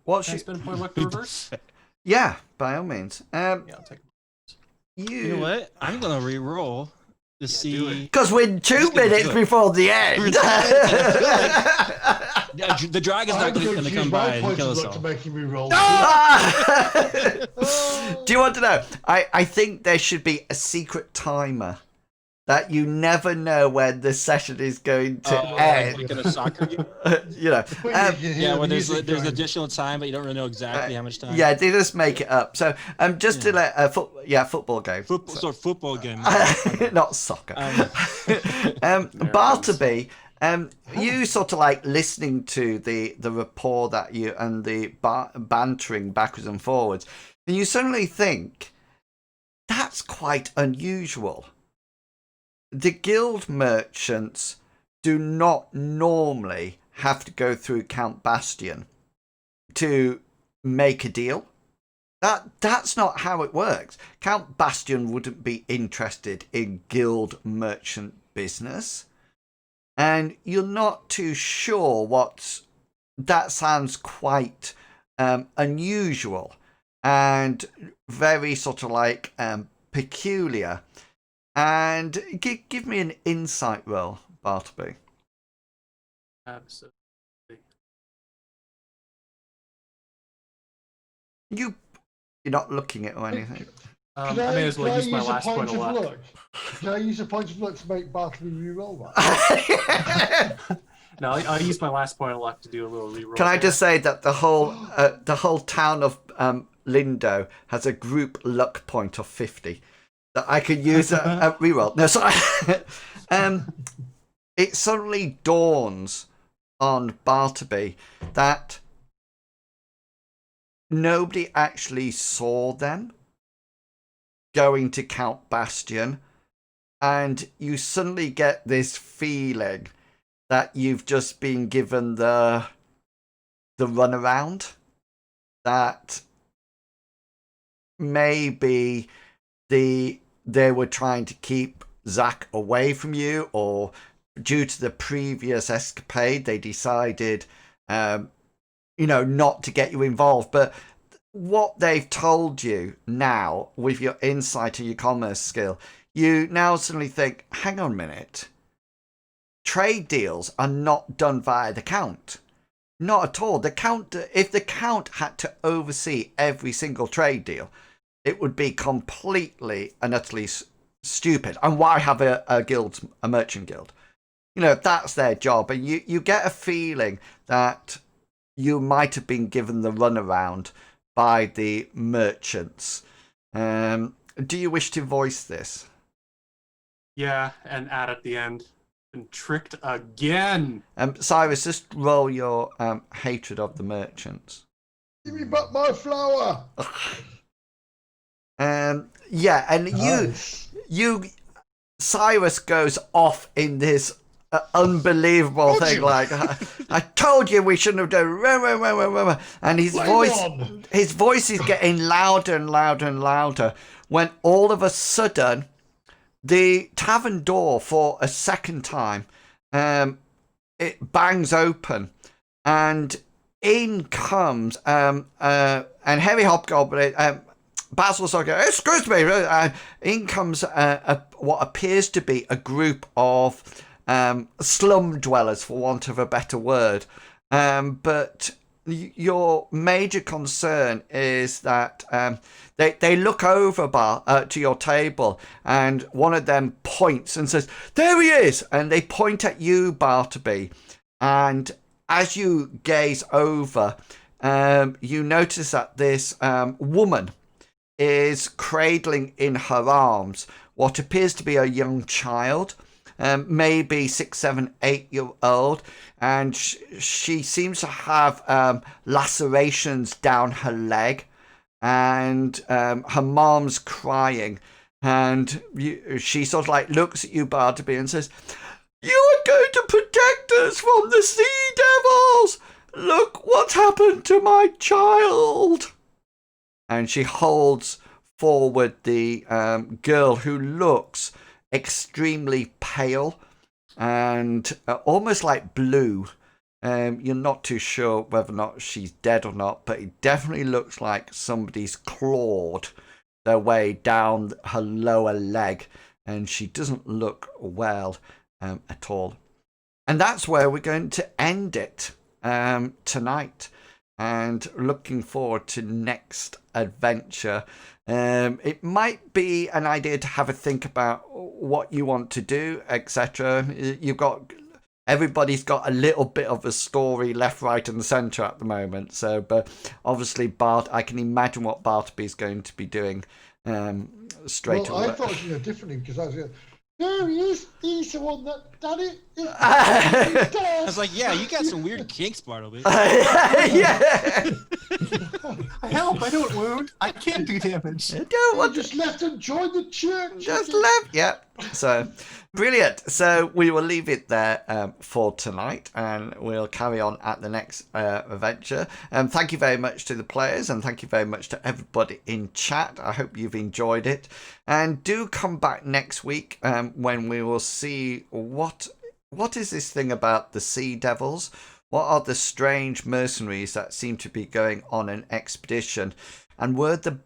What's can I spend a point of luck to reverse? Yeah, by all means. Yeah, I'll take it. You know what? I'm gonna re-roll to see. Because we're 2 minutes before the end. The dragon's not gonna come by and kill us all. To make him re-roll. Do you want to know? I think there should be a secret timer that you never know when the session is going to end. Like in a soccer game? Yeah, when there's additional time, but you don't really know exactly how much time. Yeah, they just make it up. So just to let football game. Football game. Not soccer. Bartleby, you sort of like listening to the rapport that you and the bantering backwards and forwards, and you suddenly think that's quite unusual. The guild merchants do not normally have to go through Count Bastion to make a deal. That's not how it works. Count Bastion wouldn't be interested in guild merchant business. And you're not too sure that sounds quite unusual and very sort of like peculiar. And give me an insight roll, Bartleby. Absolutely. You're not looking at or anything. I may as well use my last point of luck. Can I use a point of luck to make Bartleby re-roll that? No, I'll use my last point of luck to do a little re-roll. Can I just say that the whole town of Lindo has a group luck point of 50 that I could use a re-roll. No, sorry. It suddenly dawns on Bartleby that nobody actually saw them going to Count Bastion, and you suddenly get this feeling that you've just been given the runaround, that maybe they were trying to keep Zach away from you, or due to the previous escapade they decided not to get you involved. But what they've told you now with your insight and your commerce skill, you now suddenly think, hang on a minute, trade deals are not done via the Count. Not at all. The Count, if the Count had to oversee every single trade deal, it would be completely and utterly stupid. And why have a merchant guild? That's their job. And you get a feeling that you might have been given the runaround by the merchants. Do you wish to voice this? Yeah, and add at the end. Been tricked again. Cyrus, just roll your hatred of the merchants. Give me back my flower. Yeah, and nice. Cyrus goes off in this unbelievable thing. Like, I told you we shouldn't have done. And his voice is getting louder and louder and louder. When all of a sudden, the tavern door for a second time, it bangs open, and in comes and Hairy Hobgobling. Basil's like, excuse me. In comes what appears to be a group of slum dwellers, for want of a better word, but your major concern is that they look over to your table, and one of them points and says, "There he is!" And they point at you, Bartleby. And as you gaze over, you notice that this woman is cradling in her arms what appears to be a young child, maybe 6, 7, 8 year old, and she seems to have lacerations down her leg, and her mom's crying, and she sort of like looks at you, Bartleby, and says, "You are going to protect us from the sea devils! Look what happened to my child!" And she holds forward the girl, who looks extremely pale and almost like blue. You're not too sure whether or not she's dead or not, but it definitely looks like somebody's clawed their way down her lower leg, and she doesn't look well at all. And that's where we're going to end it tonight, and looking forward to next adventure. It might be an idea to have a think about what you want to do, etc. Everybody's got a little bit of a story left, right, and centre at the moment. So, but obviously, I can imagine what Bartleby's going to be doing straight away. I thought differently, because I was going, "No, he's the one that done it." I was like, "Yeah, you got some weird kinks, Bartleby." Yeah. Help! I don't wound. I can't do damage. I don't want just left and joined the church. Just left. Yeah. So brilliant. So we will leave it there for tonight, and we'll carry on at the next adventure. Thank you very much to the players, and thank you very much to everybody in chat. I hope you've enjoyed it, and do come back next week when we will see what is this thing about the sea devils. What are the strange mercenaries that seem to be going on an expedition? And were the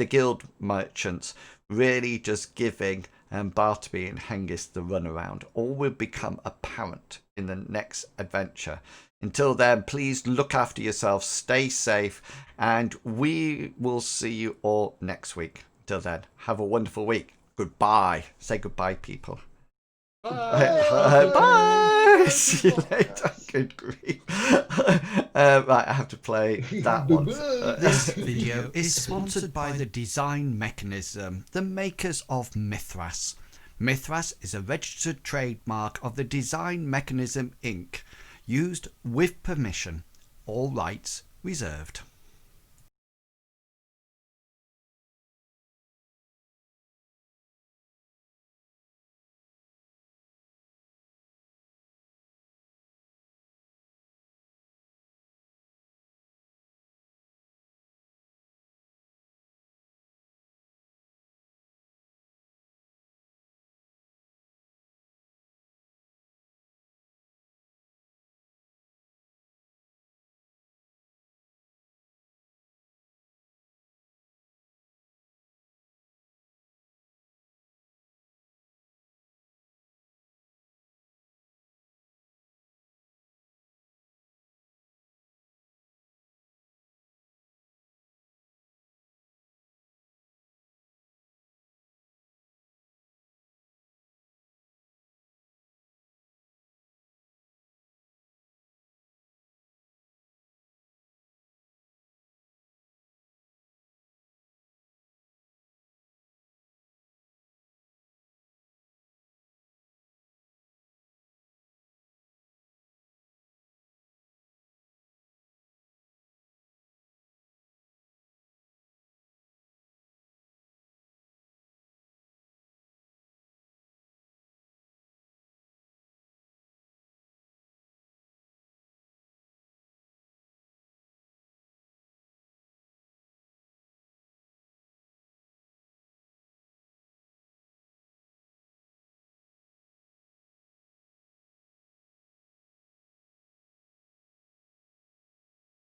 guild merchants really just giving Bartleby and Hengist the runaround? All will become apparent in the next adventure. Until then, please look after yourselves, stay safe, and we will see you all next week. Until then, have a wonderful week. Goodbye. Say goodbye, people. Bye. Bye. See you later. Good grief. Right, I have to play that one. This video is sponsored by the Design Mechanism, the makers of Mythras. Mythras is a registered trademark of the Design Mechanism Inc., used with permission. All rights reserved.